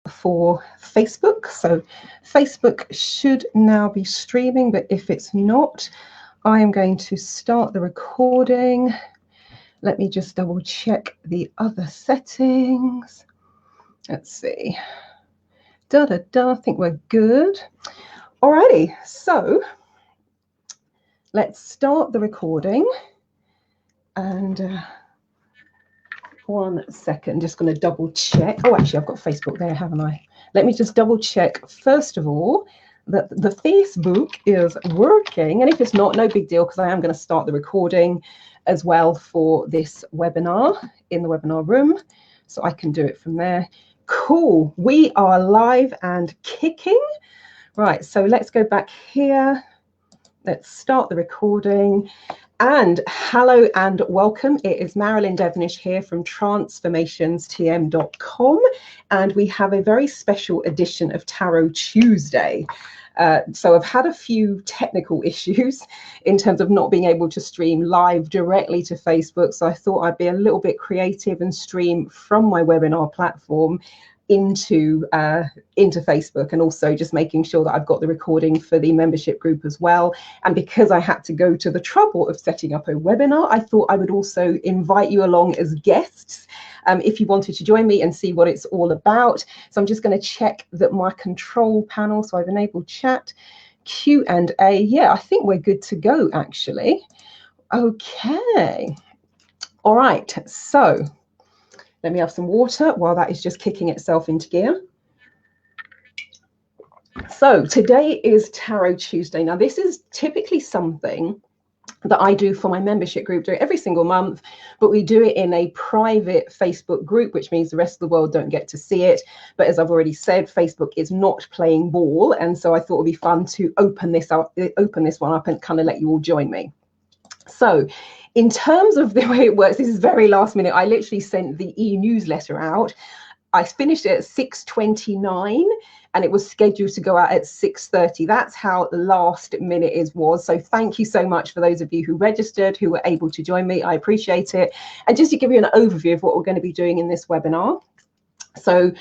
for Facebook. So Facebook should now be streaming, but if it's not, I am going to start the recording. Let me just double check the other settings. Let's see. I think we're good. Alrighty, so let's start the recording. And 1 second, just going to double check. Oh, actually, I've got Facebook there, haven't I? Let me just double check, first of all, that the Facebook is working. And if it's not, no big deal, because I am going to start the recording as well for this webinar in the webinar room. So I can do it from there. Cool. We are live and kicking. Right, so let's go back here. Let's start the recording. And hello and welcome. It is Marilyn Devenish here from transformationstm.com, and we have a very special edition of Tarot Tuesday. So I've had a few technical issues in terms of not being able to stream live directly to Facebook. So I thought I'd be a little bit creative and stream from my webinar platform into Facebook, and also just making sure that I've got the recording for the membership group as well. And because I had to go to the trouble of setting up a webinar, I thought I would also invite you along as guests if you wanted to join me and see what it's all about. So I'm just going to check that my control panel, so I've enabled chat, Q&A. Yeah, I think we're good to go, actually. Okay. All right, so let me have some water while that is just kicking itself into gear. So today is Tarot Tuesday. Now, this is typically something that I do for my membership group, do it every single month, but we do it in a private Facebook group, which means the rest of the world don't get to see it. But as I've already said, Facebook is not playing ball. And so I thought it would be fun to open this one up and kind of let you all join me. So in terms of the way it works, this is very last minute. I literally sent the e-newsletter out. I finished it at 6:29 and it was scheduled to go out at 6:30. That's how last minute it was. So thank you so much for those of you who registered, who were able to join me. I appreciate it. And just to give you an overview of what we're going to be doing in this webinar. So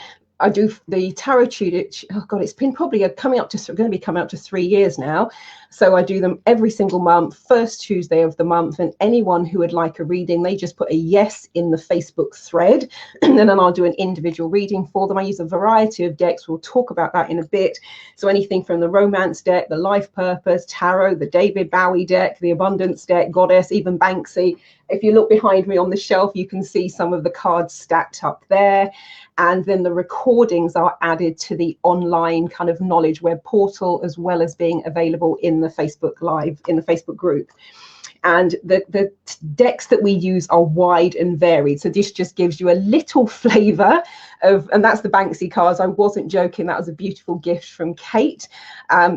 I do the Tarot Tuesday. Oh God, it's been probably going to be coming up to 3 years now. So I do them every single month, first Tuesday of the month. And anyone who would like a reading, they just put a yes in the Facebook thread, and then I'll do an individual reading for them. I use a variety of decks. We'll talk about that in a bit. So anything from the romance deck, the life purpose, tarot, the David Bowie deck, the abundance deck, goddess, even Banksy. If you look behind me on the shelf, you can see some of the cards stacked up there. And then the recordings are added to the online kind of knowledge web portal, as well as being available in the Facebook Live, in the Facebook group. And the decks that we use are wide and varied. So this just gives you a little flavor of, and that's the Banksy cards. I wasn't joking. That was a beautiful gift from Kate.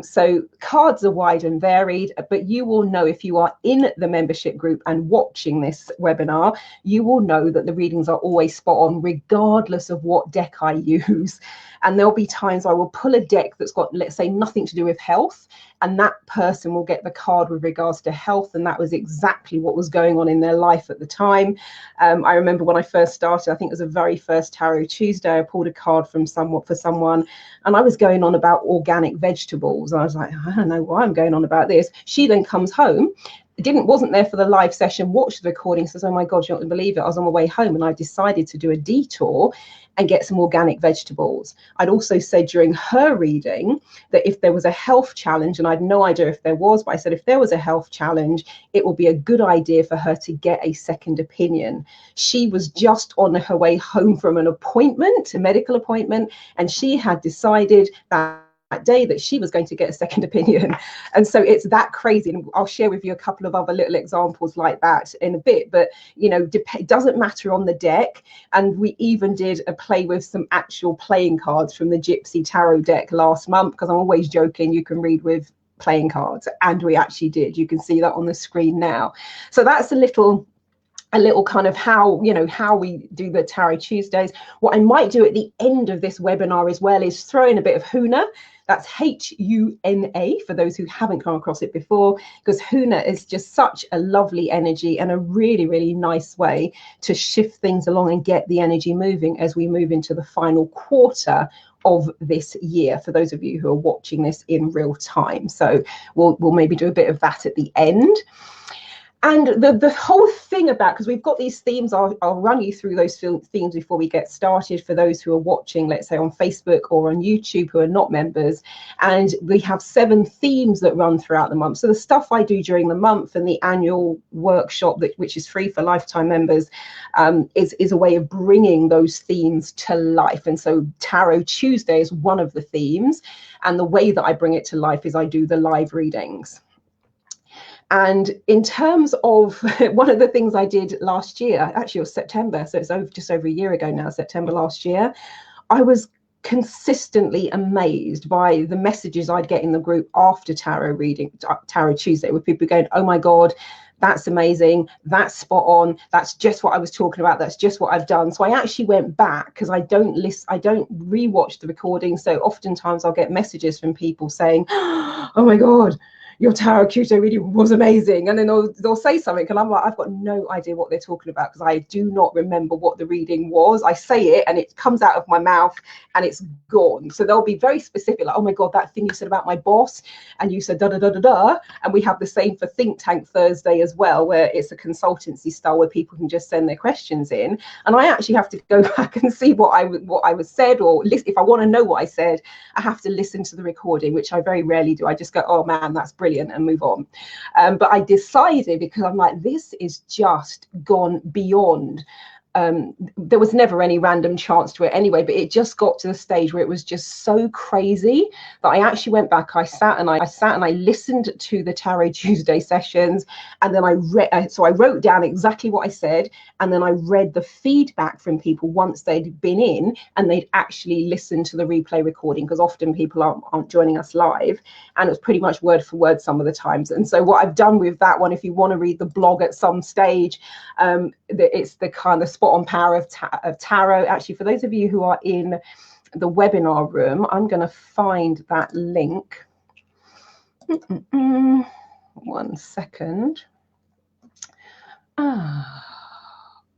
So cards are wide and varied, but you will know if you are in the membership group and watching this webinar, you will know that the readings are always spot on, regardless of what deck I use. And there'll be times I will pull a deck that's got, let's say, nothing to do with health, and that person will get the card with regards to health, and that was exactly what was going on in their life at the time. I remember when I first started, I think it was the very first Tarot Tuesday, I pulled a card from someone, and I was going on about organic vegetables. And I was like, I don't know why I'm going on about this. She then comes home, wasn't there for the live session, watched the recording, says, oh my God, you don't believe it. I was on my way home and I decided to do a detour and get some organic vegetables. I'd also said during her reading that if there was a health challenge, and I had no idea if there was, but I said if there was a health challenge, it would be a good idea for her to get a second opinion. She was just on her way home from an appointment, a medical appointment, and she had decided that day that she was going to get a second opinion. And so it's that crazy, and I'll share with you a couple of other little examples like that in a bit. But you know, it doesn't matter on the deck. And we even did a play with some actual playing cards from the Gypsy Tarot deck last month, because I'm always joking, you can read with playing cards, and we actually did. You can see that on the screen now. So that's a little a little kind of how, you know, how we do the Tarot Tuesdays. What I might do at the end of this webinar as well is throw in a bit of Huna. That's Huna for those who haven't come across it before, because Huna is just such a lovely energy and a really, really nice way to shift things along and get the energy moving as we move into the final quarter of this year, for those of you who are watching this in real time. So we'll maybe do a bit of that at the end. And the whole thing about, because we've got these themes, I'll run you through those themes before we get started for those who are watching, let's say on Facebook or on YouTube, who are not members. And we have 7 themes that run throughout the month. So the stuff I do during the month and the annual workshop, which is free for lifetime members, is a way of bringing those themes to life. And so Tarot Tuesday is one of the themes. And the way that I bring it to life is I do the live readings. And in terms of one of the things I did last year, actually it was September, so it's just over a year ago now, September last year, I was consistently amazed by the messages I'd get in the group after Tarot Tuesday, with people going, oh my God, that's amazing, that's spot on, that's just what I was talking about, that's just what I've done. So I actually went back, because I don't rewatch the recording, so oftentimes I'll get messages from people saying, oh my God, your Tarot Tuesday reading was amazing, and then they'll say something and I'm like, I've got no idea what they're talking about, because I do not remember what the reading was. I say it and it comes out of my mouth and it's gone. So they'll be very specific, like, oh my God, that thing you said about my boss, and you said da da da da da. And we have the same for Think Tank Thursday as well, where it's a consultancy style where people can just send their questions in, and I actually have to go back and see what I was said, or if I want to know what I said, I have to listen to the recording, which I very rarely do. I just go, oh man, that's brilliant, and move on. But I decided, because I'm like, this is just gone beyond. There was never any random chance to it anyway, but it just got to the stage where it was just so crazy that I actually went back. I sat and I listened to the Tarot Tuesday sessions, and then I read. So I wrote down exactly what I said, and then I read the feedback from people once they'd been in and they'd actually listened to the replay recording, because often people aren't joining us live, and it was pretty much word for word some of the times. And so what I've done with that one, if you want to read the blog at some stage, it's the kind of spot on power of tarot. Actually, for those of you who are in the webinar room, I'm going to find that link. 1 second.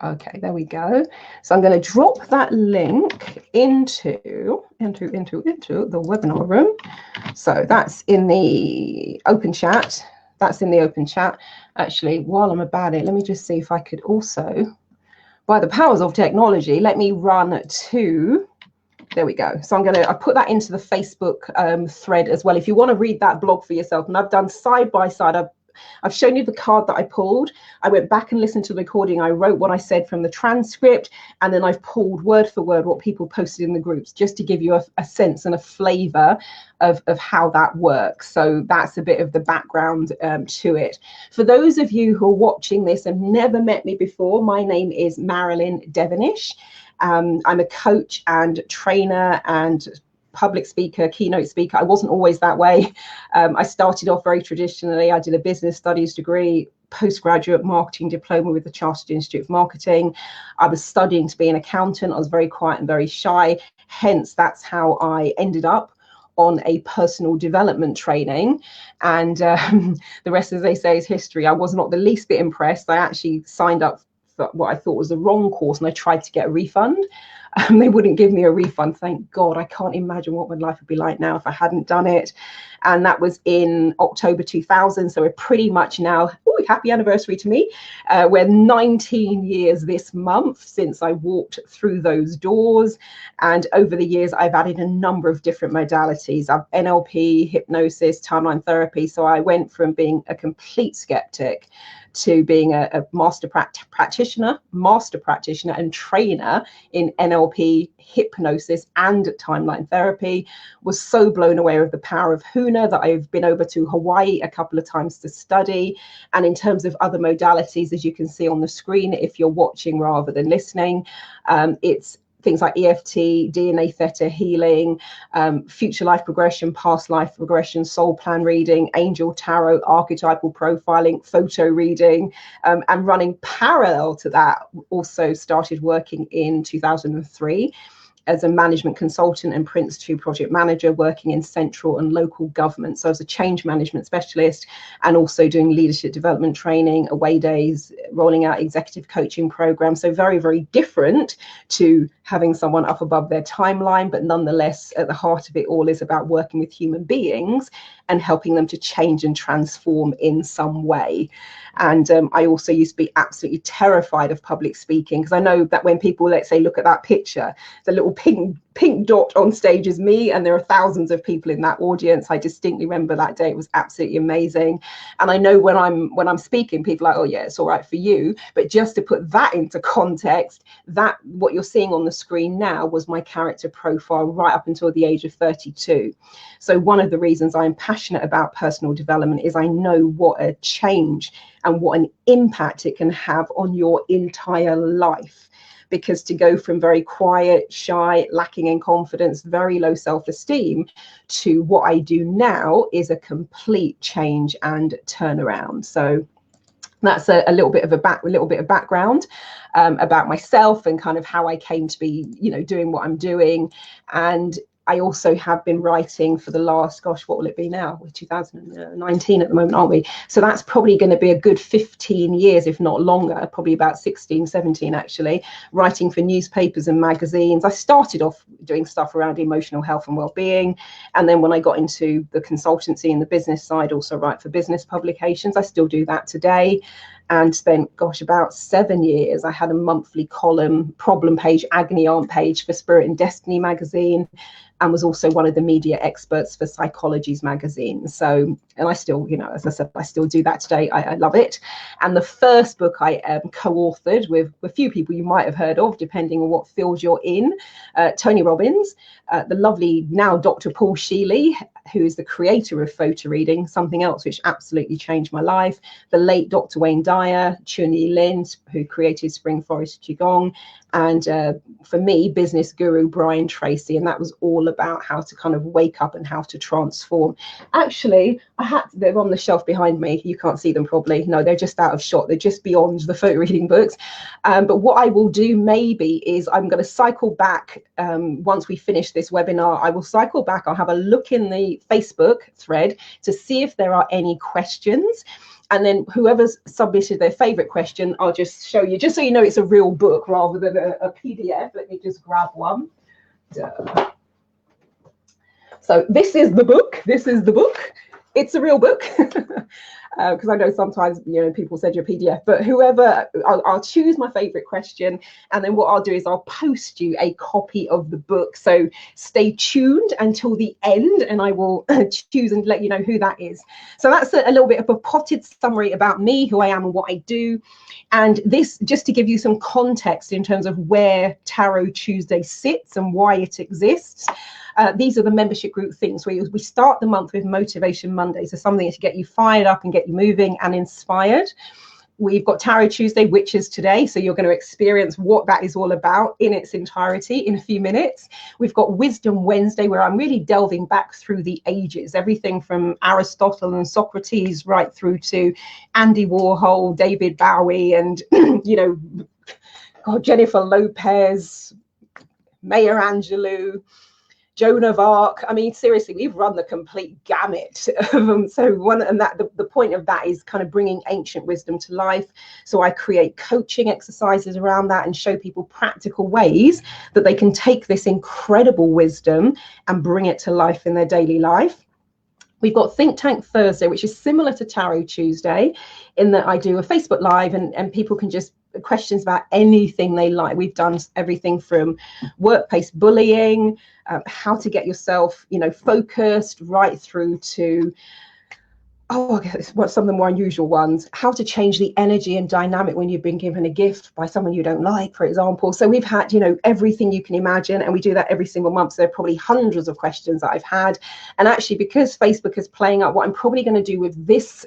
Okay, there we go. So I'm going to drop that link into the webinar room. So that's in the open chat. That's in the open chat. Actually, while I'm about it, let me just see if I could also, by the powers of technology, let me run to, there we go. So I put that into the Facebook thread as well. If you want to read that blog for yourself, and I've done side by side, I've shown you the card that I pulled. I went back and listened to the recording. I wrote what I said from the transcript, and then I've pulled word for word what people posted in the groups, just to give you a sense and a flavor of how that works. So that's a bit of the background to it. For those of you who are watching this and never met me before, my name is Marilyn Devenish. I'm a coach and trainer and public speaker, keynote speaker. I wasn't always that way. I started off very traditionally. I did a business studies degree, postgraduate marketing diploma with the Chartered Institute of Marketing. I was studying to be an accountant. I was very quiet and very shy. Hence, that's how I ended up on a personal development training. And the rest, as they say, is history. I was not the least bit impressed. I actually signed up for what I thought was the wrong course, and I tried to get a refund. They wouldn't give me a refund. Thank God. I can't imagine what my life would be like now if I hadn't done it. And that was in October 2000. So we're pretty much now, happy anniversary to me. We're 19 years this month since I walked through those doors. And over the years, I've added a number of different modalities. I've NLP, hypnosis, timeline therapy. So I went from being a complete skeptic to being a master practitioner and trainer in NLP, hypnosis, and timeline therapy. Was so blown away with the power of Huna that I've been over to Hawaii a couple of times to study. And in terms of other modalities, as you can see on the screen, if you're watching rather than listening, it's things like EFT, DNA theta healing, future life progression, past life regression, soul plan reading, angel tarot, archetypal profiling, photo reading, and running parallel to that, also started working in 2003 as a management consultant and Prince 2 project manager, working in central and local government. So I was a change management specialist, and also doing leadership development training, away days, rolling out executive coaching programs. So very, very different to having someone up above their timeline, but nonetheless, at the heart of it all is about working with human beings and helping them to change and transform in some way. And I also used to be absolutely terrified of public speaking, because I know that when people, let's say, look at that picture, the little pink dot on stage is me, and there are thousands of people in that audience. I distinctly remember that day. It was absolutely amazing. And I know when I'm speaking, people are like, oh yeah, it's all right for you. But just to put that into context, that what you're seeing on the screen now was my character profile right up until the age of 32. So one of the reasons I'm passionate about personal development is I know what a change and what an impact it can have on your entire life. Because to go from very quiet, shy, lacking in confidence, very low self-esteem, to what I do now is a complete change and turnaround. So that's a little bit of background about myself and kind of how I came to be, doing what I'm doing. And I also have been writing for the last, gosh, what will it be now? We're 2019 at the moment, aren't we? So that's probably going to be a good 15 years, if not longer, probably about 16, 17 actually, writing for newspapers and magazines. I started off doing stuff around emotional health and well-being. And then when I got into the consultancy and the business side, also write for business publications. I still do that today. And spent, gosh, about 7 years. I had a monthly column, problem page, agony aunt page for Spirit and Destiny magazine, and was also one of the media experts for Psychology's magazine. So, and I still, as I said, I still do that today. I love it. And the first book I co-authored with a few people you might have heard of, depending on what field you're in, Tony Robbins, the lovely now Dr. Paul Sheely, who is the creator of photo reading, something else which absolutely changed my life, the late Dr. Wayne Dyer, Chun-Yi Lin, who created Spring Forest Qigong, and for me, business guru Brian Tracy. And that was all about how to kind of wake up and how to transform. Actually, they're on the shelf behind me. You can't see them probably. No, they're just out of shot. They're just beyond the photo reading books. But what I will do maybe is I'm going to cycle back once we finish this webinar. I will cycle back. I'll have a look in the Facebook thread to see if there are any questions. And then whoever's submitted their favorite question, I'll just show you, just so you know it's a real book rather than a PDF. Let me just grab one. So this is the book. It's a real book. Because I know sometimes, people send you a PDF, but I'll choose my favorite question. And then what I'll do is I'll post you a copy of the book. So stay tuned until the end, and I will choose and let you know who that is. So that's a little bit of a potted summary about me, who I am and what I do. And this, just to give you some context in terms of where Tarot Tuesday sits and why it exists. These are the membership group things. We start the month with Motivation Mondays, so something to get you fired up and get you moving and inspired. We've got Tarot Tuesday, which is today, so you're going to experience what that is all about in its entirety in a few minutes. We've got Wisdom Wednesday, where I'm really delving back through the ages, everything from Aristotle and Socrates right through to Andy Warhol, David Bowie, and Jennifer Lopez, Maya Angelou, Joan of Arc. I mean, seriously, we've run the complete gamut of them. So the point of that is kind of bringing ancient wisdom to life. So I create coaching exercises around that and show people practical ways that they can take this incredible wisdom and bring it to life in their daily life. We've got Think Tank Thursday, which is similar to Tarot Tuesday, in that I do a Facebook Live and people can just questions about anything they like. We've done everything from workplace bullying, how to get yourself, focused, right through to, some of the more unusual ones, how to change the energy and dynamic when you've been given a gift by someone you don't like, for example. So we've had, everything you can imagine, and we do that every single month. So there are probably hundreds of questions that I've had. And actually, because Facebook is playing up, what I'm probably going to do with this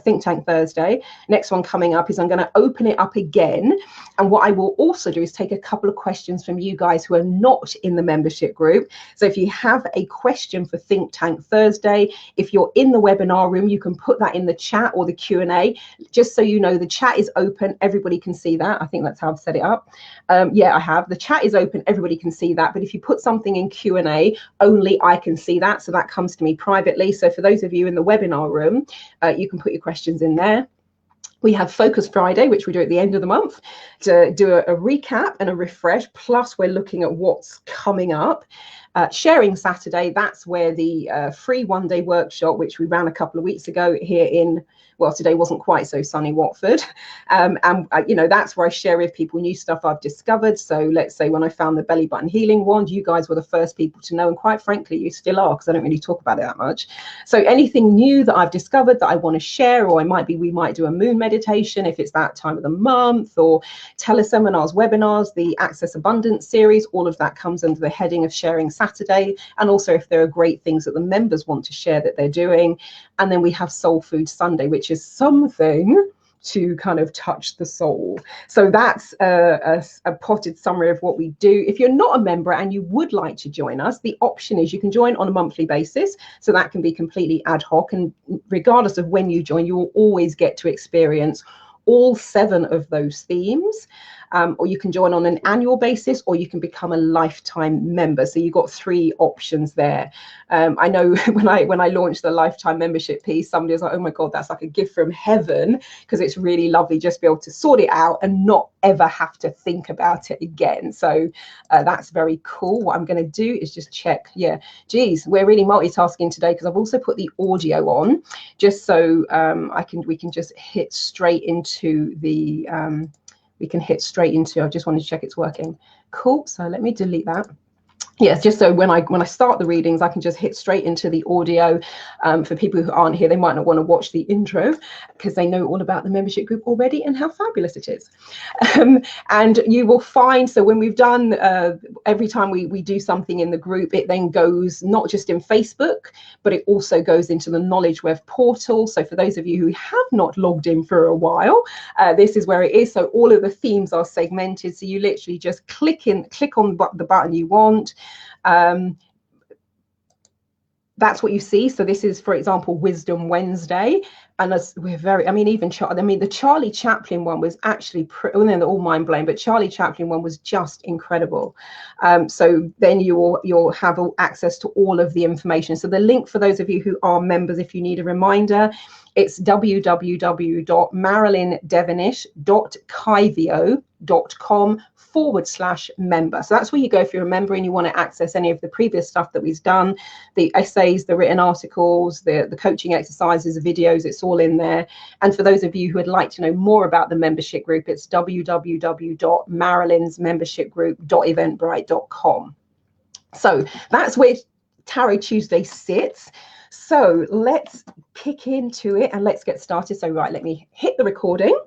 Think Tank Thursday. Next one coming up is I'm going to open it up again. And what I will also do is take a couple of questions from you guys who are not in the membership group. So if you have a question for Think Tank Thursday, if you're in the webinar room, you can put that in the chat or the Q&A. Just so you know, the chat is open. Everybody can see that. I think that's how I've set it up. Yeah, I have. The chat is open. Everybody can see that. But if you put something in Q&A, only I can see that. So that comes to me privately. So for those of you in the webinar room, you can put your questions in there. We have Focus Friday, which we do at the end of the month, to do a recap and a refresh. Plus, we're looking at what's coming up. Sharing Saturday, that's where the free one-day workshop, which we ran a couple of weeks ago here in, well, today wasn't quite so sunny Watford. You know, that's where I share with people new stuff I've discovered. So let's say when I found the belly button healing wand, you guys were the first people to know. And quite frankly, you still are, because I don't really talk about it that much. So anything new that I've discovered that I want to share, or we might do a moon meditation if it's that time of the month, or teleseminars, webinars, the Access Abundance series, all of that comes under the heading of Sharing Saturday. And also if there are great things that the members want to share that they're doing. And then we have Soul Food Sunday, which is something to kind of touch the soul. So that's a potted summary of what we do. If you're not a member and you would like to join us, the option is you can join on a monthly basis. So that can be completely ad hoc. And regardless of when you join, you will always get to experience all 7 of those themes. Or you can join on an annual basis, or you can become a lifetime member. So you've got 3 options there. I know when I launched the lifetime membership piece, somebody was like, oh my God, that's like a gift from heaven, because it's really lovely just to be able to sort it out and not ever have to think about it again. So that's very cool. What I'm going to do is just check. Yeah, geez, we're really multitasking today, because I've also put the audio on just so we can just hit straight into the I just wanted to check it's working. Cool. So let me delete that. Yes, just so when I start the readings, I can just hit straight into the audio. For people who aren't here, they might not want to watch the intro because they know all about the membership group already and how fabulous it is. And you will find, so when we've done, every time we do something in the group, it then goes not just in Facebook, but it also goes into the Knowledge Web portal. So for those of you who have not logged in for a while, this is where it is. So all of the themes are segmented. So you literally just click on the button you want. That's what you see. So this is, for example, Wisdom Wednesday, and as we're even the Charlie Chaplin one was actually they're all mind-blowing, but Charlie Chaplin one was just incredible. So then you'll have access to all of the information. So the link for those of you who are members, if you need a reminder, it's www.marilyndevenish.kivio.com/member. So that's where you go if you're a member and you want to access any of the previous stuff that we've done, the essays, the written articles, the coaching exercises, the videos, it's all in there. And for those of you who would like to know more about the membership group, it's www.marilynsmembershipgroup.eventbrite.com. So that's where Tarot Tuesday sits. So let's kick into it and let's get started. So right, let me hit the recording.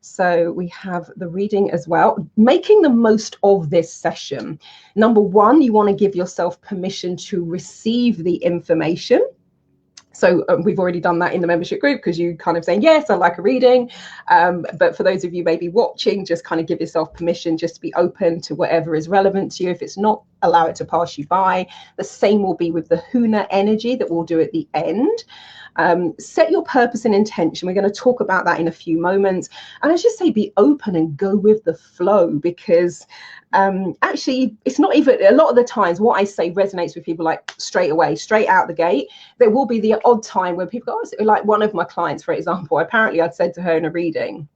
So we have the reading as well. Making the most of this session. Number 1, you want to give yourself permission to receive the information. So we've already done that in the membership group, because you kind of saying, yes, I like a reading. But for those of you maybe watching, just kind of give yourself permission just to be open to whatever is relevant to you. If it's not, allow it to pass you by. The same will be with the Huna energy that we'll do at the end. Set your purpose and intention. We're going to talk about that in a few moments. And I just say be open and go with the flow, because actually it's not even, a lot of the times what I say resonates with people like straight away, straight out the gate. There will be the odd time where people go, oh, like one of my clients, for example, apparently I'd said to her in a reading,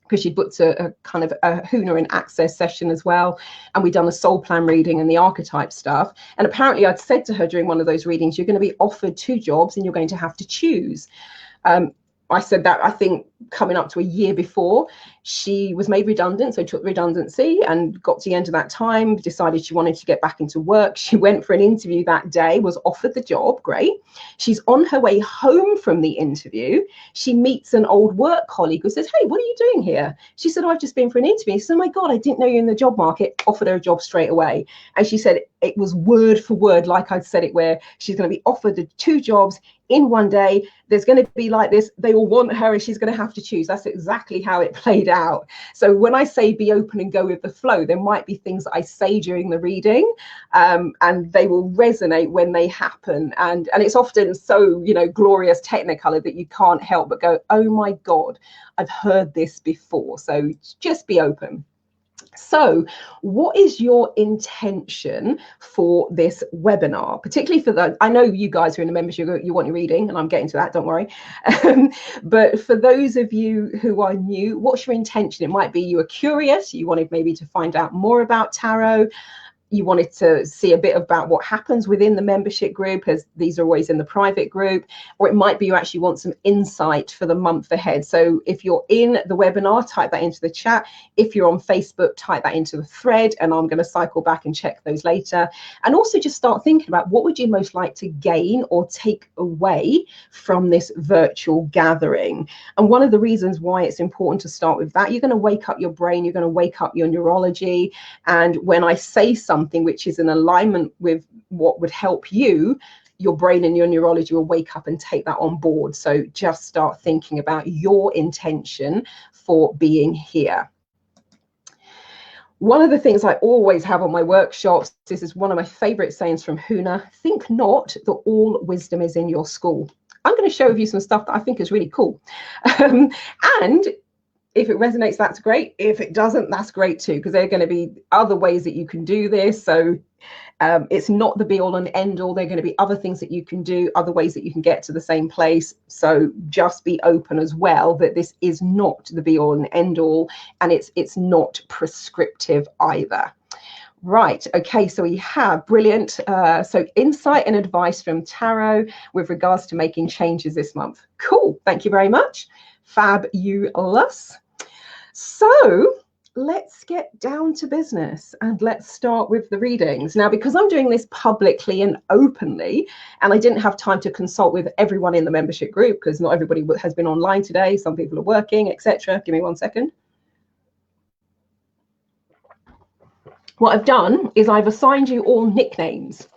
because she'd booked a kind of a Huna and Access session as well, and we'd done a soul plan reading and the archetype stuff, and apparently I'd said to her during one of those readings, you're going to be offered 2 jobs and you're going to have to choose. I said that, I think, coming up to a year before. She was made redundant, so took redundancy and got to the end of that time, decided she wanted to get back into work. She went for an interview that day, was offered the job, great. She's on her way home from the interview. She meets an old work colleague who says, hey, what are you doing here? She said, oh, I've just been for an interview. She said, oh my God, I didn't know you're in the job market. Offered her a job straight away. And she said it was word for word like I'd said it, where she's going to be offered the 2 jobs in one day. There's going to be like this, they all want her and she's going to have to choose. That's exactly how it played out. So when I say be open and go with the flow, there might be things that I say during the reading, and they will resonate when they happen. And it's often so, you know, glorious technicolor that you can't help but go, oh my God, I've heard this before. So just be open. So what is your intention for this webinar, particularly for the, I know you guys who are in the membership, you want your reading, and I'm getting to that, don't worry. But for those of you who are new, what's your intention? It might be you were curious, you wanted maybe to find out more about tarot, you wanted to see a bit about what happens within the membership group, as these are always in the private group, or it might be you actually want some insight for the month ahead. So if you're in the webinar, type that into the chat. If you're on Facebook, type that into the thread, and I'm going to cycle back and check those later. And also just start thinking about what would you most like to gain or take away from this virtual gathering. And one of the reasons why it's important to start with that, you're going to wake up your brain, you're going to wake up your neurology. And when I say something which is in alignment with what would help you, your brain and your neurology will wake up and take that on board. So just start thinking about your intention for being here. One of the things I always have on my workshops, this is one of my favorite sayings from Huna: think not that all wisdom is in your school. I'm going to show you some stuff that I think is really cool. And if it resonates, that's great. If it doesn't, that's great too, because there are going to be other ways that you can do this. So it's not the be all and end all. There are going to be other things that you can do, other ways that you can get to the same place. So just be open as well that this is not the be all and end all, and it's not prescriptive either. Right, okay, so we have brilliant, so insight and advice from tarot with regards to making changes this month. Cool, thank you very much. Fabulous. So let's get down to business and let's start with the readings. Now, because I'm doing this publicly and openly, and I didn't have time to consult with everyone in the membership group because not everybody has been online today, some people are working, etc. Give me 1 second. What I've done is I've assigned you all nicknames.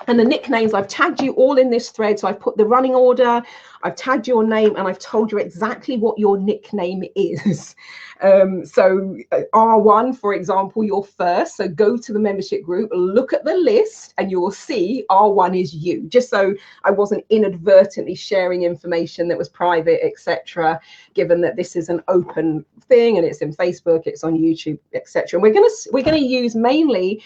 And the nicknames, I've tagged you all in this thread. So I've put the running order, I've tagged your name, and I've told you exactly what your nickname is. So R1, for example, you're first. So go to the membership group, look at the list, and you will see R1 is you. Just so I wasn't inadvertently sharing information that was private, etc. Given that this is an open thing and it's in Facebook, it's on YouTube, etc. And we're gonna use mainly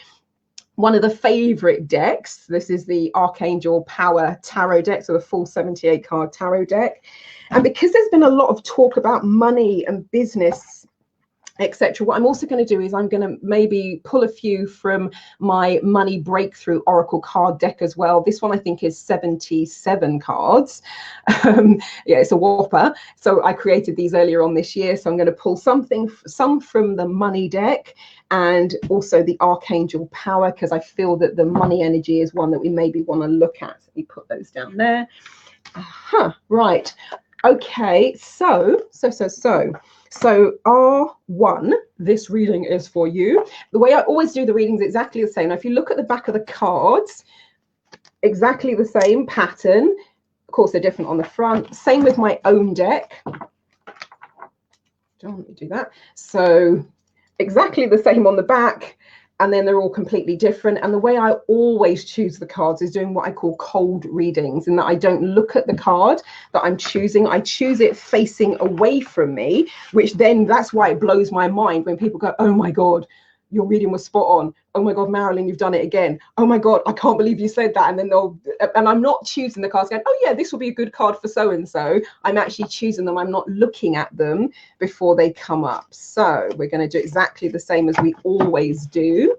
one of the favorite decks. This is the Archangel Power Tarot deck, so the full 78 card tarot deck. And because there's been a lot of talk about money and business, etc., what I'm also going to do is I'm going to maybe pull a few from my Money Breakthrough Oracle card deck as well. This one I think is 77 cards. Yeah, it's a whopper. So I created these earlier on this year. So I'm going to pull some from the money deck, and also the Archangel Power, because I feel that the money energy is one that we maybe want to look at. Let me put those down there. Right. Okay. So R1, this reading is for you. The way I always do the readings is exactly the same. Now, if you look at the back of the cards, exactly the same pattern. Of course, they're different on the front. Same with my own deck. Don't let me do that. So exactly the same on the back, and then they're all completely different. And the way I always choose the cards is doing what I call cold readings, in that I don't look at the card that I'm choosing. I choose it facing away from me, which then that's why it blows my mind when people go, oh my God, your reading was spot on. Oh my God, Marilyn, you've done it again. Oh my God, I can't believe you said that. And then I'm not choosing the cards going, oh yeah, this will be a good card for so-and-so. I'm actually choosing them. I'm not looking at them before they come up. So we're going to do exactly the same as we always do.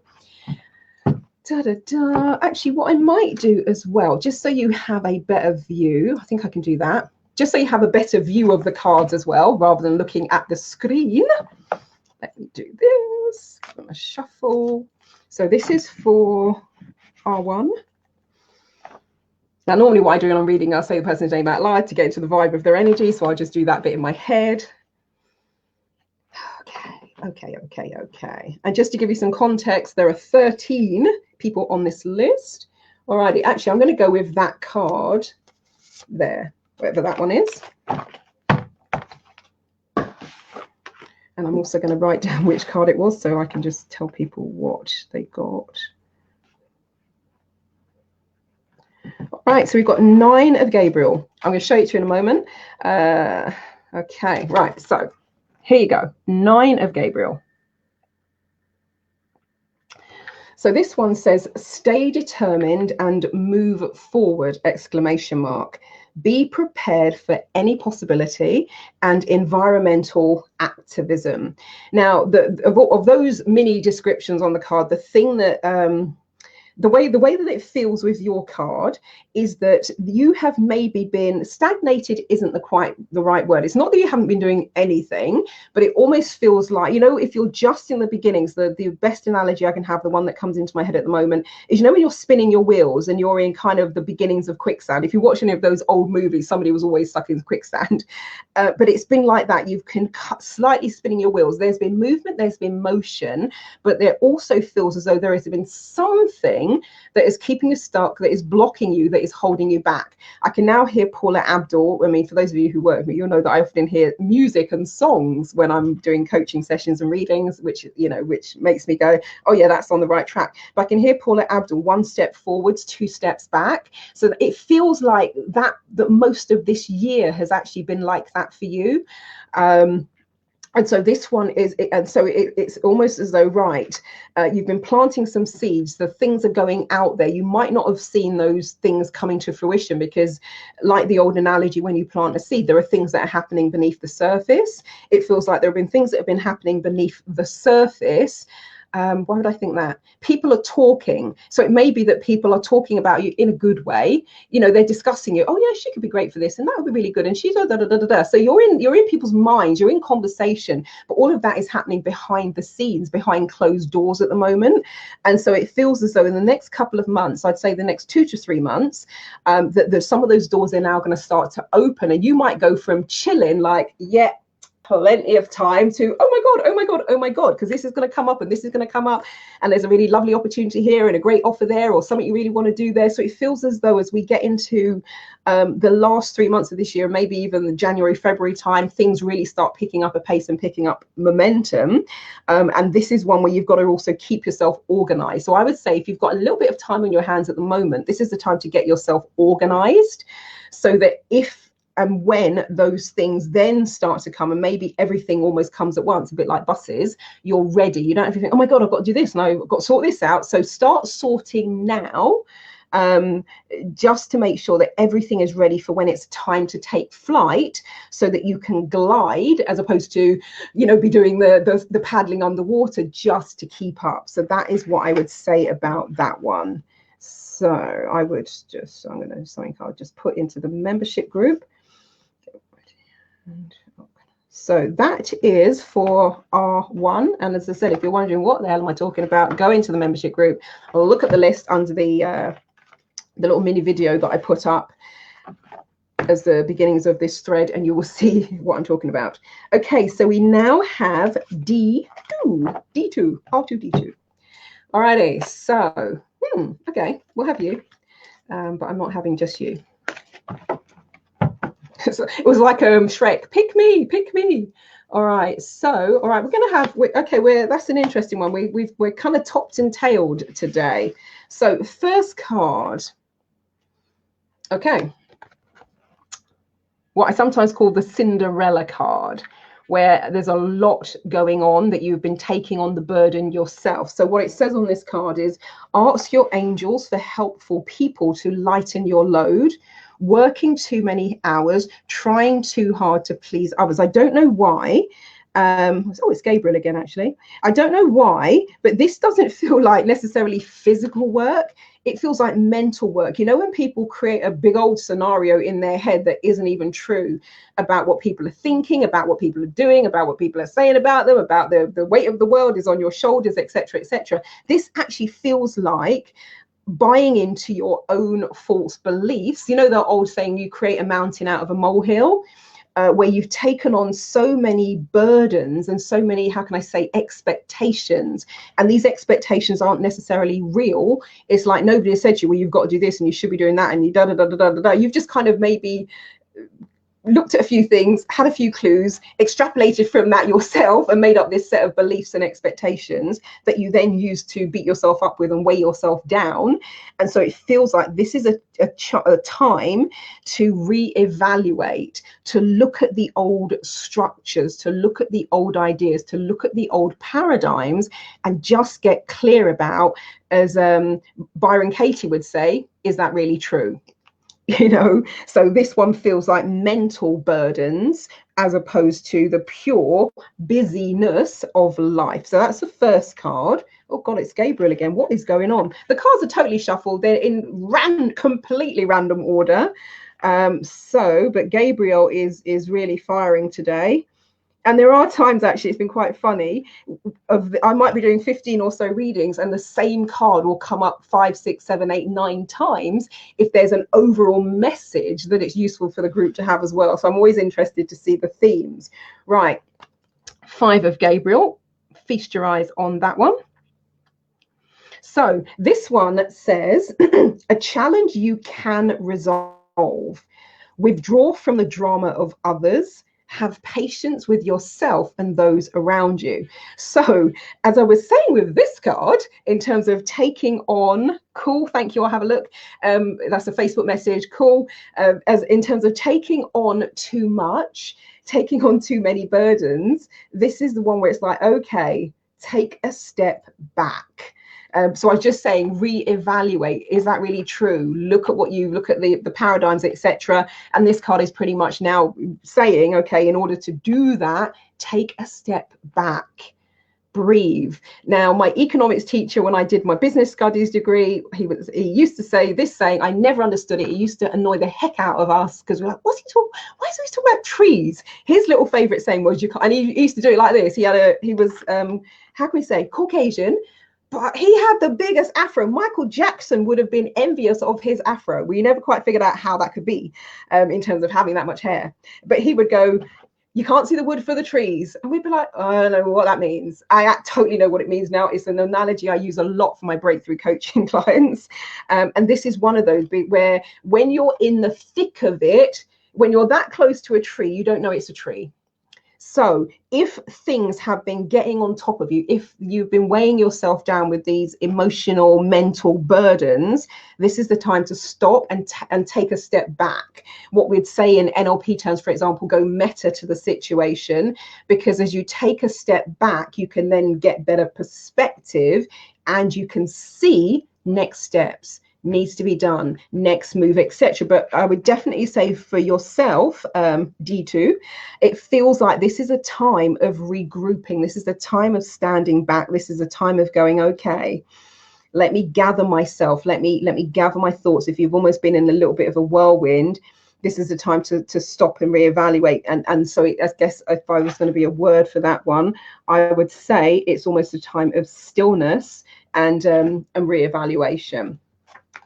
Actually, what I might do as well, just so you have a better view, I think I can do that. Just so you have a better view of the cards as well, rather than looking at the screen. Let me do this. I'm gonna shuffle. So this is for R1. Now, normally what I do when I'm reading, I'll say the person's name out loud to get into the vibe of their energy. So I'll just do that bit in my head. Okay. And just to give you some context, there are 13 people on this list. Alrighty, actually, I'm going to go with that card. there, whatever that one is. And I'm also going to write down which card it was so I can just tell people what they got. All right, so we've got 9 of Gabriel. I'm going to show it to you in a moment. Okay, right, so here you go, 9 of Gabriel. So this one says, stay determined and move forward, exclamation mark. Be prepared for any possibility and environmental activism. Now, of those mini descriptions on the card, the thing that the way that it feels with your card is that you have maybe been stagnated, isn't the right word. It's not that you haven't been doing anything, but it almost feels like, you know, if you're just in the beginnings, the best analogy I can have, the one that comes into my head at the moment, is, you know, when you're spinning your wheels and you're in kind of the beginnings of quicksand. If you watch any of those old movies, somebody was always stuck in quicksand. But it's been like that. You've been slightly spinning your wheels. There's been movement, there's been motion, but there also feels as though there has been something that is keeping you stuck, that is blocking you, that is holding you back. I can now hear Paula Abdul. I mean, for those of you who work with me, you'll know that I often hear music and songs when I'm doing coaching sessions and readings, which, you know, which makes me go, oh yeah, that's on the right track. But I can hear Paula Abdul, 1 step forwards, 2 steps back. So it feels like that most of this year has actually been like that for you. And so this one is, and so it's almost as though, right, you've been planting some seeds, the things are going out there. You might not have seen those things coming to fruition because, like the old analogy, when you plant a seed, there are things that are happening beneath the surface. It feels like there have been things that have been happening beneath the surface. Why would I think that? People are talking. So it may be that people are talking about you in a good way. You know, they're discussing you. Oh yeah, she could be great for this, and that would be really good. And she's da da da da da. So you're in people's minds, you're in conversation, but all of that is happening behind the scenes, behind closed doors at the moment. And so it feels as though in the next couple of months, I'd say the next 2 to 3 months, that some of those doors are now going to start to open, and you might go from chilling, like, yeah, plenty of time, to oh my god, oh my god, oh my god, because this is going to come up and this is going to come up, and there's a really lovely opportunity here and a great offer there, or something you really want to do there. So it feels as though as we get into the last 3 months of this year, maybe even the January, February time, things really start picking up a pace and picking up momentum. And this is one where you've got to also keep yourself organized. So I would say if you've got a little bit of time on your hands at the moment, this is the time to get yourself organized, so that if and when those things then start to come, and maybe everything almost comes at once, a bit like buses, you're ready. You don't have to think, oh my God, I've got to do this, and I've got to sort this out. So start sorting now, just to make sure that everything is ready for when it's time to take flight, so that you can glide, as opposed to, you know, be doing the paddling underwater just to keep up. So that is what I would say about that one. So I would just, I'm going to, something I'll just put into the membership group. So that is for R1. And as I said, if you're wondering what the hell am I talking about, go into the membership group, or look at the list under the little mini video that I put up as the beginnings of this thread, and you will see what I'm talking about. Okay, so we now have D2, R2, D2. Alrighty, so, okay, we'll have you, but I'm not having just you. So it was like Shrek, pick me, pick me. All right, so all right, we're gonna have, okay, that's an interesting one. We're kind of topped and tailed today. So first card, okay, what I sometimes call the Cinderella card, where there's a lot going on that you've been taking on the burden yourself. So what it says on this card is, ask your angels for helpful people to lighten your load. Working too many hours, trying too hard to please others. I don't know why. It's Gabriel again, actually. I don't know why, but this doesn't feel like necessarily physical work. It feels like mental work. You know, when people create a big old scenario in their head that isn't even true, about what people are thinking, about what people are doing, about what people are saying about them, about the weight of the world is on your shoulders, etc., etc. This actually feels like buying into your own false beliefs. You know, the old saying, you create a mountain out of a molehill. where you've taken on so many burdens and so many, how can I say, expectations, and these expectations aren't necessarily real. It's like nobody has said to you, well, you've got to do this and you should be doing that, and you da da da da da da. You've just kind of maybe looked at a few things, had a few clues, extrapolated from that yourself, and made up this set of beliefs and expectations that you then use to beat yourself up with and weigh yourself down. And so it feels like this is a time to reevaluate, to look at the old structures, to look at the old ideas, to look at the old paradigms, and just get clear about, as Byron Katie would say, is that really true? You know, so this one feels like mental burdens as opposed to the pure busyness of life. So that's the first card. Oh God, it's Gabriel again. What is going on? The cards are totally shuffled. They're in completely random order. But Gabriel is really firing today. And there are times, actually, it's been quite funny, I might be doing 15 or so readings and the same card will come up 5, 6, 7, 8, 9 times if there's an overall message that it's useful for the group to have as well. So I'm always interested to see the themes. Right, 5 of Gabriel. Feast your eyes on that one. So this one says, a challenge you can resolve. Withdraw from the drama of others. Have patience with yourself and those around you. So, as I was saying with this card, in terms of taking on, cool, thank you, I'll have a look. That's a Facebook message, cool. As in terms of taking on too much, taking on too many burdens, this is the one where it's like, okay, take a step back. So I was just saying, reevaluate. Is that really true? Look at what you look at, the paradigms, etc. And this card is pretty much now saying, okay, in order to do that, take a step back, breathe. Now, my economics teacher, when I did my business studies degree, he used to say this saying. I never understood it. It used to annoy the heck out of us because we're like, what's he talking? Why is he talking about trees? His little favorite saying was, you can't. And he used to do it like this. He was how can we say, Caucasian. But he had the biggest afro. Michael Jackson would have been envious of his afro. We never quite figured out how that could be in terms of having that much hair. But he would go, you can't see the wood for the trees. And we'd be like, oh, I don't know what that means. I totally know what it means now. It's an analogy I use a lot for my breakthrough coaching clients. And this is one of those where when you're in the thick of it, when you're that close to a tree, you don't know it's a tree. So if things have been getting on top of you, if you've been weighing yourself down with these emotional, mental burdens, this is the time to stop and take a step back. What we'd say in NLP terms, for example, go meta to the situation, because as you take a step back, you can then get better perspective and you can see next steps. Needs to be done, next move, etc. But I would definitely say for yourself, D2, it feels like this is a time of regrouping. This is a time of standing back. This is a time of going, okay, let me gather myself. Let me gather my thoughts. If you've almost been in a little bit of a whirlwind, this is the time to stop and reevaluate. And so I guess if I was going to be a word for that one, I would say it's almost a time of stillness and reevaluation.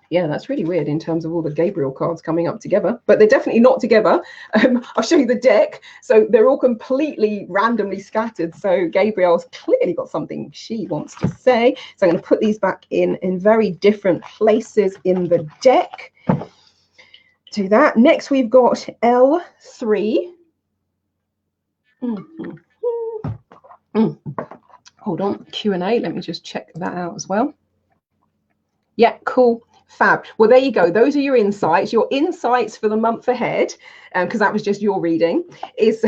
Yeah, that's really weird in terms of all the Gabriel cards coming up together, but they're definitely not together. I'll show you the deck. So they're all completely randomly scattered. So Gabriel's clearly got something she wants to say. So I'm going to put these back in very different places in the deck. Do that. Next, we've got L3. Hold on, Q&A. Let me just check that out as well. Yeah, cool. Fab. Well, there you go. Those are your insights. Your insights for the month ahead, because that was just your reading, is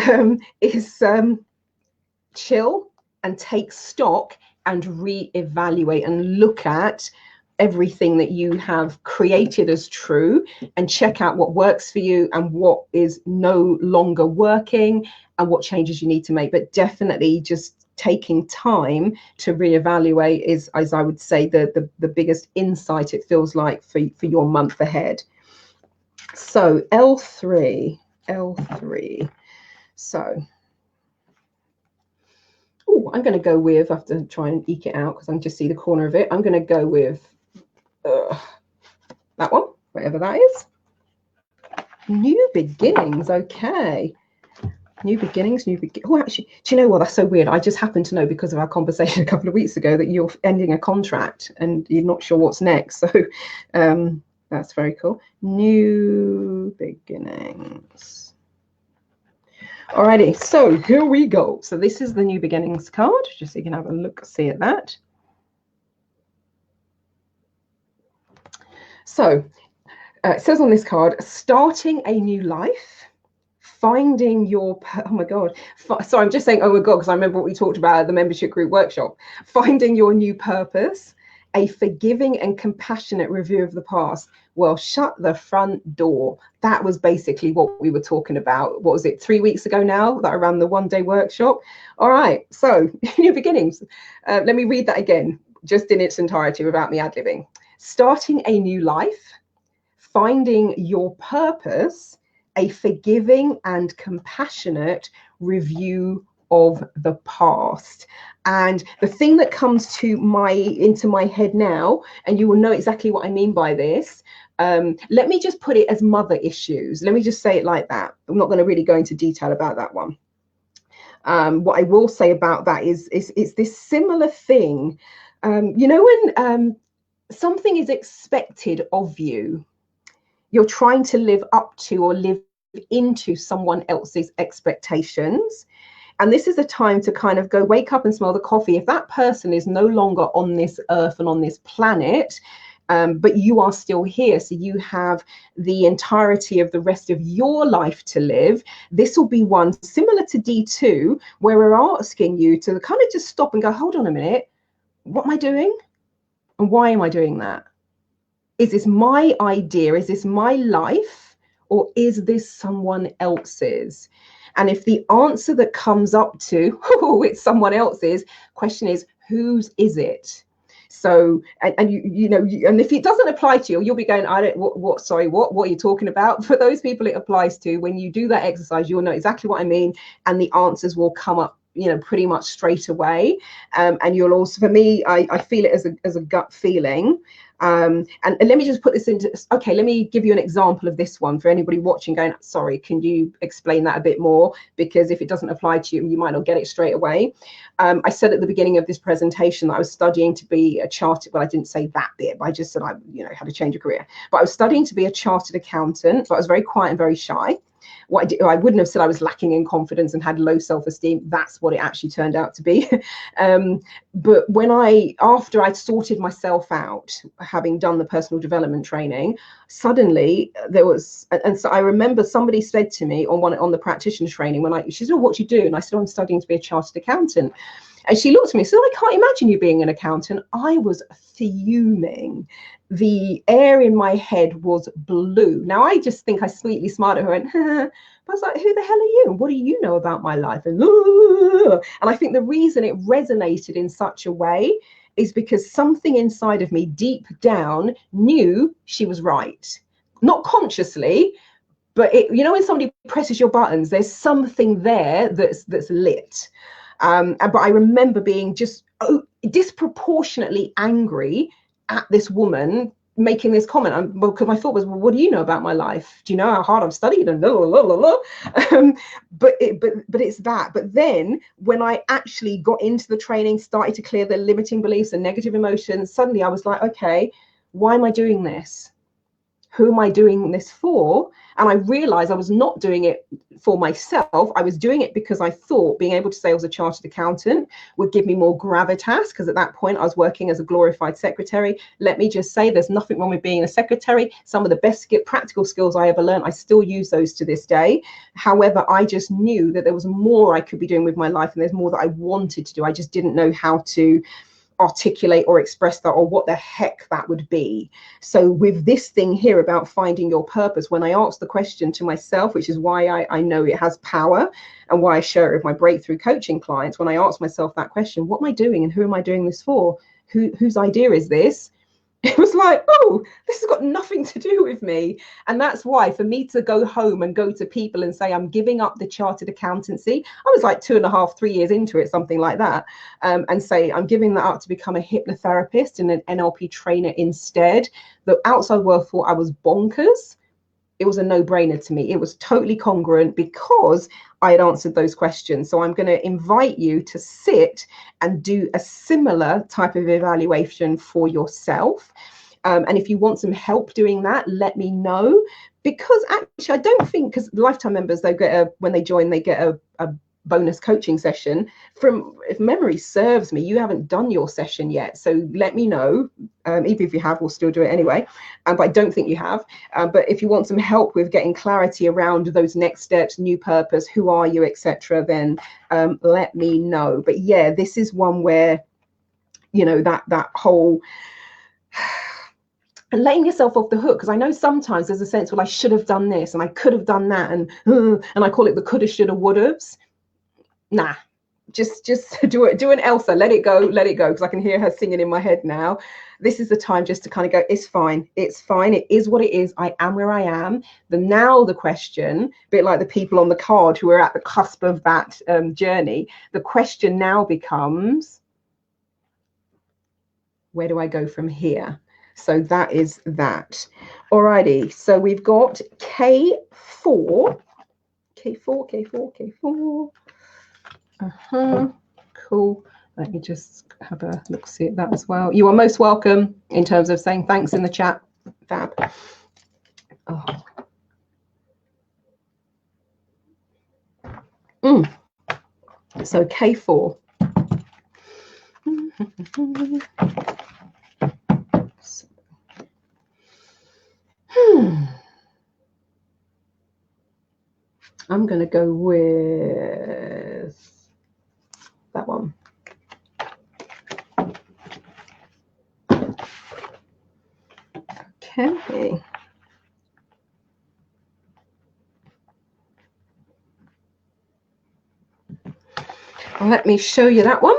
chill and take stock and reevaluate and look at everything that you have created as true and check out what works for you and what is no longer working and what changes you need to make. But definitely just taking time to reevaluate is, as I would say, the biggest insight it feels like for your month ahead. So L3. So I'm going to go with, I have to try and eke it out because I can just see the corner of it. I'm going to go with that one, whatever that is. New beginnings. Okay. New beginnings, oh, actually, do you know what? That's so weird. I just happened to know because of our conversation a couple of weeks ago that you're ending a contract and you're not sure what's next. So that's very cool. New beginnings. Alrighty, so here we go. So this is the new beginnings card, just so you can have a look, see at that. So it says on this card, starting a new life, finding your, oh my God, so I'm just saying, oh my God, because I remember what we talked about at the membership group workshop, finding your new purpose, a forgiving and compassionate review of the past. Well, shut the front door. That was basically what we were talking about. What was it, 3 weeks ago now that I ran the one-day workshop? All right, so new beginnings. Let me read that again, just in its entirety without me ad-libbing. Starting a new life, finding your purpose, a forgiving and compassionate review of the past. And the thing that comes into my head now, and you will know exactly what I mean by this, let me just put it as mother issues. Let me just say it like that. I'm not going to really go into detail about that one. What I will say about that is this similar thing. You know, when something is expected of you, you're trying to live up to or live into someone else's expectations. And this is a time to kind of go wake up and smell the coffee. If that person is no longer on this earth and on this planet, but you are still here, so you have the entirety of the rest of your life to live, this will be one similar to D2, where we're asking you to kind of just stop and go, hold on a minute, what am I doing? And why am I doing that? Is this my idea? Is this my life? Or is this someone else's? And if the answer that comes up to, oh, it's someone else's, question is, whose is it? So, and you know, and if it doesn't apply to you, you'll be going, I don't, what are you talking about? For those people it applies to, when you do that exercise, you'll know exactly what I mean. And the answers will come up, you know, pretty much straight away. And you'll also, for me, I feel it as a gut feeling. And let me just put this into, okay, let me give you an example of this one for anybody watching going, sorry, can you explain that a bit more? Because if it doesn't apply to you, you might not get it straight away. I said at the beginning of this presentation that I was studying to be a chartered, well, I didn't say that bit, but I just said I, you know, had to change a career. But I was studying to be a chartered accountant, but I was very quiet and very shy. What I wouldn't have said I was lacking in confidence and had low self-esteem. That's what it actually turned out to be. But after I'd sorted myself out, having done the personal development training, suddenly there was, and so I remember somebody said to me on the practitioner training, she said, oh, what do you do? And I said, I'm studying to be a chartered accountant. And she looked at me and said, I can't imagine you being an accountant. I was fuming. The air in my head was blue. Now, I just think I sweetly smiled at her and but I was like, who the hell are you? And what do you know about my life? And I think the reason it resonated in such a way is because something inside of me deep down knew she was right. Not consciously, but you know, when somebody presses your buttons, there's something there that's lit. But I remember being just disproportionately angry at this woman making this comment, because my thought was, well, what do you know about my life? Do you know how hard I've studied? And but it's that. But then when I actually got into the training, started to clear the limiting beliefs and negative emotions, suddenly I was like, okay, why am I doing this? Who am I doing this for? And I realized I was not doing it for myself. I was doing it because I thought being able to say I was a chartered accountant would give me more gravitas, because at that point I was working as a glorified secretary. Let me just say, there's nothing wrong with being a secretary. Some of the best practical skills I ever learned, I still use those to this day. However, I just knew that there was more I could be doing with my life, and there's more that I wanted to do. I just didn't know how to articulate or express that, or what the heck that would be. So with this thing here about finding your purpose, when I asked the question to myself, which is why I know it has power and why I share it with my breakthrough coaching clients, when I asked myself that question, what am I doing and who am I doing this for? Whose idea is this? It was like, oh, this has got nothing to do with me. And that's why for me to go home and go to people and say, I'm giving up the chartered accountancy. I was like 2.5, 3 years into it, something like that. And say, I'm giving that up to become a hypnotherapist and an NLP trainer instead. The outside world thought I was bonkers. it was a no-brainer to me. It was totally congruent because I had answered those questions. So I'm going to invite you to sit and do a similar type of evaluation for yourself. And if you want some help doing that, let me know. Because actually, I don't think, because lifetime members, they get when they join, they get a bonus coaching session. From, if memory serves me, you haven't done your session yet, so let me know. Even if you have, we'll still do it anyway, but I don't think you have. But if you want some help with getting clarity around those next steps, new purpose, who are you, etc., then let me know. But yeah, this is one where, you know, that whole and letting yourself off the hook, because I know sometimes there's a sense, well, I should have done this and I could have done that, and I call it the coulda, shoulda, woulda-haves. Nah, just do it. Do an Elsa. Let it go, because I can hear her singing in my head now. This is the time just to kind of go, it's fine, it's fine, it is what it is, I am where I am. The question, a bit like the people on the card who are at the cusp of that journey, the question now becomes, where do I go from here? So that is that. Alrighty, so we've got K4. Cool. Let me just have a look, see at that as well. You are most welcome in terms of saying thanks in the chat. Fab. Oh. So K4. I'm going to go with that one. Okay. Let me show you that one.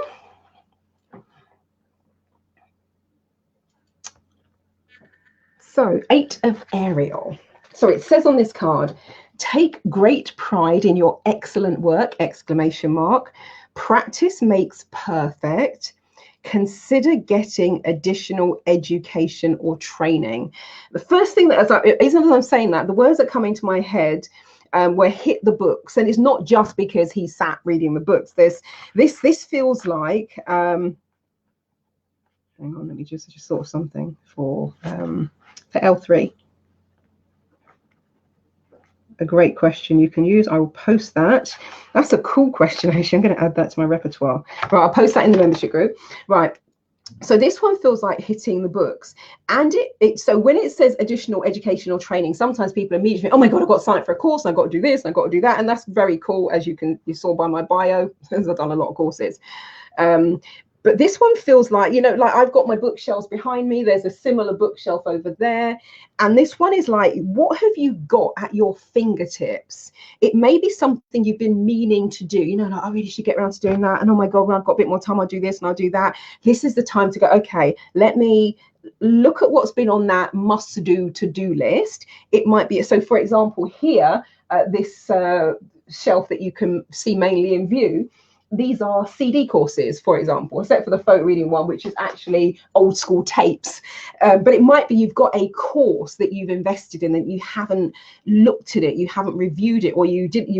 So 8 of Ariel. So it says on this card, take great pride in your excellent work, exclamation mark. Practice makes perfect. Consider getting additional education or training. The first thing that, as I'm saying that, the words that come into my head were hit the books. And it's not just because he sat reading the books. This feels like, hang on, let me just sort of something for L3. A great question you can use. I will post that. That's a cool question, actually. I'm going to add that to my repertoire. Right, I'll post that in the membership group. Right. So this one feels like hitting the books. And so when it says additional educational training, sometimes people immediately think, oh my God, I've got to sign up for a course, and I've got to do this, and I've got to do that. And that's very cool, as you saw by my bio, because I've done a lot of courses. But this one feels like, you know, like I've got my bookshelves behind me. There's a similar bookshelf over there. And this one is like, what have you got at your fingertips? It may be something you've been meaning to do. You know, like, I really should get around to doing that. And oh my God, when I've got a bit more time, I'll do this and I'll do that. This is the time to go, okay, let me look at what's been on that must-do to-do list. It might be, so for example, here, this shelf that you can see mainly in view, these are CD courses, for example, except for the photo reading one, which is actually old school tapes. But it might be you've got a course that you've invested in and you haven't looked at it, you haven't reviewed it, or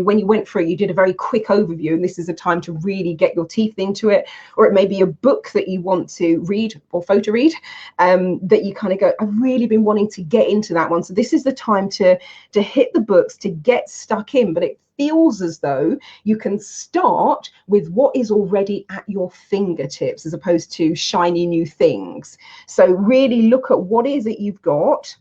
when you went through it, you did a very quick overview, and this is a time to really get your teeth into it. Or it may be a book that you want to read or photo read, that you kind of go, I've really been wanting to get into that one. So this is the time to hit the books, to get stuck in. But it feels as though you can start with what is already at your fingertips as opposed to shiny new things. So really look at what is it you've got,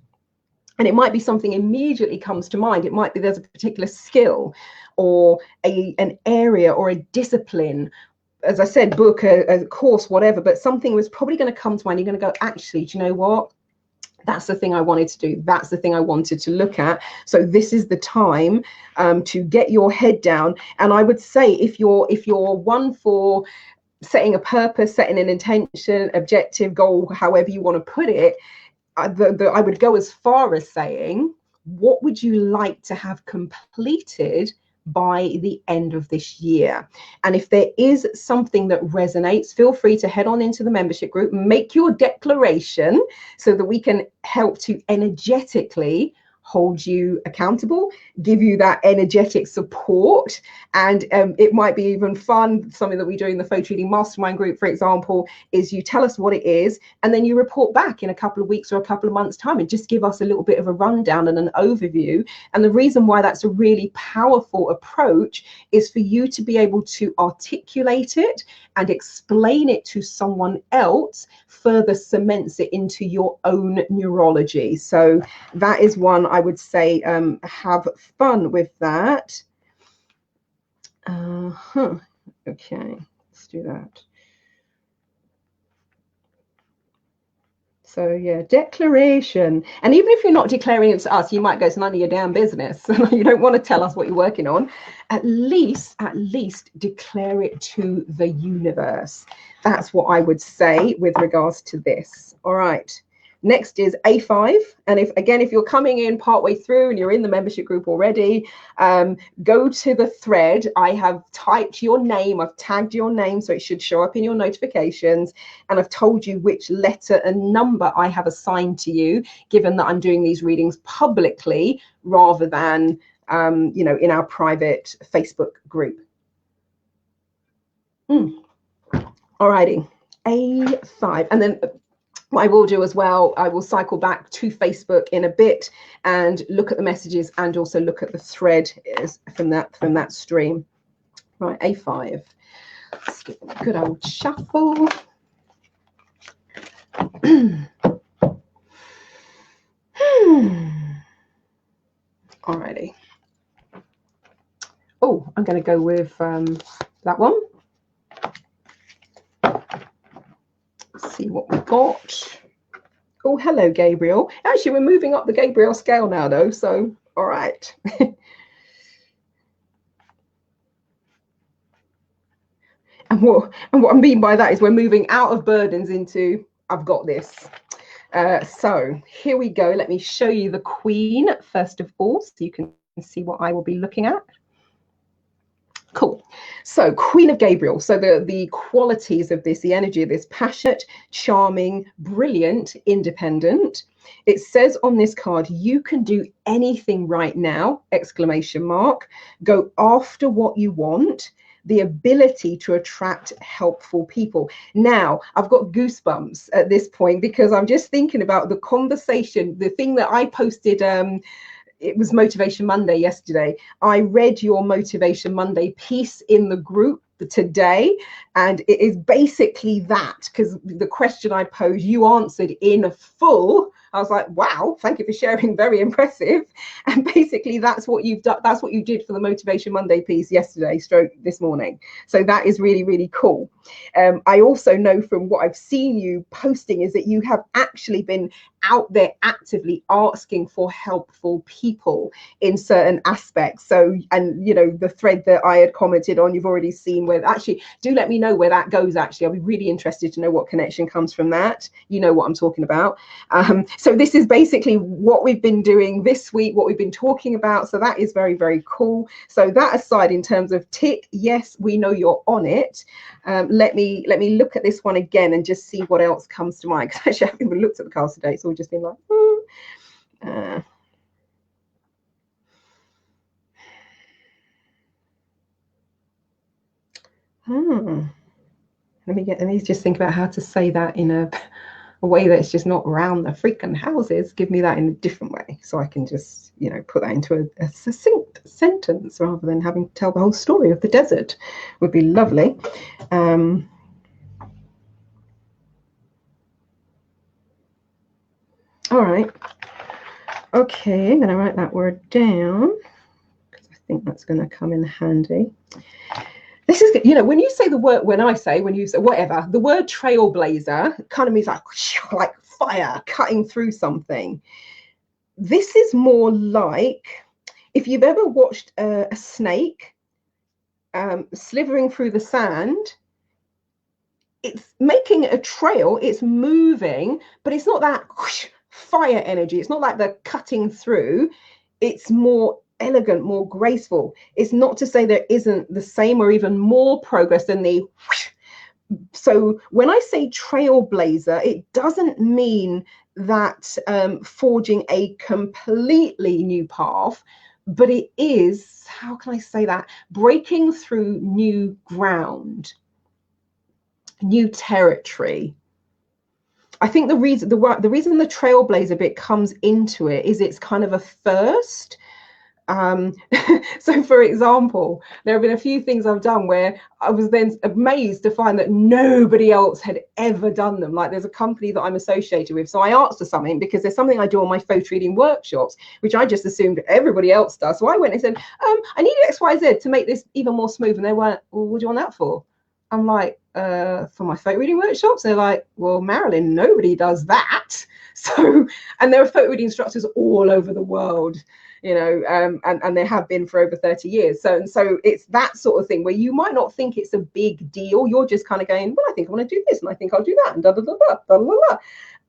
and it might be something immediately comes to mind. It might be there's a particular skill or an area or a discipline, as I said, book, a course, whatever, but something was probably going to come to mind. You're going to go, actually, do you know what? That's the thing I wanted to do. That's the thing I wanted to look at. So this is the time to get your head down. And I would say if you're one for setting a purpose, setting an intention, objective, goal, however you want to put it, I would go as far as saying, what would you like to have completed by the end of this year? And if there is something that resonates, feel free to head on into the membership group, make your declaration so that we can help to energetically hold you accountable, give you that energetic support. And it might be even fun. Something that we do in the photo reading mastermind group, for example, is you tell us what it is, and then you report back in a couple of weeks or a couple of months' time and just give us a little bit of a rundown and an overview. And the reason why that's a really powerful approach is for you to be able to articulate it and explain it to someone else, further cements it into your own neurology. So that is one I would say, have fun with that. Okay, let's do that. So yeah, declaration. And even if you're not declaring it to us, you might go, it's none of your damn business. You don't want to tell us what you're working on. At least declare it to the universe. That's what I would say with regards to this. All right. Next is A5. And if you're coming in partway through and you're in the membership group already, go to the thread. I have typed your name, I've tagged your name, so it should show up in your notifications. And I've told you which letter and number I have assigned to you, given that I'm doing these readings publicly rather than, in our private Facebook group. Alrighty, A5. And then what I will do as well, I will cycle back to Facebook in a bit and look at the messages and also look at the thread from that stream. Right, A5. Let's give it a good old shuffle. Alrighty. Oh, I'm going to go with that one. See what we got. Oh, hello, Gabriel. Actually, we're moving up the Gabriel scale now, though. So, all right. And what I mean by that is we're moving out of burdens into I've got this. So here we go. Let me show you the Queen first of all, so you can see what I will be looking at. Cool. So Queen of Gabriel. So the qualities of this, the energy of this: passionate, charming, brilliant, independent. It says on this card, you can do anything right now, exclamation mark. Go after what you want. The ability to attract helpful people. Now, I've got goosebumps at this point because I'm just thinking about the conversation, the thing that I posted. It was Motivation Monday yesterday. I read your Motivation Monday piece in the group today, and it is basically that, because the question I posed, you answered in full. I was like, wow, thank you for sharing, very impressive. And basically that's what you've done, that's what you did for the Motivation Monday piece yesterday stroke this morning. So that is really, really cool. I also know from what I've seen you posting is that you have actually been out there actively asking for helpful people in certain aspects. So, and you know, the thread that I had commented on, you've already seen where, actually do let me know where that goes. Actually, I'll be really interested to know what connection comes from that. You know what I'm talking about. So this is basically what we've been doing this week, what we've been talking about. So that is very, very cool. So that aside, in terms of tick, yes, we know you're on it. Let me look at this one again and just see what else comes to mind, because actually I haven't even looked at the cards today, so we've just been like, let me just think about how to say that in a way that's just not round the freaking houses. Give me that in a different way so I can just, you know, put that into a succinct sentence rather than having to tell the whole story of the desert. Would be lovely. All right. Okay, I'm going to write that word down because I think that's going to come in handy. This is, you know, when you say the word, when you say whatever, the word trailblazer kind of means like fire cutting through something. This is more like if you've ever watched a snake slithering through the sand. It's making a trail, it's moving, but it's not that fire energy. It's not like they're cutting through. It's more elegant, more graceful. It's not to say there isn't the same or even more progress than the So when I say trailblazer, it doesn't mean that forging a completely new path, but it is, how can I say that? Breaking through new ground, new territory. I think the reason the trailblazer bit comes into it is it's kind of a first. So for example, there have been a few things I've done where I was then amazed to find that nobody else had ever done them. Like there's a company that I'm associated with, so I asked for something because there's something I do on my photo reading workshops which I just assumed everybody else does. So I went and said, I need XYZ to make this even more smooth, and they went, well, what do you want that for? I'm like, for my photo reading workshops. They're like, well, Marilyn, nobody does that. So, and there are photo reading instructors all over the world, you know, and there have been for over 30 years. So it's that sort of thing where you might not think it's a big deal. You're just kind of going, well, I think I want to do this, and I think I'll do that, and da da da da da da da.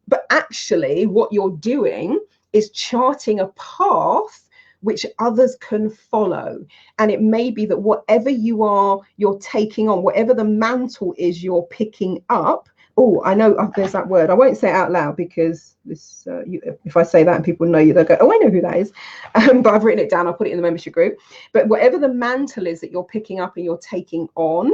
But actually, what you're doing is charting a path which others can follow. And it may be that whatever you're taking on, whatever the mantle is you're picking up. Oh, I know there's that word. I won't say it out loud because this, if I say that and people know you, they'll go, oh, I know who that is. But I've written it down. I'll put it in the membership group. But whatever the mantle is that you're picking up and you're taking on,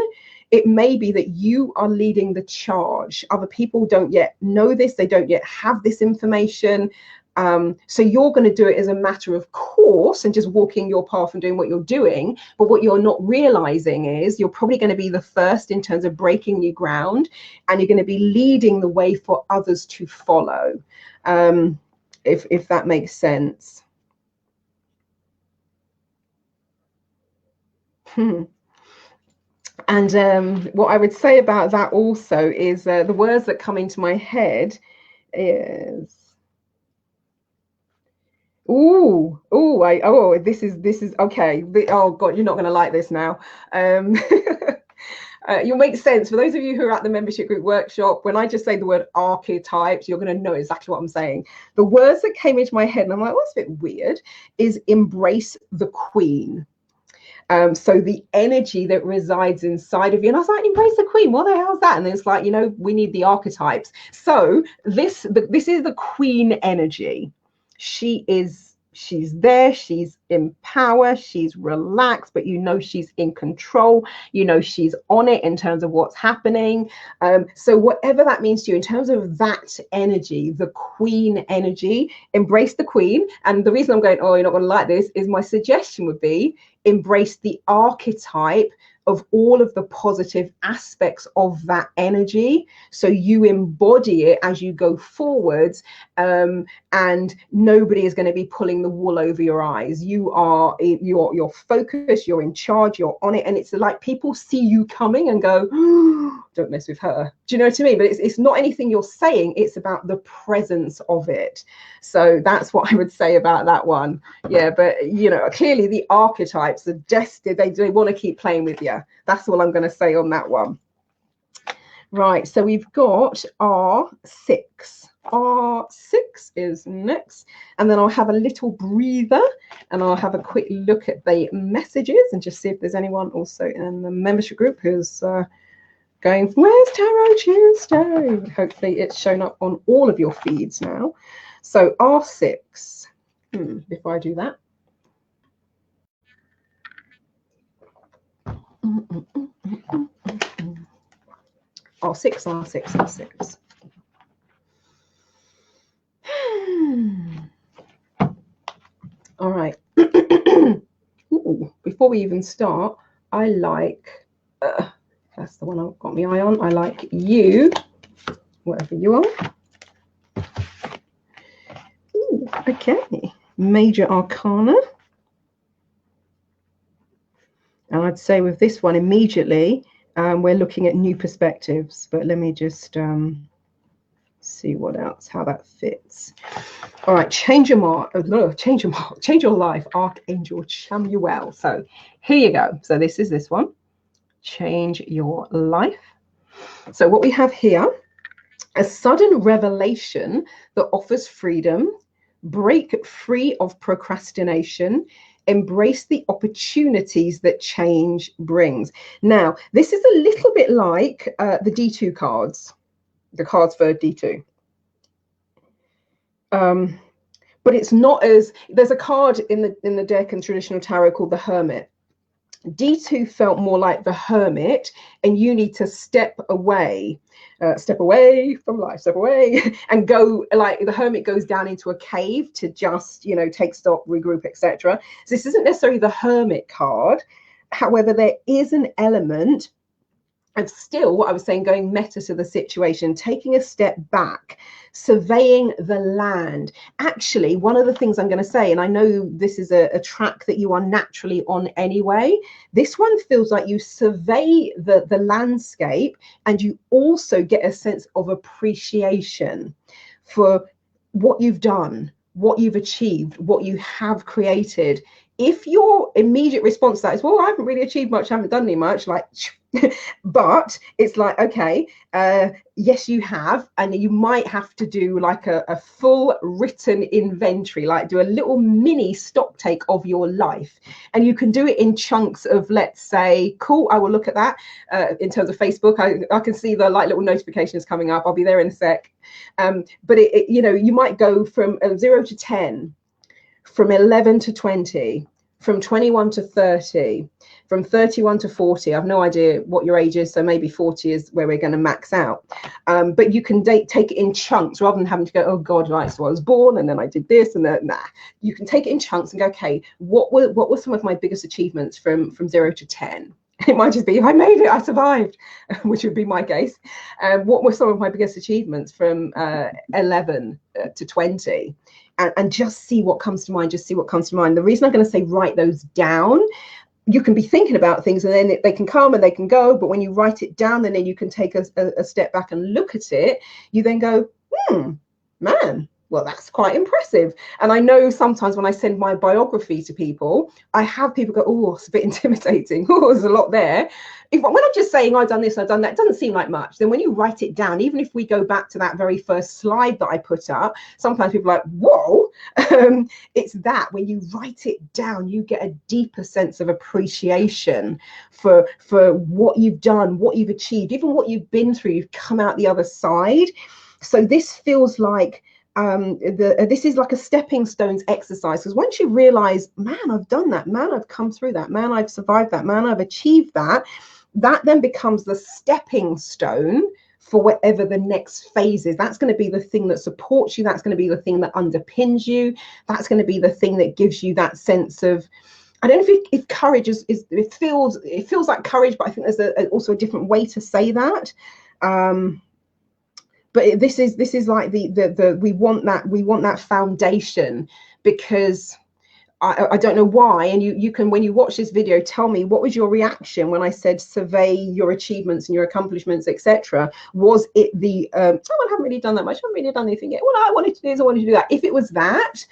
it may be that you are leading the charge. Other people don't yet know this. They don't yet have this information. So you're going to do it as a matter of course and just walking your path and doing what you're doing. But what you're not realizing is you're probably going to be the first in terms of breaking new ground, and you're going to be leading the way for others to follow. If that makes sense. And what I would say about that also is the words that come into my head is, this is okay. Oh God, you're not going to like this now. You'll make sense. For those of you who are at the membership group workshop, when I just say the word archetypes, you're going to know exactly what I'm saying. The words that came into my head, and I'm like, well, that's a bit weird, is embrace the queen. So the energy that resides inside of you. And I was like, embrace the queen, what the hell is that? And it's like, you know, we need the archetypes. So this is the queen energy. She's there, she's in power, she's relaxed, but you know she's in control, you know she's on it in terms of what's happening. So whatever that means to you in terms of that energy, the queen energy, embrace the queen. And the reason I'm going, oh, you're not going to like this, is my suggestion would be embrace the archetype of all of the positive aspects of that energy, so you embody it as you go forwards, and nobody is going to be pulling the wool over your eyes. You're focused, you're in charge, you're on it, and it's like people see you coming and go, oh, don't mess with her. Do you know what I mean? But it's not anything you're saying, it's about the presence of it. So that's what I would say about that one. Yeah, but you know, clearly the archetypes are destined, they want to keep playing with you. That's all I'm going to say on that one. Right, so we've got R6. R6 is next, and then I'll have a little breather and I'll have a quick look at the messages and just see if there's anyone also in the membership group who's going, where's Tarot Tuesday? Hopefully it's shown up on all of your feeds now. So R6, before I do that. R6. All right. Ooh, before we even start, I like, that's the one I've got my eye on. I like you, whatever you are. Ooh, okay. Major Arcana. And I'd say with this one immediately, we're looking at new perspectives. But let me just see what else, how that fits. All right, change your life, Archangel Samuel. So here you go. So this is this one, change your life. So what we have here, a sudden revelation that offers freedom, break free of procrastination, Embrace the opportunities that change brings. Now, this is a little bit like the D2 cards, the cards for D2. But it's not as, there's a card in the deck in traditional tarot called the Hermit. D2 felt more like the Hermit, and you need to step away from life, step away, and go, like the Hermit goes down into a cave to just, you know, take stock, regroup, etc. So this isn't necessarily the Hermit card. However, there is an element of still, what I was saying, going meta to the situation, taking a step back, surveying the land. Actually, one of the things I'm going to say, and I know this is a track that you are naturally on anyway, this one feels like you survey the landscape, and you also get a sense of appreciation for what you've done, what you've achieved, what you have created. If your immediate response to that is, well, I haven't really achieved much, I haven't done any much, like, but it's like, okay, yes, you have, and you might have to do like a full written inventory, like do a little mini stock take of your life. And you can do it in chunks of, let's say, cool, I will look at that in terms of Facebook. I can see the like little notifications coming up. I'll be there in a sec. But you know, you might go from 0 to 10, from 11 to 20, from 21 to 30, from 31 to 40. I've no idea what your age is, so maybe 40 is where we're going to max out. But you can take it in chunks rather than having to go, oh God, right, so I was born and then I did this and that. Nah, you can take it in chunks and go, okay, what were some of my biggest achievements from 0 to 10? It might just be, I made it, I survived, which would be my case. What were some of my biggest achievements from 11 to 20? And just see what comes to mind, just see what comes to mind. The reason I'm going to say write those down, you can be thinking about things and then they can come and they can go, but when you write it down and then you can take a step back and look at it, you then go, man, well, that's quite impressive. And I know sometimes when I send my biography to people, I have people go, oh, it's a bit intimidating. Oh, there's a lot there. When I'm just saying I've done this, I've done that, it doesn't seem like much. Then when you write it down, even if we go back to that very first slide that I put up, sometimes people are like, whoa, it's that when you write it down, you get a deeper sense of appreciation for what you've done, what you've achieved, even what you've been through. You've come out the other side. So this feels like this is like a stepping stones exercise, because once you realize, man, I've done that, man, I've come through that, man, I've survived that, man, I've achieved that, that then becomes the stepping stone for whatever the next phase is. That's going to be the thing that supports you, that's going to be the thing that underpins you, that's going to be the thing that gives you that sense of, I don't know if courage is it feels like courage, but I think there's also a different way to say that. But this is like the we want that foundation, because I don't know why, and you can, when you watch this video, tell me what was your reaction when I said survey your achievements and your accomplishments, etc. Was it the oh, I haven't really done that much, I haven't really done anything yet, what I wanted to do is I wanted to do that. If it was that,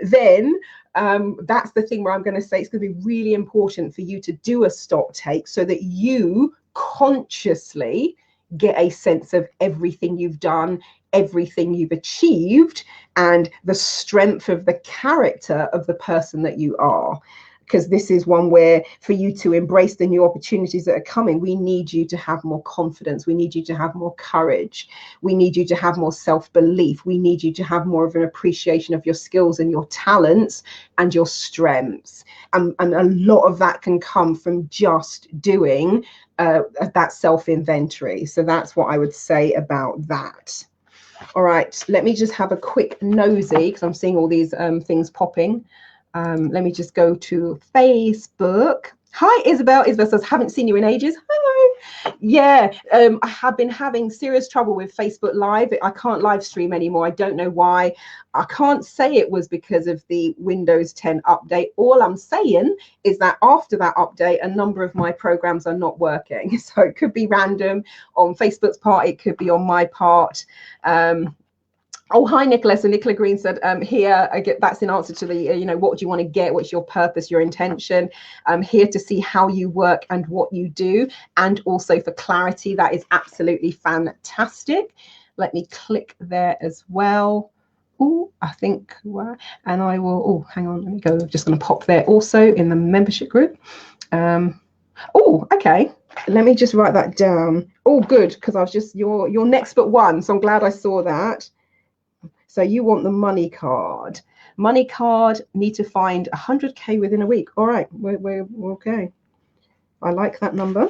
then that's the thing where I'm going to say it's going to be really important for you to do a stock take so that you consciously get a sense of everything you've done, everything you've achieved, and the strength of the character of the person that you are. Because this is one where, for you to embrace the new opportunities that are coming, we need you to have more confidence. We need you to have more courage. We need you to have more self-belief. We need you to have more of an appreciation of your skills and your talents and your strengths. And a lot of that can come from just doing that self-inventory. So that's what I would say about that. All right, let me just have a quick nosy, because I'm seeing all these things popping. Let me just go to Facebook. Hi, Isabel. Isabel says, haven't seen you in ages. Hello. Yeah, I have been having serious trouble with Facebook Live. I can't live stream anymore. I don't know why. I can't say it was because of the Windows 10 update. All I'm saying is that after that update, a number of my programs are not working. So it could be random on Facebook's part. It could be on my part. Oh, hi, Nicola. So Nicola Green said, here, that's in answer to the, what do you want to get? What's your purpose, your intention? I'm here to see how you work and what you do. And also for clarity, that is absolutely fantastic. Let me click there as well. Oh, I think, and I will, oh, hang on, let me go. I'm just going to pop there also in the membership group. Oh, okay. Let me just write that down. Oh, good, because I was just, you're next but one, so I'm glad I saw that. So you want the money card. Money card, need to find 100K within a week. All right, we're okay. I like that number.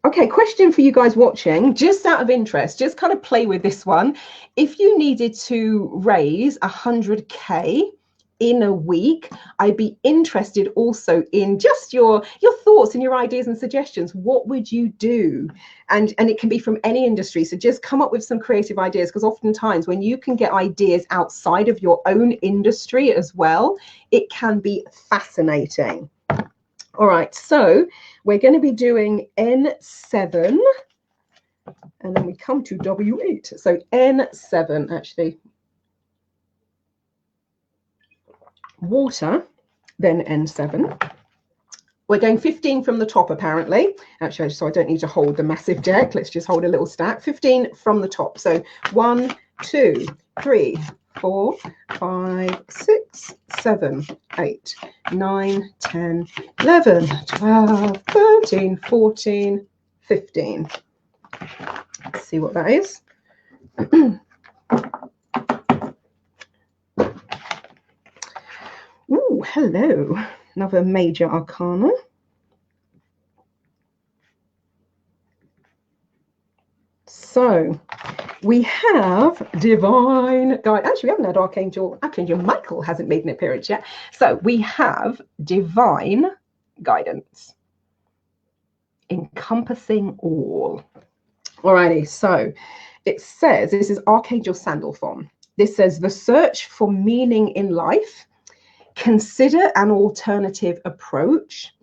Okay, question for you guys watching, just out of interest, just kind of play with this one. If you needed to raise 100K in a week, I'd be interested also in just your thoughts and your ideas and suggestions. What would you do? And it can be from any industry. So just come up with some creative ideas, because oftentimes when you can get ideas outside of your own industry as well, it can be fascinating. All right, so we're going to be doing N7, and then we come to W8. So N7, actually, water, then N7. We're going 15 from the top, apparently. Actually, so I don't need to hold the massive deck. Let's just hold a little stack. 15 from the top. So 1, 2, 3, 4, 5, 6, 7, 8, 9, 10, 11, 12, 13, 14, 15. Let's see what that is. Ooh, hello. Another major arcana. So we have divine guide. Actually, we haven't had Archangel Michael hasn't made an appearance yet. So we have divine guidance, encompassing all. Alrighty, so it says, this is Archangel Sandalphon. This says, the search for meaning in life, consider an alternative approach,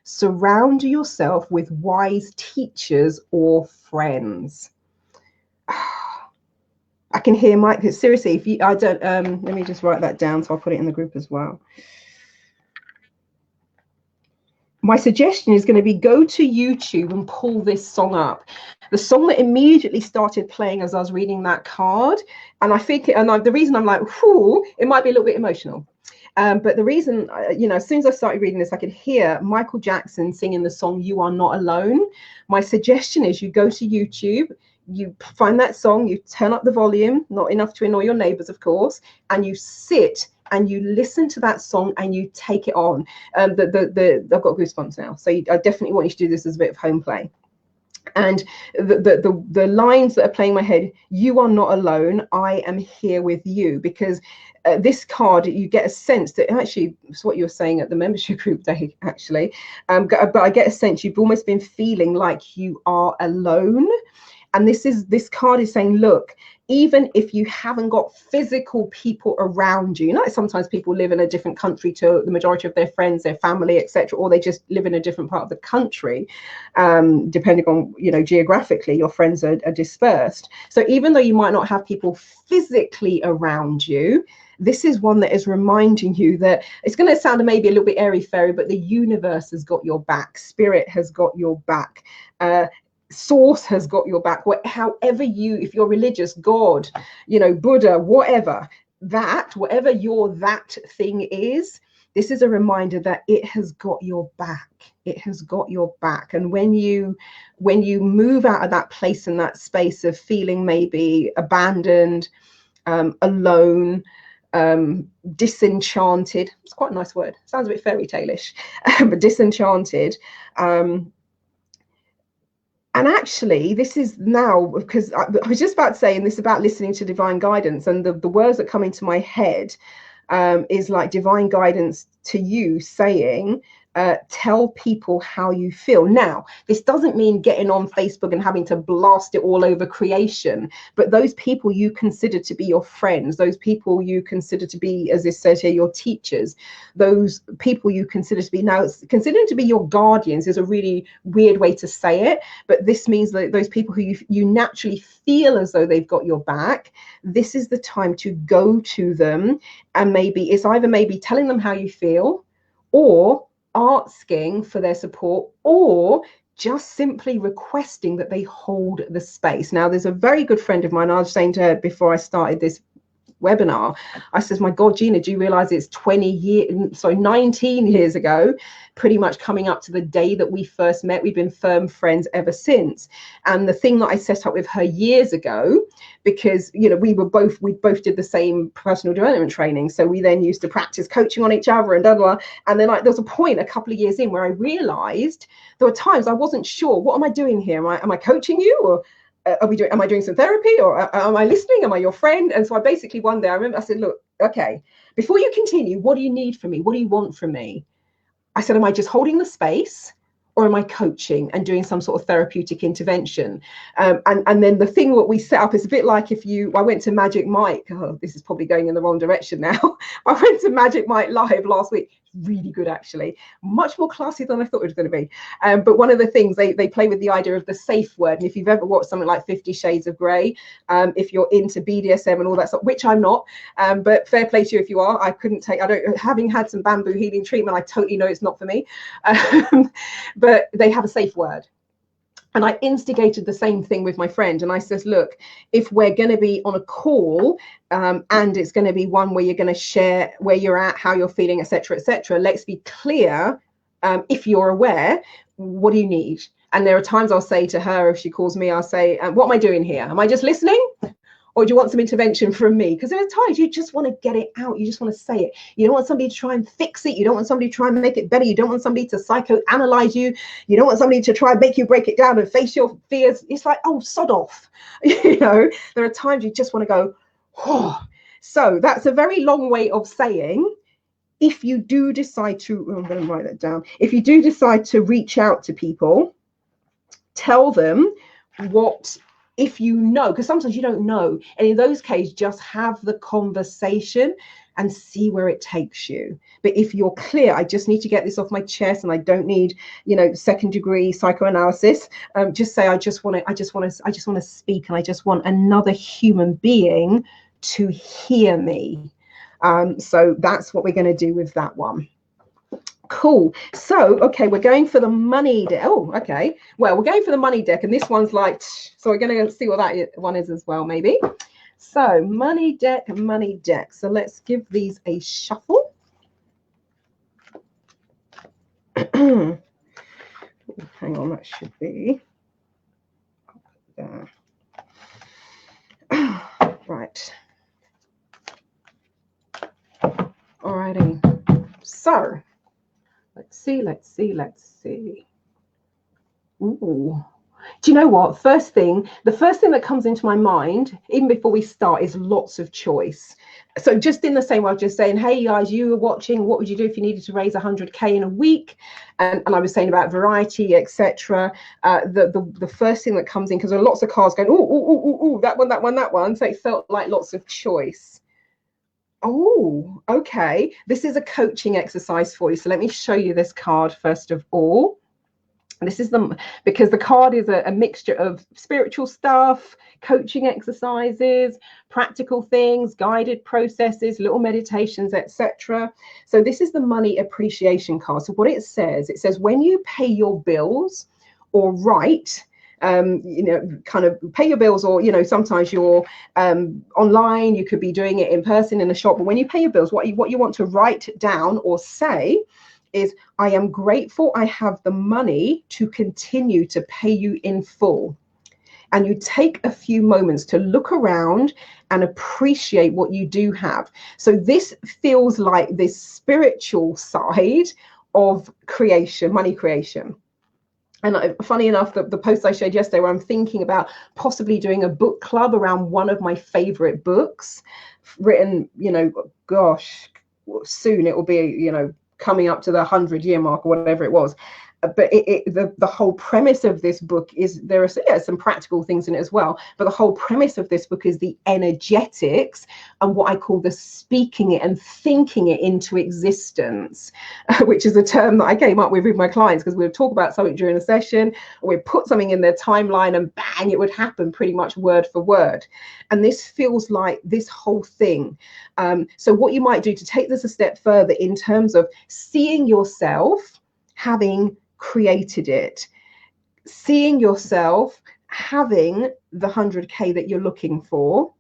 surround yourself with wise teachers or friends. I can hear Mike. Seriously, if you, I don't, let me just write that down so I'll put it in the group as well. My suggestion is going to be go to YouTube and pull this song up. The song that immediately started playing as I was reading that card, and I think, the reason I'm like, whoo, it might be a little bit emotional. But the reason, as soon as I started reading this, I could hear Michael Jackson singing the song "You Are Not Alone." My suggestion is you go to YouTube, you find that song, you turn up the volume, not enough to annoy your neighbors, of course, and you sit and you listen to that song and you take it on. I've got goosebumps now, so I definitely want you to do this as a bit of home play. And the lines that are playing in my head, you are not alone, I am here with you, because this card, you get a sense that actually, it's what you were saying at the membership group day, actually, but I get a sense you've almost been feeling like you are alone. And this card is saying, look, even if you haven't got physical people around you, sometimes people live in a different country to the majority of their friends, their family, etc., or they just live in a different part of the country, depending on, geographically, your friends are dispersed. So even though you might not have people physically around you, this is one that is reminding you that it's going to sound maybe a little bit airy-fairy, but the universe has got your back. Spirit has got your back. Source has got your back. However if you're religious, God, Buddha, whatever that thing is, this is a reminder that it has got your back. It has got your back. And when you move out of that place and that space of feeling maybe abandoned, alone, disenchanted, it's quite a nice word, sounds a bit fairy tale-ish, but disenchanted, and actually, this is now, because I was just about to say, and this is about listening to divine guidance, and the words that come into my head is like divine guidance to you saying, tell people how you feel. Now, this doesn't mean getting on Facebook and having to blast it all over creation, but those people you consider to be your friends, those people you consider to be, as it says here, your teachers, those people you consider to be, now considering to be your guardians is a really weird way to say it, but this means that those people who you naturally feel as though they've got your back, this is the time to go to them, and maybe it's either maybe telling them how you feel, or asking for their support, or just simply requesting that they hold the space. Now, there's a very good friend of mine, I was saying to her before I started this webinar, I says, my God, Gina, do you realize it's 19 years ago, pretty much coming up to the day that we first met. We've been firm friends ever since. And the thing that I set up with her years ago, because, you know, we both did the same personal development training. So we then used to practice coaching on each other and blah, blah. And then there was a point a couple of years in where I realized there were times I wasn't sure, what am I doing here? Am I coaching you, or am I doing some therapy, or am I listening? Am I your friend? And so I basically one day I remember I said, look, okay, before you continue, what do you need from me? What do you want from me? I said, am I just holding the space, or am I coaching and doing some sort of therapeutic intervention? And then the thing what we set up is a bit like I went to Magic Mike. Oh, this is probably going in the wrong direction now. I went to Magic Mike Live last week. Really good, actually. Much more classy than I thought it was going to be. But one of the things they play with the idea of the safe word. And if you've ever watched something like 50 Shades of Grey, if you're into BDSM and all that stuff, which I'm not, but fair play to you if you are. Having had some bamboo healing treatment, I totally know it's not for me. But they have a safe word. And I instigated the same thing with my friend. And I says, look, if we're going to be on a call and it's going to be one where you're going to share where you're at, how you're feeling, etc., let's be clear. If you're aware, what do you need? And there are times I'll say to her, if she calls me, I'll say, what am I doing here? Am I just listening? Or do you want some intervention from me? Because there are times you just want to get it out. You just want to say it. You don't want somebody to try and fix it. You don't want somebody to try and make it better. You don't want somebody to psychoanalyze you. You don't want somebody to try and make you break it down and face your fears. It's like, oh, sod off. You know, there are times you just want to go, oh. So that's a very long way of saying, if you do decide to, I'm going to write that down. If you do decide to reach out to people, tell them what, if you know, because sometimes you don't know. And in those cases, just have the conversation and see where it takes you. But if you're clear, I just need to get this off my chest and I don't need, you know, second degree psychoanalysis. Just say, I just want to speak, and I just want another human being to hear me. So that's what we're going to do with that one. Cool. So, okay, we're going for the money deck. Oh, okay. Well, we're going for the money deck, and this one's like, so we're going to see what that one is as well, maybe. So, money deck. So let's give these a shuffle. Hang on, that should be there. Right. Alrighty. So, let's see. Ooh. Do you know what? The first thing that comes into my mind, even before we start, is lots of choice. So just in the same way, I was just saying, hey guys, you were watching, what would you do if you needed to raise 100K in a week? And I was saying about variety, etc. The first thing that comes in, because there are lots of cards going, ooh, that one. So it felt like lots of choice. Oh, okay. This is a coaching exercise for you. So let me show you this card first of all. This is because the card is a mixture of spiritual stuff, coaching exercises, practical things, guided processes, little meditations, etc. So this is the money appreciation card. So what it says when you pay your bills or write, you know, kind of pay your bills, or, you know, sometimes you're online, you could be doing it in person in a shop, but when you pay your bills, what you want to write down or say is, I am grateful I have the money to continue to pay you in full. And you take a few moments to look around and appreciate what you do have. So this feels like this spiritual side of creation, money creation. And funny enough, the post I shared yesterday, where I'm thinking about possibly doing a book club around one of my favorite books written, you know, gosh, soon it will be, you know, coming up to the 100-year mark or whatever it was. But the whole premise of this book is, there are some practical things in it as well, but the whole premise of this book is the energetics and what I call the speaking it and thinking it into existence, which is a term that I came up with my clients, because we would talk about something during a session, or we'd put something in their timeline and bang, it would happen pretty much word for word. And this feels like this whole thing. So what you might do to take this a step further in terms of seeing yourself having created it, seeing yourself having the 100K that you're looking for,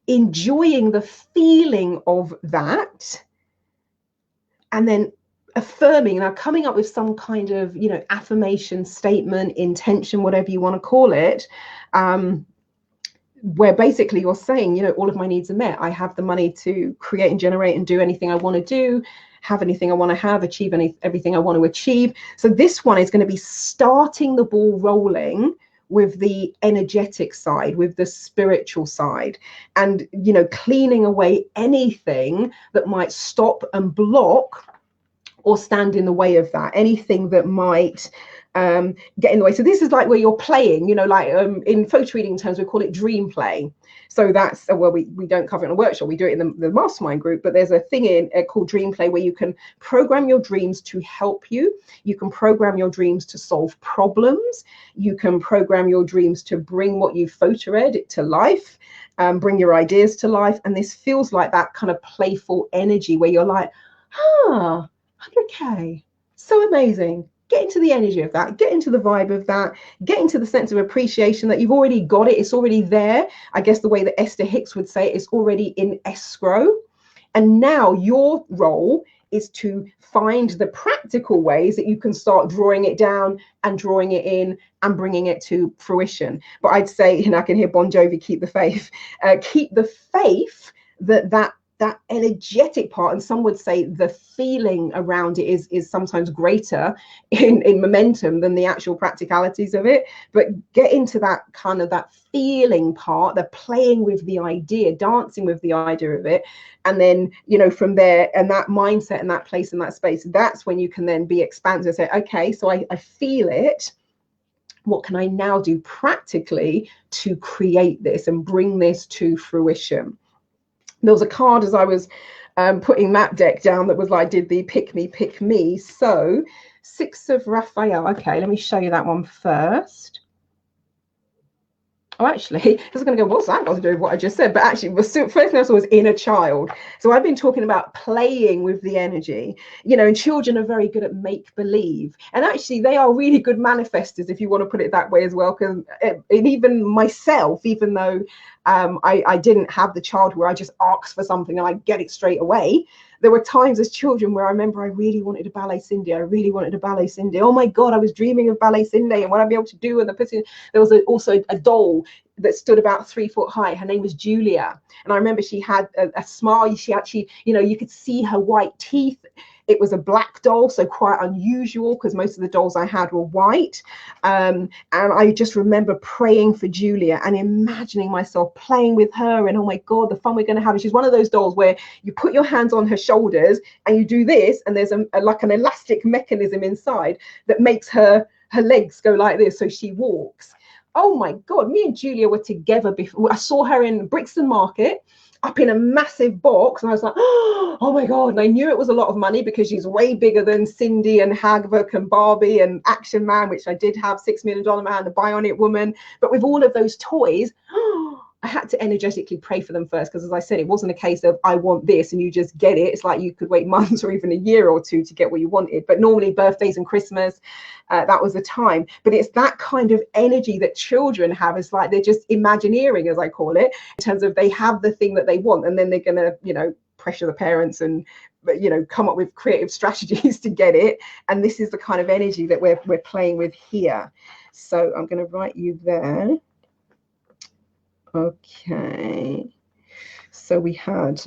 enjoying the feeling of that, and then affirming, now coming up with some kind of, you know, affirmation statement, intention, whatever you want to call it, where basically you're saying, you know, all of my needs are met. I have the money to create and generate and do anything I want to do, have anything I want to have, achieve everything I want to achieve. So this one is going to be starting the ball rolling with the energetic side, with the spiritual side, and, you know, cleaning away anything that might stop and block or stand in the way of that, anything that might get in the way. So this is like where you're playing, you know, like in photo reading terms, we call it dream play. So that's, well, we don't cover it in a workshop, we do it in the mastermind group, but there's a thing in called dream play where you can program your dreams to help you. You can program your dreams to solve problems. You can program your dreams to bring what you've photo read to life, bring your ideas to life. And this feels like that kind of playful energy where you're like, 100K, so amazing. Get into the energy of that, get into the vibe of that, get into the sense of appreciation that you've already got it, it's already there. I guess the way that Esther Hicks would say it, it's already in escrow. And now your role is to find the practical ways that you can start drawing it down and drawing it in and bringing it to fruition. But I'd say, you know, I can hear Bon Jovi, keep the faith. Keep the faith that energetic part, and some would say the feeling around it is sometimes greater in momentum than the actual practicalities of it. But get into that kind of that feeling part, the playing with the idea, dancing with the idea of it, and then, you know, from there, and that mindset and that place and that space, that's when you can then be expansive and say, okay, so I feel it. What can I now do practically to create this and bring this to fruition? There was a card as I was putting that deck down that was like, did the pick me. So 6 of Raphael. Okay, let me show you that one first. Oh, actually, I was going to go, what's that got to do with what I just said? But actually, the first thing I saw was inner child. So I've been talking about playing with the energy, you know, and children are very good at make believe. And actually, they are really good manifestors, if you want to put it that way as well. Because even myself, even though I didn't have the childhood where I just asked for something and I get it straight away, there were times as children where I remember I really wanted a ballet Cindy. I really wanted a ballet Cindy. Oh my God, I was dreaming of ballet Cindy and what I'd be able to do. And there was also a doll that stood about 3 foot high. Her name was Julia. And I remember she had a smile. She actually, you know, you could see her white teeth. It was a black doll, so quite unusual because most of the dolls I had were white. And I just remember praying for Julia and imagining myself playing with her. And oh my God, the fun we're going to have. And she's one of those dolls where you put your hands on her shoulders and you do this, and there's like an elastic mechanism inside that makes her legs go like this, so she walks. Oh my God, me and Julia were together before. I saw her in Brixton Market up in a massive box, and I was like, oh my God. And I knew it was a lot of money because she's way bigger than Cindy and Hagvok and Barbie and Action Man, which I did have, $6 Million Man, the Bionic Woman. But with all of those toys, I had to energetically pray for them first, because as I said, it wasn't a case of I want this and you just get it. It's like you could wait months or even a year or two to get what you wanted. But normally birthdays and Christmas, that was the time. But it's that kind of energy that children have. It's like they're just Imagineering, as I call it, in terms of they have the thing that they want, and then they're going to, you know, pressure the parents and, you know, come up with creative strategies to get it. And this is the kind of energy that we're playing with here. So I'm going to write you there. Okay, so we had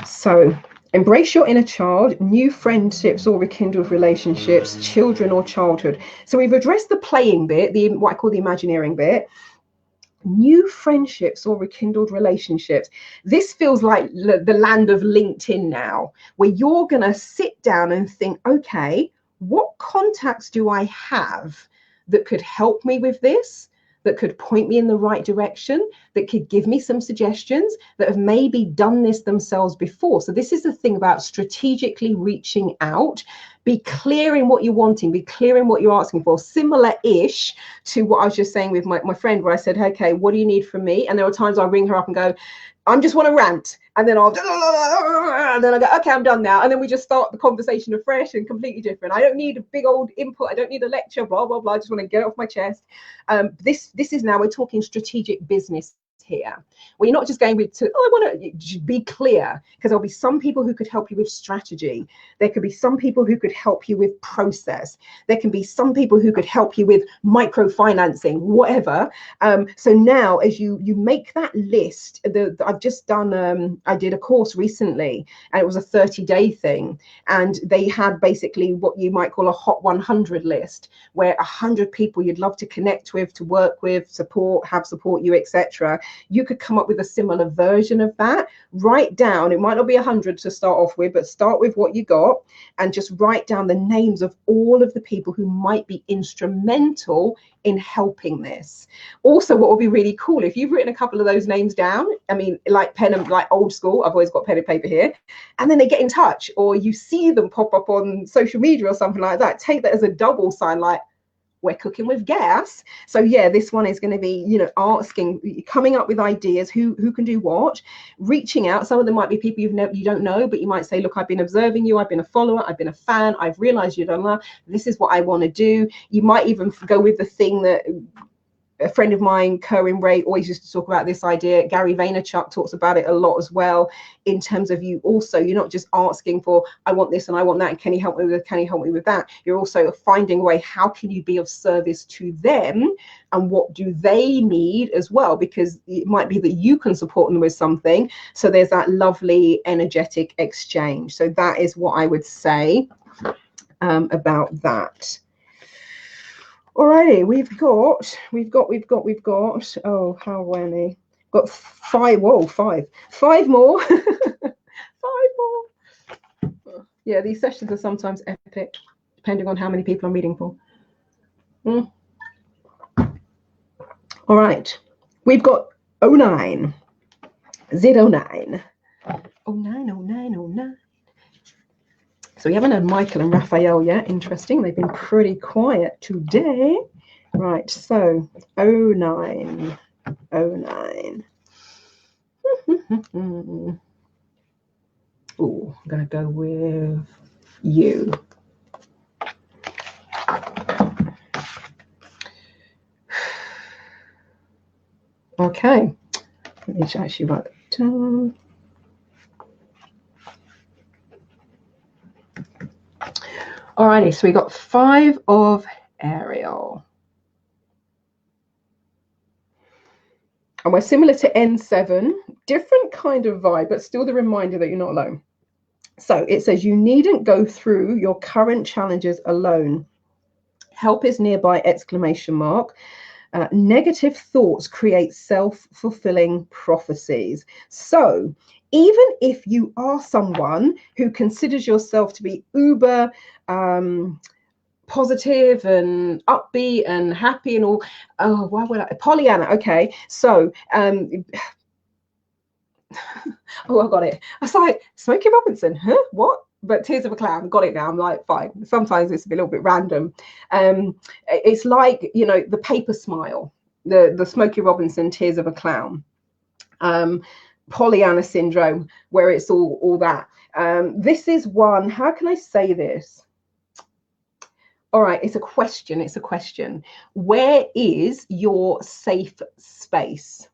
so embrace your inner child, new friendships or rekindled relationships, children or childhood. So we've addressed the playing bit, what I call the Imagineering bit. New friendships or rekindled relationships. This feels like the land of LinkedIn now, where you're going to sit down and think, okay, what contacts do I have that could help me with this, that could point me in the right direction, that could give me some suggestions, that have maybe done this themselves before. So this is the thing about strategically reaching out. Be clear in what you're wanting, be clear in what you're asking for. Similar-ish to what I was just saying with my friend, where I said, okay, what do you need from me? And there are times I ring her up and go, I just want to rant, and then and then I go, okay, I'm done now, and then we just start the conversation afresh and completely different. I don't need a big old input, I don't need a lecture, blah blah blah. I just want to get it off my chest. This is now, we're talking strategic business here, where you're not just going with I want to be clear, because there'll be some people who could help you with strategy, there could be some people who could help you with process, there can be some people who could help you with microfinancing, whatever. So now as you make that list, I've just done I did a course recently, and it was a 30-day thing, and they had basically what you might call a hot 100 list, where 100 people you'd love to connect with, to work with, support you, etc. You could come up with a similar version of that. Write down, it might not be 100 to start off with, but start with what you got, and just write down the names of all of the people who might be instrumental in helping this. Also, what would be really cool, if you've written a couple of those names down, I mean, like pen and like old school, I've always got pen and paper here, and then they get in touch, or you see them pop up on social media or something like that, take that as a double sign, like, we're cooking with gas. So yeah, this one is going to be, you know, asking, coming up with ideas, who can do what, reaching out. Some of them might be people you don't know, but you might say, look, I've been observing you, I've been a follower, I've been a fan, I've realized you've done that, this is what I want to do. You might even go with the thing that a friend of mine, Kerwin Ray, always used to talk about this idea. Gary Vaynerchuk talks about it a lot as well, in terms of you're not just asking for, I want this and I want that, and can you help me with, can you help me with that? You're also finding a way, how can you be of service to them, and what do they need as well? Because it might be that you can support them with something. So there's that lovely energetic exchange. So that is what I would say about that. Alrighty, we've got, oh, how many? Got five more. 5 more. 5 more. Yeah, these sessions are sometimes epic, depending on how many people I'm reading for. All right, we've got 09. Z09. 09. So we haven't had Michael and Raphael yet. Interesting. They've been pretty quiet today. Right. So 09. Oh, I'm going to go with you. Okay. Let me actually write that down. Alrighty, so we got 5 of Ariel. And we're similar to N7, different kind of vibe, but still the reminder that you're not alone. So it says you needn't go through your current challenges alone. Help is nearby, ! Negative thoughts create self-fulfilling prophecies. So even if you are someone who considers yourself to be uber positive and upbeat and happy and all, oh, why would I? Pollyanna, okay. So oh, I got it. I was like, Smokey Robinson, huh? What? But Tears of a Clown, got it now. I'm like, fine. Sometimes it's a little bit random. It's like, you know, the paper smile, the Smokey Robinson Tears of a Clown, Pollyanna syndrome, where it's all that. This is one, how can I say this? All right, it's a question. Where is your safe space?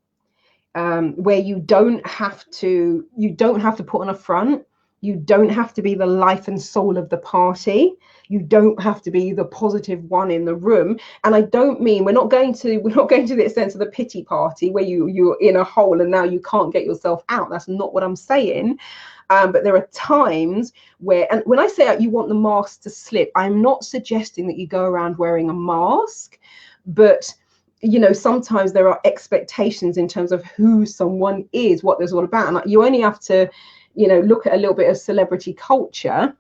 Where you don't have to put on a front. You don't have to be the life and soul of the party. You don't have to be the positive one in the room. And I don't mean, we're not going to the extent of the pity party where you're in a hole and now you can't get yourself out. That's not what I'm saying. But there are times where, and when I say you want the mask to slip, I'm not suggesting that you go around wearing a mask, but you know, sometimes there are expectations in terms of who someone is, what they're all about. And you only have to, you know, look at a little bit of celebrity culture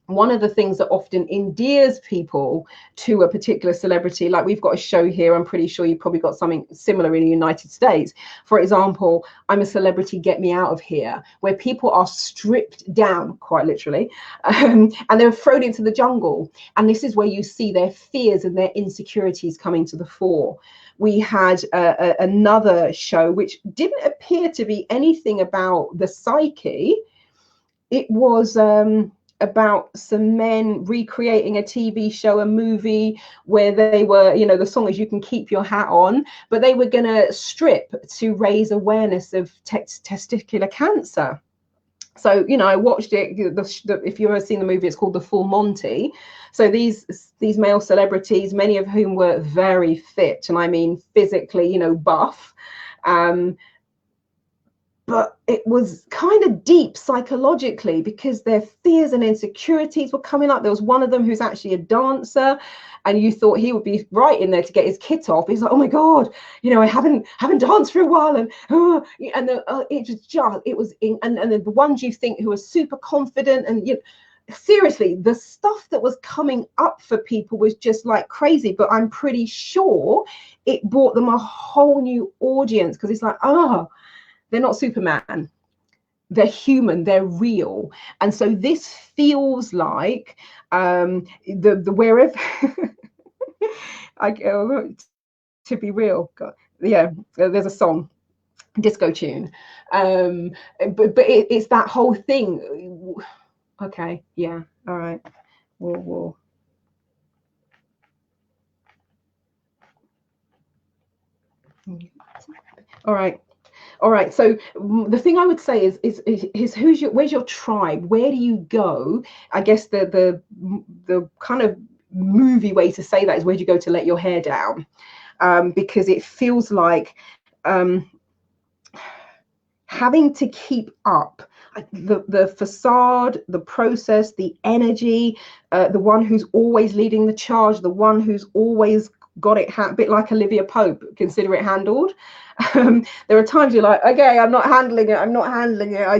one of the things that often endears people to a particular celebrity, like we've got a show here, I'm pretty sure you've probably got something similar in the United States. For example, I'm a Celebrity, Get Me Out of Here, where people are stripped down, quite literally, and they're thrown into the jungle. And this is where you see their fears and their insecurities coming to the fore. We had another show which didn't appear to be anything about the psyche. It was about some men recreating a TV show, a movie, where they were, you know, the song is You Can Keep Your Hat On, but they were going to strip to raise awareness of testicular cancer. So, you know, I watched it. If you've ever seen the movie, it's called The Full Monty. So these male celebrities, many of whom were very fit, and I mean physically, you know, buff. But it was kind of deep psychologically, because their fears and insecurities were coming up. There was one of them who's actually a dancer, and you thought he would be right in there to get his kit off. He's like, oh my God, you know, I haven't danced for a while, and it was the ones you think who are super confident, and you know, seriously, the stuff that was coming up for people was just like crazy. But I'm pretty sure it brought them a whole new audience, because it's like, oh, they're not Superman, they're human, they're real. And so this feels like the wherever to be real. God, yeah, there's a song, disco tune, but it's that whole thing. Okay, yeah, all right, we'll all right. So the thing I would say is where's your tribe? Where do you go? I guess the kind of movie way to say that is, where do you go to let your hair down? Because it feels like having to keep up the facade, the process, the energy, the one who's always leading the charge, the one who's always got it, a bit like Olivia Pope, consider it handled. There are times you're like, okay, I'm not handling it.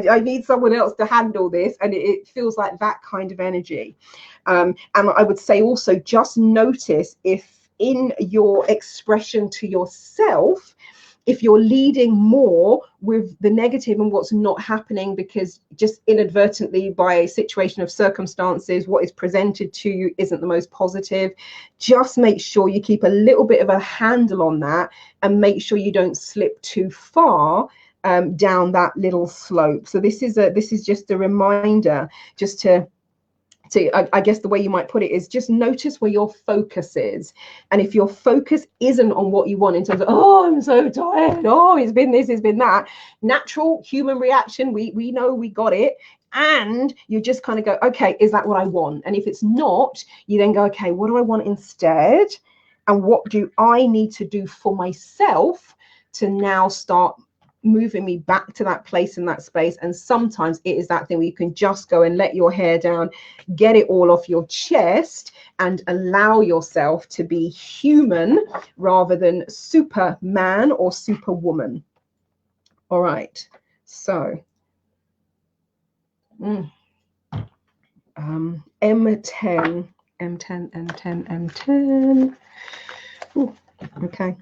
I need someone else to handle this. And it feels like that kind of energy. And I would say also, just notice if in your expression to yourself, if you're leading more with the negative and what's not happening, because just inadvertently, by a situation of circumstances, what is presented to you isn't the most positive. Just make sure you keep a little bit of a handle on that, and make sure you don't slip too far down that little slope. So this is just a reminder, just to I guess the way you might put it is, just notice where your focus is. And if your focus isn't on what you want, in terms of, oh, I'm so tired, oh, it's been this, it's been that, natural human reaction, we know, we got it. And you just kind of go, okay, is that what I want? And if it's not, you then go, okay, what do I want instead? And what do I need to do for myself to now start moving me back to that place in that space? And sometimes it is that thing where you can just go and let your hair down, get it all off your chest, and allow yourself to be human rather than Superman or Superwoman. All right, so M10. Ooh, okay.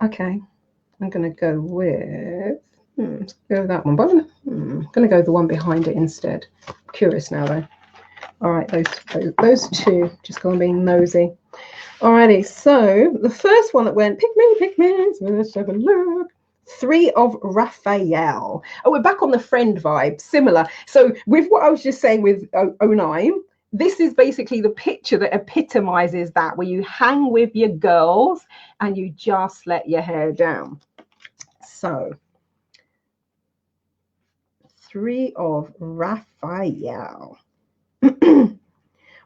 Okay, I'm going to go with let's go with that one, but I'm going to go with the one behind it instead. I'm curious now though. All right, those two, just going being nosy. Alrighty, so the first one that went, pick me, so let's have a look. 3 of Raphael. Oh, we're back on the friend vibe, similar. So with what I was just saying with 09, this is basically the picture that epitomizes that, where you hang with your girls and you just let your hair down. So 3 of Raphael.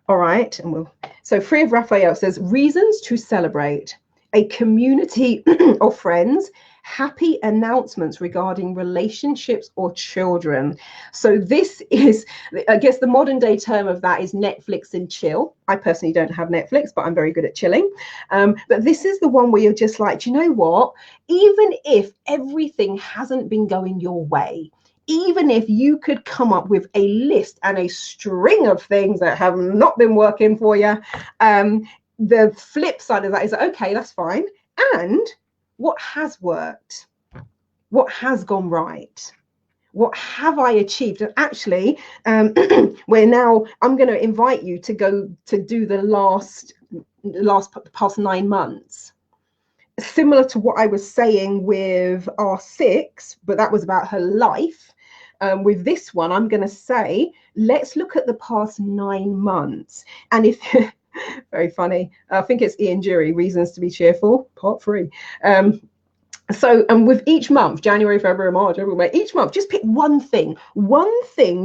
All right, and so 3 of Raphael says, reasons to celebrate. a community of friends, happy announcements regarding relationships or children. So this is, I guess the modern day term of that is Netflix and chill. I personally don't have Netflix, but I'm very good at chilling. But this is the one where you're just like, do you know what? Even if everything hasn't been going your way, even if you could come up with a list and a string of things that have not been working for you, the flip side of that is, okay, that's fine. And what has worked? What has gone right? What have I achieved? And actually, I'm going to invite you to go to do the past 9 months. Similar to what I was saying with R6, but that was about her life. With this one, I'm going to say, let's look at the past 9 months. And if very funny, I think it's Ian Jury, Reasons to be Cheerful, part 3. So, and with each month, January, February, March, April, May, each month, just pick one thing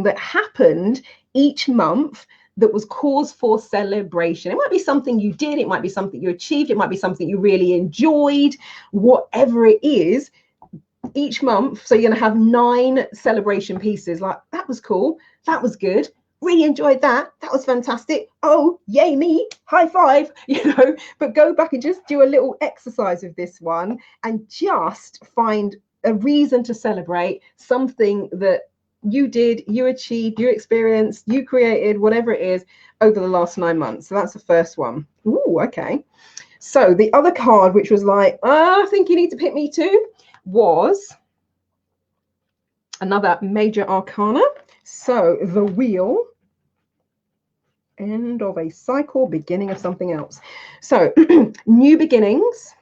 that happened each month that was cause for celebration. It might be something you did, it might be something you achieved, it might be something you really enjoyed, whatever it is, each month. So you're going to have 9 celebration pieces. Like, that was cool, that was good, really enjoyed that, that was fantastic, oh yay me, high five, but go back and just do a little exercise of this one and just find a reason to celebrate something that you did, you achieved, you experienced, you created, whatever it is, over the last 9 months. So that's the first one. Ooh, okay. So the other card, which was like, I think you need to pick me too, was another major arcana. So the wheel, end of a cycle, beginning of something else. So new beginnings,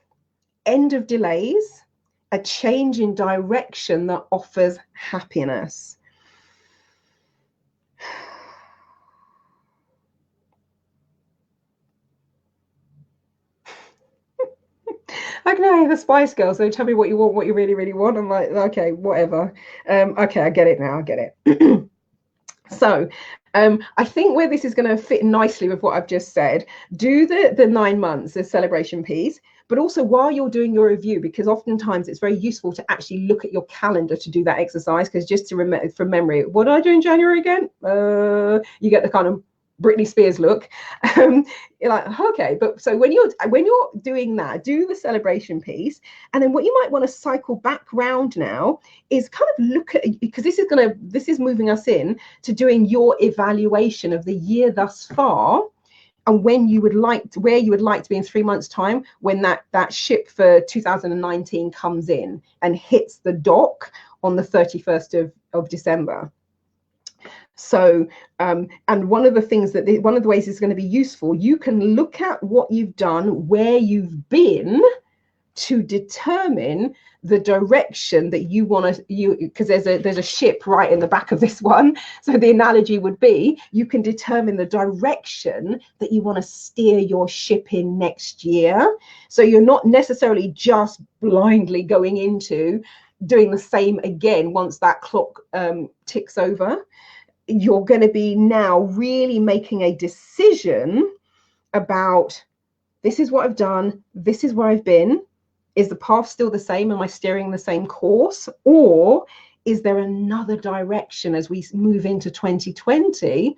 end of delays, a change in direction that offers happiness. I know the Spice Girls, they tell me what you want, what you really, really want. I'm like, okay, whatever. Okay, I get it now, I get it. So I think where this is going to fit nicely with what I've just said, do the 9 months, the celebration piece, but also while you're doing your review, because oftentimes it's very useful to actually look at your calendar to do that exercise, because just to remember from memory, what did I do in January again? You get the kind of Britney Spears look. You're like, okay, but so when you're doing that, do the celebration piece, and then what you might want to cycle back round now is kind of look at, because this is moving us in to doing your evaluation of the year thus far, and where you would like to be in 3 months' time, when that ship for 2019 comes in and hits the dock on the 31st of December. So, and one of the ways it's going to be useful, you can look at what you've done, where you've been, to determine the direction that you want to, because there's a ship right in the back of this one. So the analogy would be, you can determine the direction that you want to steer your ship in next year. So you're not necessarily just blindly going into doing the same again once that clock ticks over. You're going to be now really making a decision about, this is what I've done, this is where I've been. Is the path still the same? Am I steering the same course? Or is there another direction as we move into 2020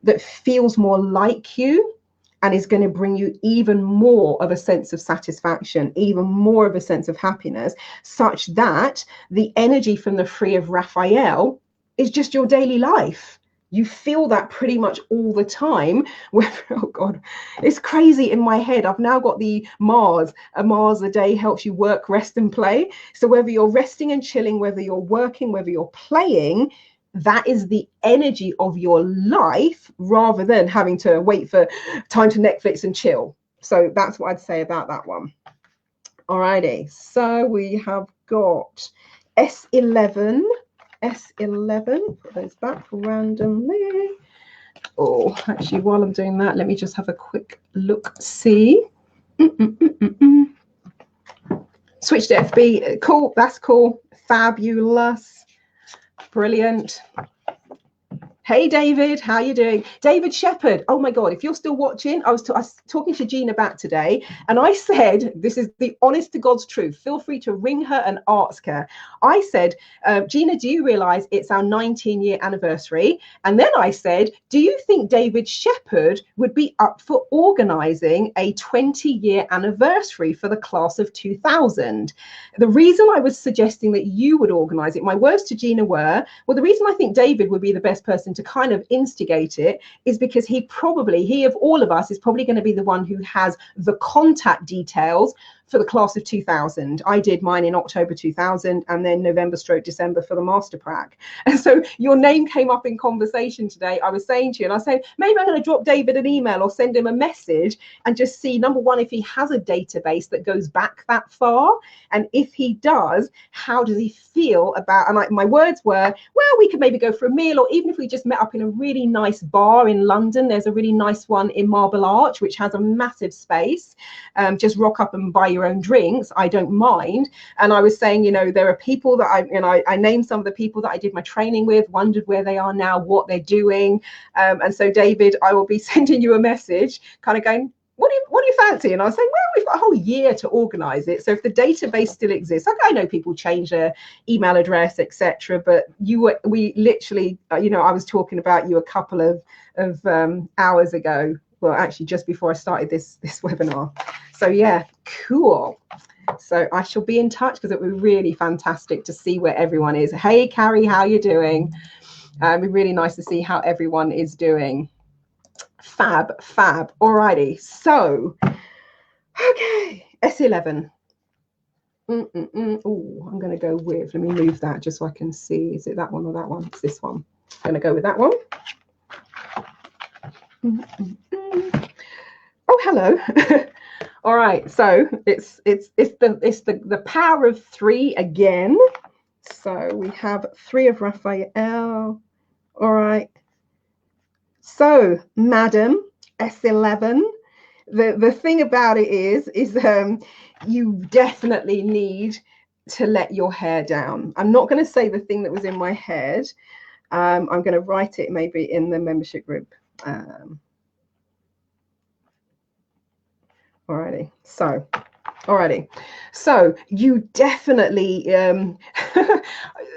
that feels more like you and is going to bring you even more of a sense of satisfaction, even more of a sense of happiness, such that the energy from the Free of Raphael is just your daily life? You feel that pretty much all the time. Oh God, it's crazy in my head. I've now got the Mars a day helps you work, rest and play. So whether you're resting and chilling, whether you're working, whether you're playing, that is the energy of your life, rather than having to wait for time to Netflix and chill. So that's what I'd say about that one. Alrighty, so we have got S11, put those back randomly. Oh, actually, while I'm doing that, let me just have a quick look, see. Switch to FB, cool, that's cool, fabulous, brilliant. Hey, David, how you doing? David Shepherd. Oh my God, if you're still watching, I was talking to Gina back today, and I said, this is the honest to God's truth. Feel free to ring her and ask her. I said, Gina, do you realize it's our 19-year anniversary? And then I said, do you think David Shepherd would be up for organizing a 20-year anniversary for the class of 2000? The reason I was suggesting that you would organize it, my words to Gina were, well, the reason I think David would be the best person to kind of instigate it is because he of all of us is probably going to be the one who has the contact details for the class of 2000. I did mine in October 2000 and then November/December for the master prac. And so your name came up in conversation today. I was saying to you, and I said, maybe I'm going to drop David an email or send him a message and just see, number one, if he has a database that goes back that far. And if he does, how does he feel about, and my words were, well, we could maybe go for a meal, or even if we just met up in a really nice bar in London. There's a really nice one in Marble Arch, which has a massive space. Just rock up and buy your own drinks. I don't mind. And I was saying, there are people that I named some of the people that I did my training with, wondered where they are now, what they're doing. And so, David, I will be sending you a message kind of going, what do you fancy? And I was saying, well, we've got a whole year to organize it. So if the database still exists, I know people change their email address, etc. But we literally, I was talking about you a couple of hours ago. Well, actually, just before I started this webinar. So yeah, cool. So I shall be in touch because it would be really fantastic to see where everyone is. Hey, Carrie, how you doing? It'd be really nice to see how everyone is doing. Fab. Alrighty. So, okay, S11. Oh, I'm going to go with, let me move that just so I can see. Is it that one or that one? It's this one. I'm going to go with that one. Oh, hello. All right. So it's the power of 3 again. So we have 3 of Raphael. All right. So, Madam S11, the thing about it is you definitely need to let your hair down. I'm not going to say the thing that was in my head. I'm going to write it maybe in the membership group. Alrighty. So you definitely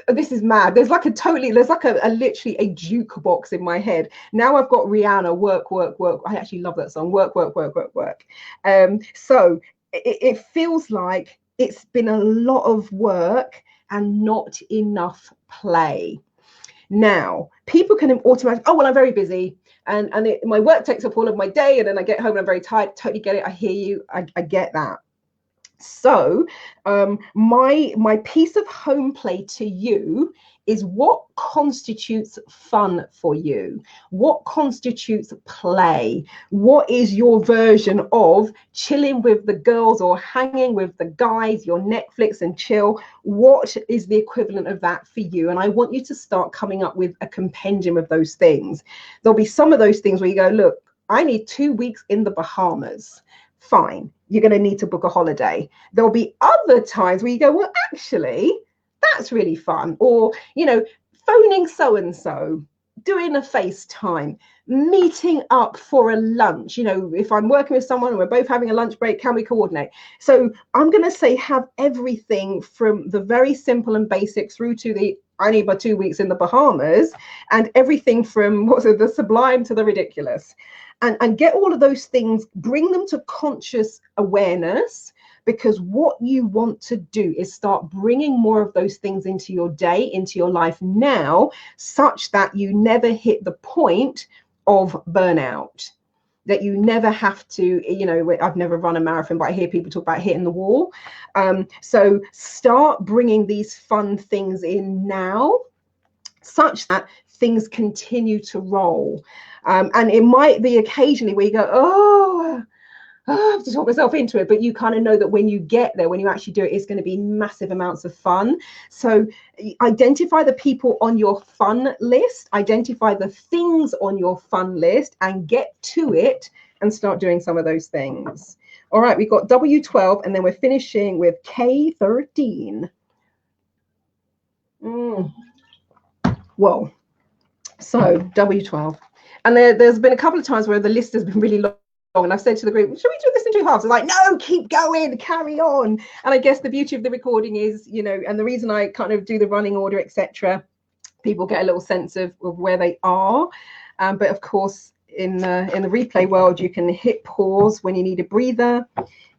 this is mad. There's like a literally a jukebox in my head. Now I've got Rihanna, work. I actually love that song. Work. So it feels like it's been a lot of work and not enough play. Now, people can automatically, oh, well, I'm very busy and my work takes up all of my day and then I get home and I'm very tired. Totally get it. I hear you. I get that. So my piece of home play to you is what constitutes fun for you? What constitutes play? What is your version of chilling with the girls or hanging with the guys, your Netflix and chill? What is the equivalent of that for you? And I want you to start coming up with a compendium of those things. There'll be some of those things where you go, look, I need 2 weeks in the Bahamas. Fine, you're going to need to book a holiday. There'll be other times where you go, well, actually, that's really fun. Or, phoning so-and-so, doing a FaceTime, meeting up for a lunch. If I'm working with someone and we're both having a lunch break, can we coordinate? So I'm going to say have everything from the very simple and basic through to the I need my 2 weeks in the Bahamas, and everything from the sublime to the ridiculous. And get all of those things, bring them to conscious awareness, because what you want to do is start bringing more of those things into your day, into your life now, such that you never hit the point of burnout, that you never have to, I've never run a marathon, but I hear people talk about hitting the wall. So start bringing these fun things in now, such that things continue to roll. And it might be occasionally where you go, I have to talk myself into it, but you kind of know that when you get there, when you actually do it, it's going to be massive amounts of fun. So identify the people on your fun list, identify the things on your fun list, and get to it and start doing some of those things. All right, we've got W12, and then we're finishing with K13. Whoa. So W12. And there's been a couple of times where the list has been really long. And I've said to the group, should we do this in 2 halves? They're like, no, keep going, carry on. And I guess the beauty of the recording is, you know, and the reason I kind of do the running order, etc., people get a little sense of where they are. But of course, in the replay world, you can hit pause when you need a breather,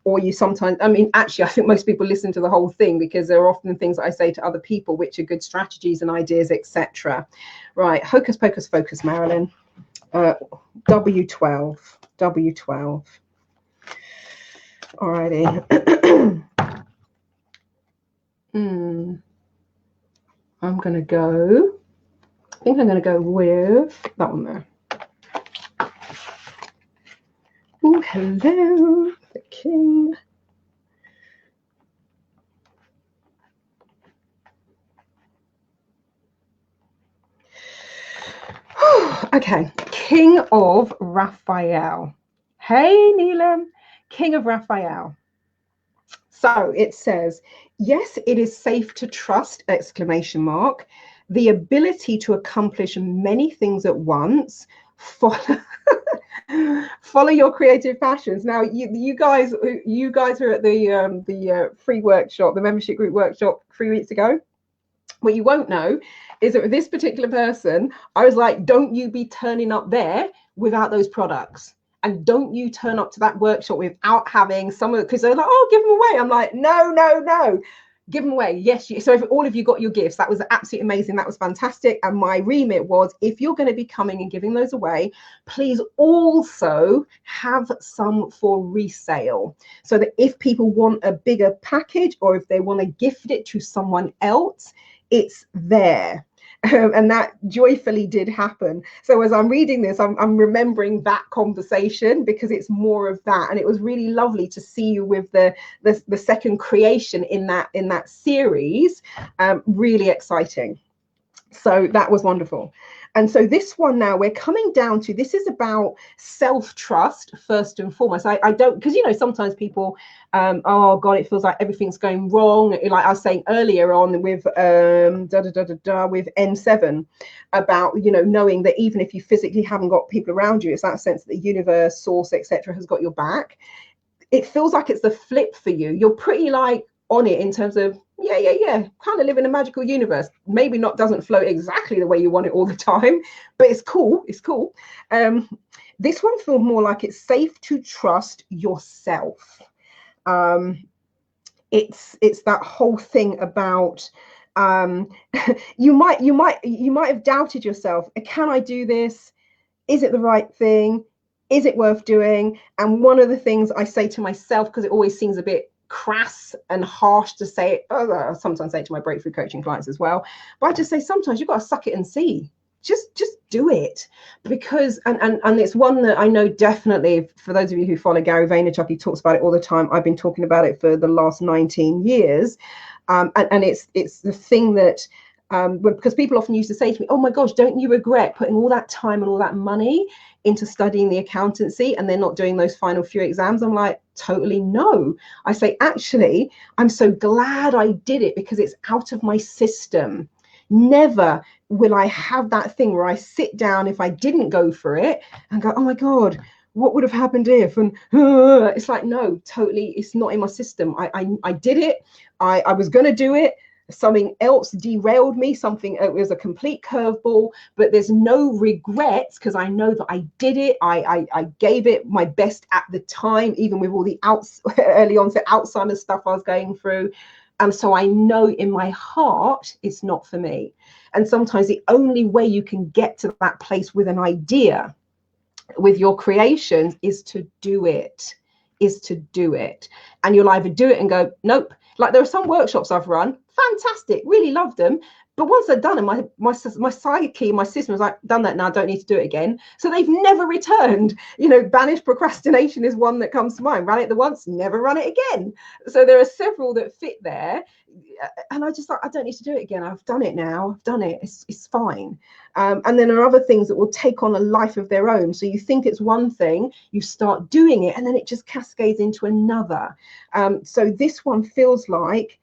or you sometimes, I mean, actually, I think most people listen to the whole thing because there are often things that I say to other people which are good strategies and ideas, etc. Right, hocus pocus focus, Marilyn. W12. Alrighty. I'm gonna go. I think I'm gonna go with that one there. Oh, hello, the king. Okay, King of Raphael. Hey, Neelam, King of Raphael. So it says, yes, it is safe to trust, exclamation mark, the ability to accomplish many things at once. Follow your creative passions. Now, you guys are at the free workshop, the membership group workshop 3 weeks ago. What you won't know is that with this particular person, I was like, don't you be turning up there without those products. And don't you turn up to that workshop without having some of, because they're like, oh, give them away. I'm like, no. Give them away. Yes. So if all of you got your gifts, that was absolutely amazing. That was fantastic. And my remit was, if you're going to be coming and giving those away, please also have some for resale, so that if people want a bigger package or if they want to gift it to someone else, it's there. And that joyfully did happen. So as I'm reading this, I'm remembering that conversation, because it's more of that. And it was really lovely to see you with the second creation in that series. Really exciting. So that was wonderful. And so this one now we're coming down to, this is about self-trust first and foremost. I don't, because, you know, sometimes people, oh God, it feels like everything's going wrong. Like I was saying earlier on with with N7, about, you know, knowing that even if you physically haven't got people around you, it's that sense that the universe, source, etc., has got your back. It feels like it's the flip for you. You're pretty like on it in terms of, yeah, kind of live in a magical universe. Maybe doesn't flow exactly the way you want it all the time, but it's cool. This one feels more like it's safe to trust yourself. It's that whole thing about, you might have doubted yourself. Can I do this? Is it the right thing? Is it worth doing? And one of the things I say to myself, because it always seems a bit crass and harsh to say it, I sometimes say it to my breakthrough coaching clients as well, but I just say sometimes you've got to suck it and see. Just do it. Because and it's one that I know definitely, for those of you who follow Gary Vaynerchuk, he talks about it all the time. I've been talking about it for the last 19 years. And it's the thing that, because people often used to say to me, oh my gosh, don't you regret putting all that time and all that money into studying the accountancy and then not doing those final few exams? I'm like, totally no. I say, actually, I'm so glad I did it, because it's out of my system. Never will I have that thing where I sit down, if I didn't go for it, and go, oh my God, what would have happened if? And it's like, no, totally, it's not in my system. I did it. I was going to do it. Something else derailed me. It was a complete curveball, but there's no regrets, because I know that I did it. I gave it my best at the time, even with all the early onset Alzheimer's stuff I was going through. And so I know in my heart it's not for me. And sometimes the only way you can get to that place with an idea, with your creations, is to do it. And you'll either do it and go, nope. Like there are some workshops I've run, fantastic, really loved them, but once they're done, and my psyche, my system was like, done that now, don't need to do it again. So they've never returned. You know, banished procrastination is one that comes to mind. Ran it the once, never run it again. So there are several that fit there, and I just like, I don't need to do it again. I've done it now. I've done it. It's fine. And then there are other things that will take on a life of their own. So you think it's one thing, you start doing it, and then it just cascades into another. So this one feels like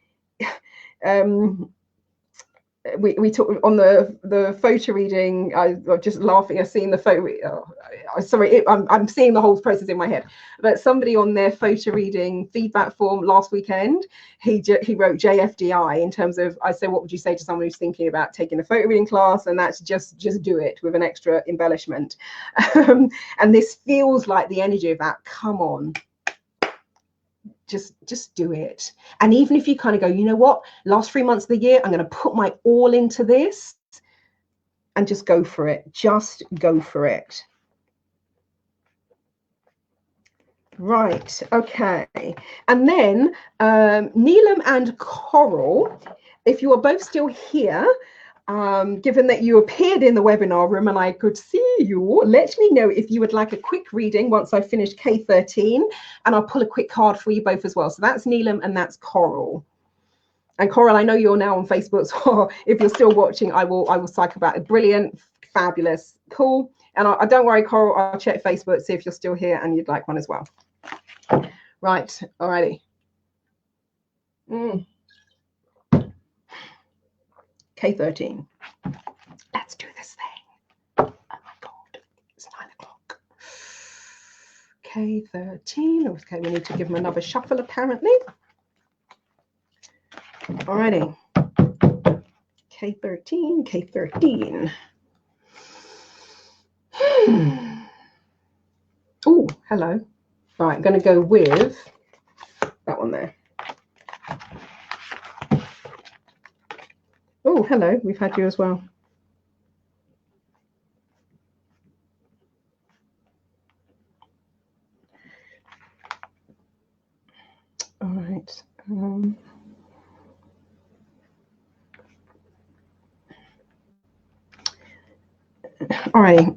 we took on the photo reading. I'm just laughing. I've seen the photo. Sorry, I'm seeing the whole process in my head. But somebody on their photo reading feedback form last weekend, he wrote JFDI in terms of, I say, what would you say to someone who's thinking about taking a photo reading class? And that's just do it with an extra embellishment. And this feels like the energy of that. Come on. Just do it. And even if you kind of go, you know what, last 3 months of the year, I'm going to put my all into this, and just go for it. Just go for it. Right. Okay. And then Neelam and Coral, if you are both still here, given that you appeared in the webinar room and I could see you, let me know if you would like a quick reading once I finish K13, and I'll pull a quick card for you both as well. So that's Neelam and that's Coral. And Coral, I know you're now on Facebook, so if you're still watching, I will cycle back. Brilliant, fabulous, cool. And I don't worry, Coral, I'll check Facebook, see if you're still here and you'd like one as well. Right, alrighty. K13. Let's do this thing. Oh my God, it's 9 o'clock. K13. Okay, we need to give them another shuffle apparently. Alrighty. K13, K13. Oh, hello. Right, I'm going to go with that one there. Oh, hello. We've had you as well. All right. All right.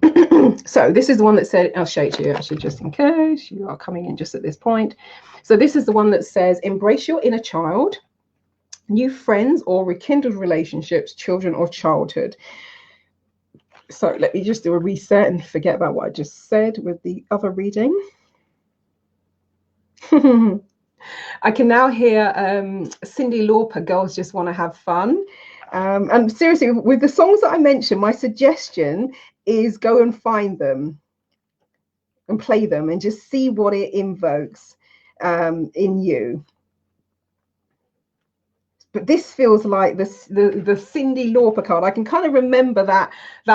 So this is the one that said, I'll show it to you actually just in case you are coming in just at this point. So this is the one that says, embrace your inner child, new friends or rekindled relationships, children or childhood. So let me just do a reset and forget about what I just said with the other reading. I can now hear Cyndi Lauper, Girls Just Want to Have Fun. And seriously, with the songs that I mentioned, my suggestion is go and find them and play them and just see what it invokes in you. But this feels like the Cyndi Lauper card. I can kind of remember that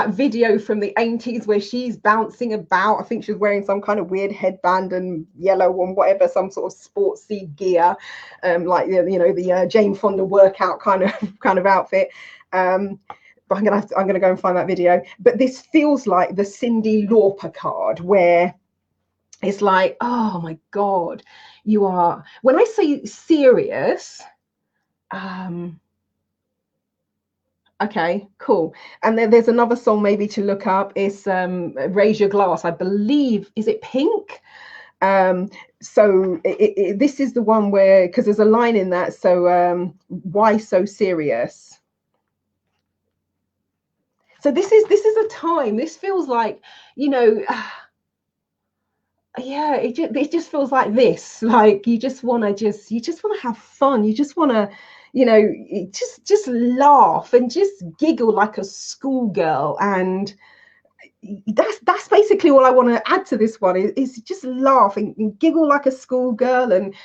video from the 80s where she's bouncing about. I think she's wearing some kind of weird headband and yellow and whatever, some sort of sportsy gear, like the Jane Fonda workout kind of outfit. But I'm gonna go and find that video. But this feels like the Cyndi Lauper card, where it's like, oh my God, you are. When I say serious. Okay, cool. And then there's another song maybe to look up. It's Raise Your Glass, I believe. Is it Pink? So this is the one where, because there's a line in that. So why so serious? So this is a time. This feels like, yeah, it just feels like this. Like you just want to have fun. You just want to, just laugh and just giggle like a schoolgirl. And that's basically all I want to add to this one is just laugh and giggle like a schoolgirl, and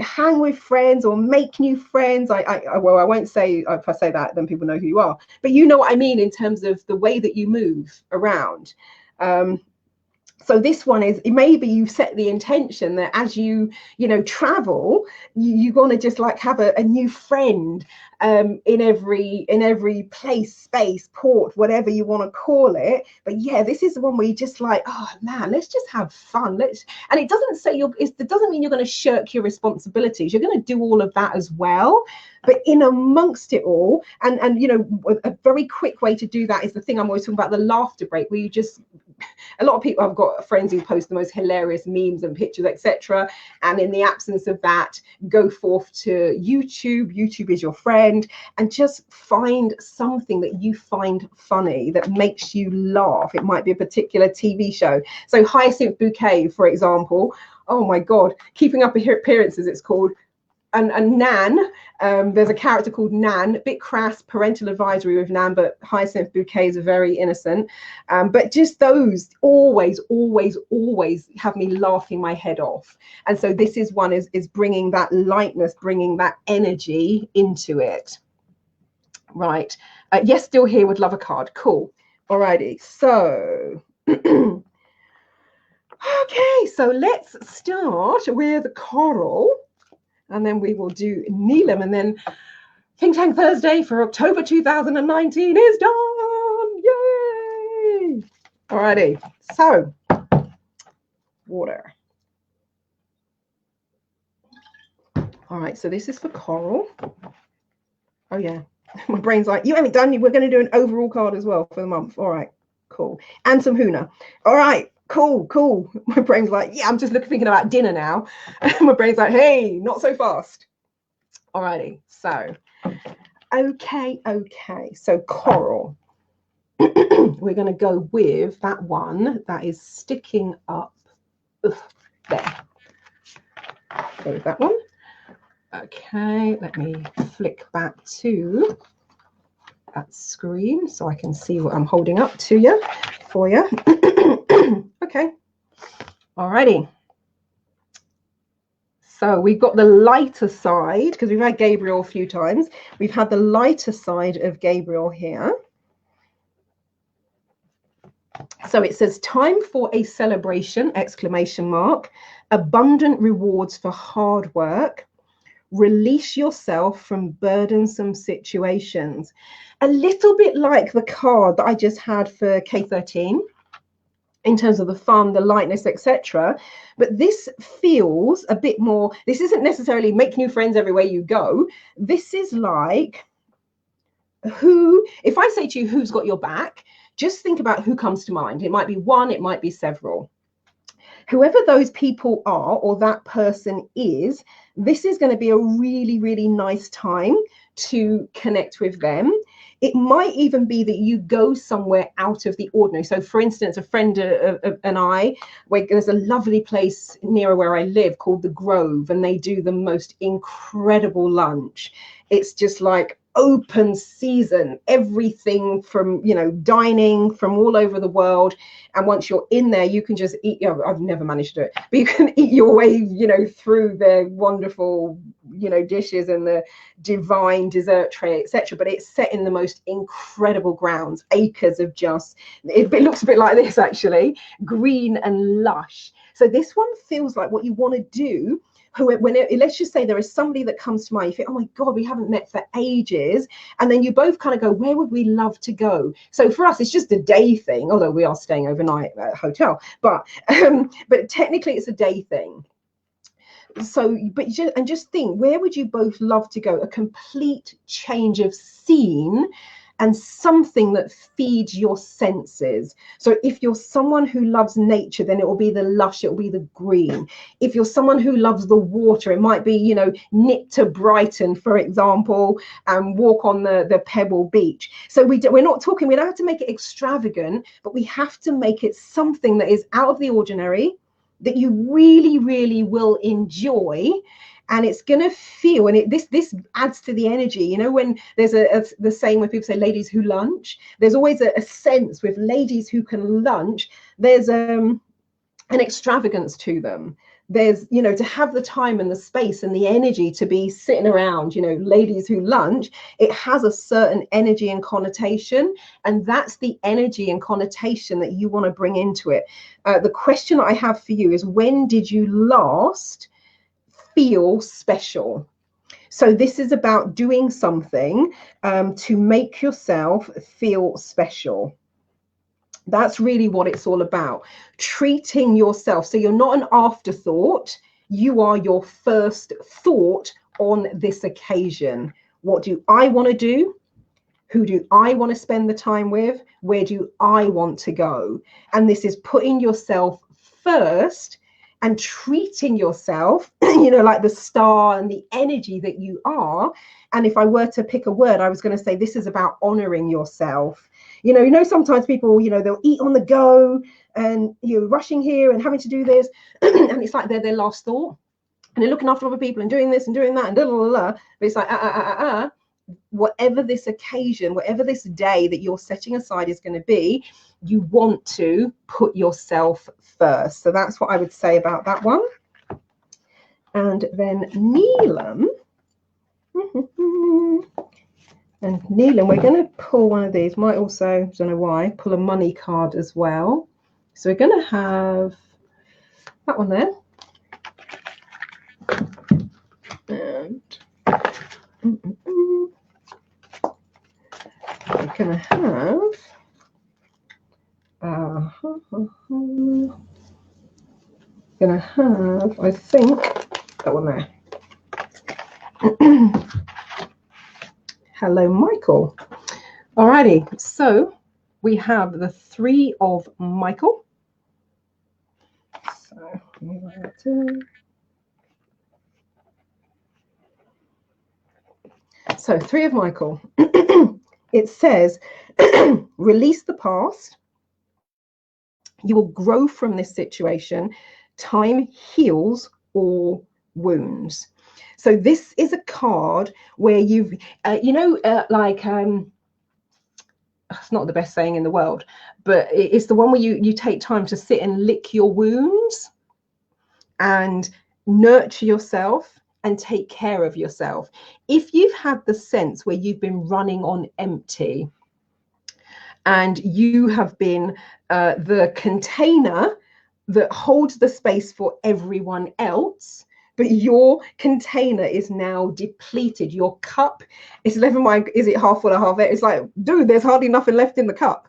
hang with friends or make new friends. I won't say, if I say that then people know who you are, but you know what I mean in terms of the way that you move around. So this one is, maybe you set the intention that as you travel, you want to just like have a new friend in every place, space, port, whatever you want to call it. But yeah, this is the one where you just like, oh man, let's just have fun. And it doesn't say it doesn't mean you're going to shirk your responsibilities. You're going to do all of that as well. But in amongst it all, and a very quick way to do that is the thing I'm always talking about, the laughter break, where you just, a lot of people, I've got friends who post the most hilarious memes and pictures, etc. And in the absence of that, go forth to YouTube. YouTube is your friend, and just find something that you find funny that makes you laugh. It might be a particular TV show. So Hyacinth Bouquet, for example. Oh my God, Keeping Up Appearances, it's called. and Nan, there's a character called Nan, a bit crass, parental advisory with Nan, but hyacinth bouquets are very innocent. But just those always have me laughing my head off. And so this is one is bringing that lightness, bringing that energy into it. Right. Yes, still here, would love a card. Cool. Alrighty. So, okay, so let's start with coral. And then we will do Neelam, and then Think Tank Thursday for October 2019 is done. Yay! Alrighty, so water. All right, so this is for coral. Oh yeah, my brain's like, you haven't done, we're going to do an overall card as well for the month. All right, cool. And some Huna. All right. Cool. My brain's like, yeah, I'm just thinking about dinner now. My brain's like, hey, not so fast. Alrighty, so, okay. So coral. We're going to go with that one that is sticking up there. Go with that one. Okay, let me flick back to that screen so I can see what I'm holding up to you, for you. Okay, alrighty. So we've got the lighter side, because we've had Gabriel a few times. We've had the lighter side of Gabriel here. So it says, time for a celebration, exclamation mark, abundant rewards for hard work, release yourself from burdensome situations. A little bit like the card that I just had for K13. In terms of the fun, the lightness, etc. But this feels a bit more, this isn't necessarily make new friends everywhere you go. This is like, who, if I say to you, who's got your back, just think about who comes to mind. It might be one, it might be several. Whoever those people are, or that person is, this is going to be a really nice time to connect with them. It might even be that you go somewhere out of the ordinary. So for instance, a friend and I, there's a lovely place near where I live called The Grove, and they do the most incredible lunch. It's just like open season, everything from, you know, dining from all over the world. And once you're in there, you can just eat, you know, I've never managed to do it, but you can eat your way, you know, through their wonderful, you know, dishes and the divine dessert tray, etc. But it's set in the most incredible grounds, acres of just, it looks a bit like this actually, green and lush. So this one feels like what you want to do. Let's just say there is somebody that comes to mind, you think, oh my God, we haven't met for ages. And then you both kind of go, where would we love to go? So for us, it's just a day thing, although we are staying overnight at a hotel, but technically it's a day thing. So, just think, where would you both love to go? A complete change of scene and something that feeds your senses. So if you're someone who loves nature, then it will be the lush, it will be the green. If you're someone who loves the water, it might be, you know, nip to Brighton, for example, and walk on the Pebble Beach. So we're not talking, we don't have to make it extravagant, but we have to make it something that is out of the ordinary, that you really will enjoy. And it's going to feel, and this adds to the energy, you know, when there's the saying when people say ladies who lunch, there's always a sense with ladies who can lunch, there's an extravagance to them. There's, you know, to have the time and the space and the energy to be sitting around, you know, ladies who lunch, it has a certain energy and connotation, and that's the energy and connotation that you want to bring into it. The question I have for you is, when did you last feel special? So this is about doing something to make yourself feel special. That's really what it's all about. Treating yourself. So you're not an afterthought. You are your first thought on this occasion. What do I want to do? Who do I want to spend the time with? Where do I want to go? And this is putting yourself first and treating yourself, you know, like the star and the energy that you are. And if I were to pick a word, I was going to say this is about honoring yourself. You know, sometimes people, you know, they'll eat on the go and you're rushing here and having to do this. And it's like they're their last thought. and they're looking after other people and doing this and doing that and blah, blah, blah. But it's like, whatever this occasion, whatever this day that you're setting aside is going to be, you want to put yourself first. So that's what I would say about that one. And then Neelam. And Neelam, we're going to pull one of these. Might also, don't know why, pull a money card as well. So we're going to have that one there. And we're going to have I think, that one there. Hello, Michael. Alrighty, so we have the 3 of Michael. So So 3 of Michael. It says, release the past. You will grow from this situation. Time heals all wounds. So this is a card where you've, it's not the best saying in the world, but it's the one where you take time to sit and lick your wounds and nurture yourself and take care of yourself. If you've had the sense where you've been running on empty and you have been the container that holds the space for everyone else, but your container is now depleted. Your cup is never mind, is it half full or half empty? It's like, dude, there's hardly nothing left in the cup.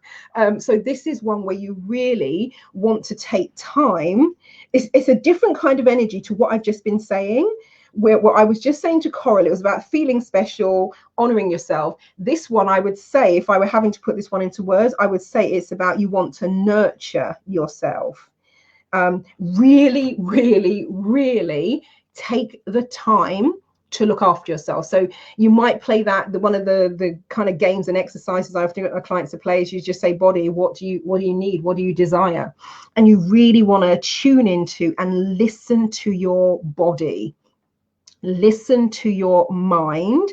So this is one where you really want to take time. It's a different kind of energy to what I've just been saying, where what I was just saying to Coral, it was about feeling special, honoring yourself. This one, I would say, if I were having to put this one into words, I would say it's about you want to nurture yourself. Really, really, really take the time to look after yourself. So you might play that, one of the kind of games and exercises I often get my clients to play is you just say, body, what do you need? What do you desire? And you really want to tune into and listen to your body, listen to your mind.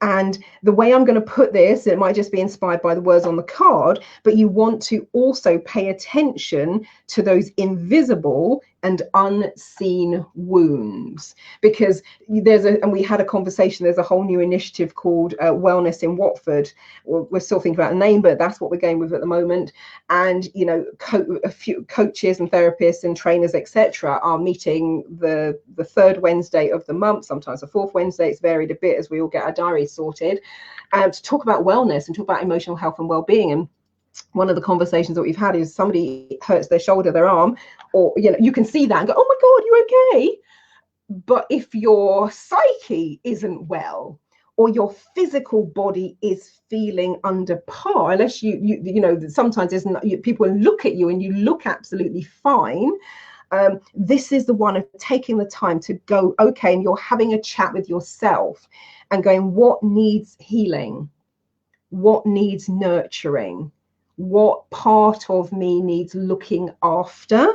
And the way I'm going to put this, it might just be inspired by the words on the card, but you want to also pay attention to those invisible and unseen wounds, because and we had a conversation, there's a whole new initiative called Wellness in Watford. We're still thinking about a name, but that's what we're going with at the moment. And, you know, a few coaches and therapists and trainers, etc., are meeting the 3rd Wednesday of the month, sometimes the 4th Wednesday. It's varied a bit as we all get our diaries sorted, to talk about wellness and talk about emotional health and well-being. And one of the conversations that we've had is somebody hurts their shoulder, their arm, or, you know, you can see that and go, oh my God, you okay? But if your psyche isn't well, or your physical body is feeling under par, unless you know, sometimes people look at you and you look absolutely fine. This is the one of taking the time to go, okay, and you're having a chat with yourself and going, what needs healing? What needs nurturing? What part of me needs looking after?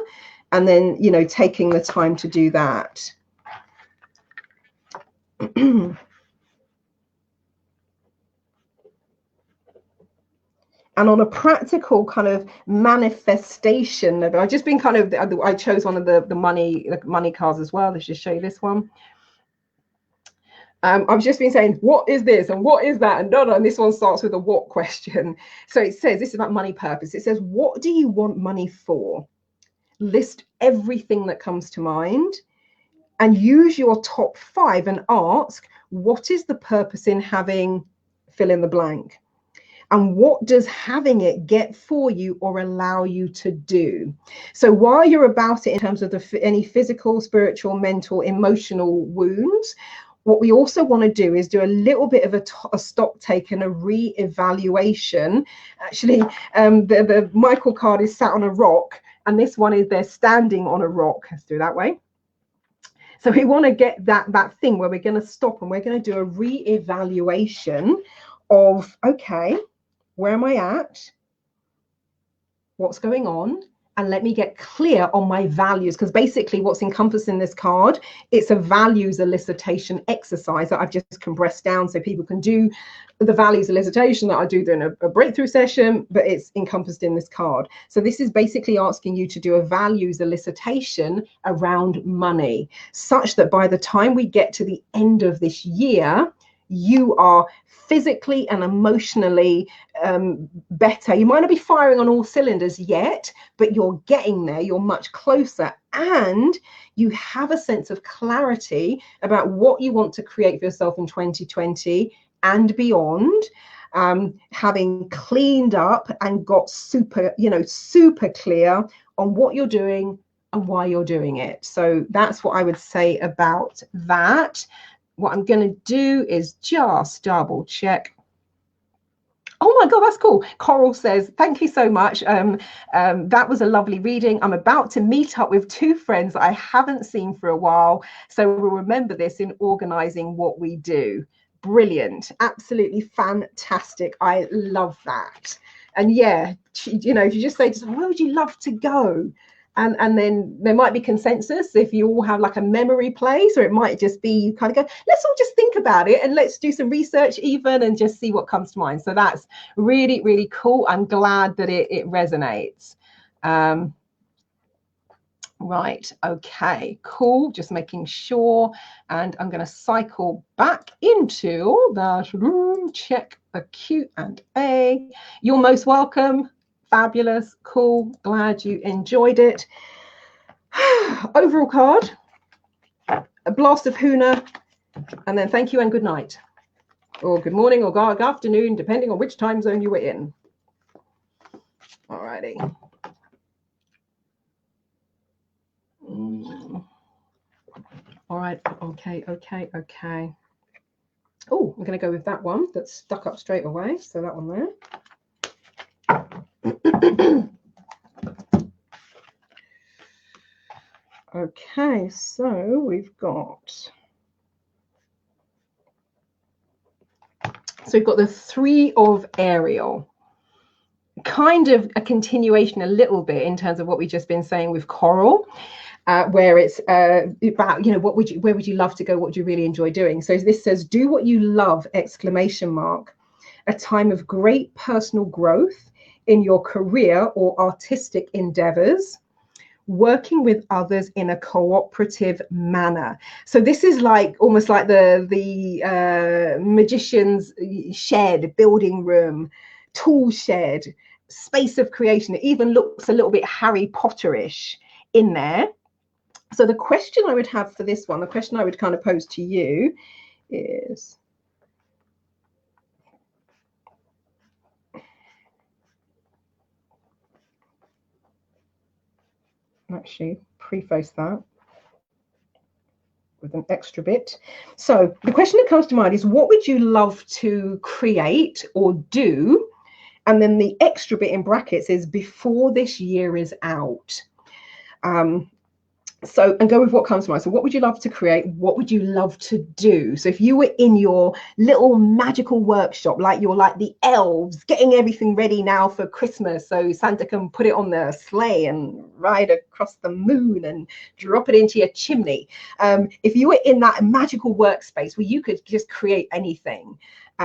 And then, you know, taking the time to do that. And on a practical kind of manifestation, I've just been kind of, I chose one of the money cards as well. Let's just show you this one. I've just been saying, what is this and what is that, and this one starts with a what question. So it says, this is about money purpose. It says, what do you want money for? List everything that comes to mind and use your top 5 and ask, what is the purpose in having fill in the blank? And what does having it get for you or allow you to do? So while you're about it in terms of any physical, spiritual, mental, emotional wounds, what we also want to do is do a little bit of a stock take and a re-evaluation. Actually, the Michael card is sat on a rock, and this one is they're standing on a rock. Let's do it that way. So we want to get that thing where we're going to stop and we're going to do a re-evaluation of, okay, where am I at? What's going on? and let me get clear on my values, because basically what's encompassed in this card, it's a values elicitation exercise that I've just compressed down so people can do the values elicitation that I do during a breakthrough session, but it's encompassed in this card. So this is basically asking you to do a values elicitation around money, such that by the time we get to the end of this year, you are physically and emotionally better. You might not be firing on all cylinders yet, but you're getting there. You're much closer, and you have a sense of clarity about what you want to create for yourself in 2020 and beyond, having cleaned up and got super clear on what you're doing and why you're doing it. So that's what I would say about that. What I'm going to do is just double check. Oh my God, that's cool. Coral says, thank you so much. That was a lovely reading. I'm about to meet up with 2 friends I haven't seen for a while, so we'll remember this in organizing what we do. Brilliant. Absolutely fantastic. I love that. And yeah, you know, if you just say to someone, where would you love to go? And then there might be consensus if you all have like a memory place, or it might just be you kind of go, let's all just think about it and let's do some research even and just see what comes to mind. So that's really, really cool. I'm glad that it resonates. Right, okay, cool. Just making sure. And I'm going to cycle back into that room, check the Q&A. You're most welcome. Fabulous, cool, glad you enjoyed it. Overall card, a blast of Huna, and then thank you and good night, or good morning or good afternoon, depending on which time zone you were in. Alrighty. All right, okay. Oh, I'm going to go with that one that's stuck up straight away, so that one there. Okay, so we've got the 3 of Ariel, kind of a continuation a little bit in terms of what we've just been saying with Coral, where it's about, you know, where would you love to go? What do you really enjoy doing? So this says, do what you love, exclamation mark, a time of great personal growth in your career or artistic endeavors, working with others in a cooperative manner. So this is like almost like the magician's shed, building room, tool shed, space of creation. It even looks a little bit Harry Potterish in there. So the question I would have for this one, the question I would kind of pose to you is, actually preface that with an extra bit. So the question that comes to mind is, what would you love to create or do? And then the extra bit in brackets is before this year is out. So, and go with what comes to mind. So what would you love to create? What would you love to do? So if you were in your little magical workshop, like you're like the elves getting everything ready now for Christmas, so Santa can put it on the sleigh and ride across the moon and drop it into your chimney. If you were in that magical workspace where you could just create anything,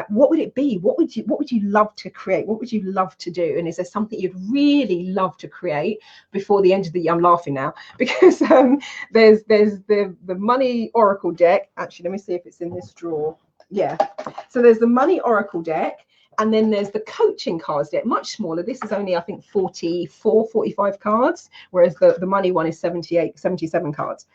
what would it be? What would you love to create? What would you love to do? And is there something you'd really love to create before the end of the year? I'm laughing now because there's the money oracle deck. Actually, let me see if it's in this drawer. Yeah. So there's the money oracle deck, and then there's the coaching cards deck, much smaller. This is only, I think, 45 cards, whereas the money one is 77 cards.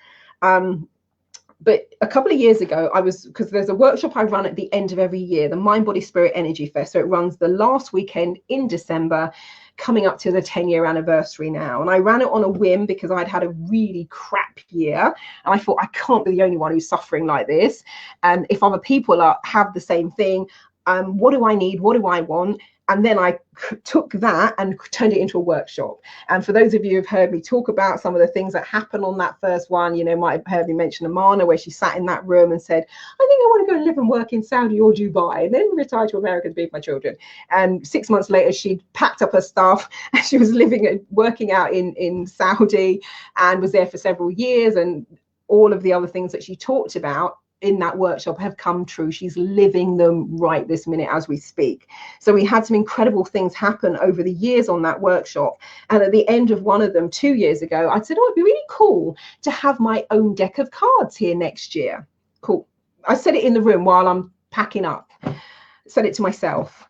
But a couple of years ago, because there's a workshop I run at the end of every year, the Mind, Body, Spirit, Energy Fest. So it runs the last weekend in December, coming up to the 10-year anniversary now. And I ran it on a whim because I'd had a really crap year. And I thought, I can't be the only one who's suffering like this. And if other people have the same thing, What do I need? What do I want? And then I took that and turned it into a workshop. And for those of you who've heard me talk about some of the things that happened on that first one, you know, might have heard me mention Amana, where she sat in that room and said, I think I want to go live and work in Saudi or Dubai and then retire to America to be with my children. And 6 months later, she'd packed up her stuff and she was living and working out in Saudi and was there for several years. And all of the other things that she talked about in that workshop have come true. She's living them right this minute as we speak. So we had some incredible things happen over the years on that workshop. And at the end of one of them 2 years ago, I said, oh, it'd be really cool to have my own deck of cards here next year. Cool. I said it in the room while I'm packing up. Said it to myself.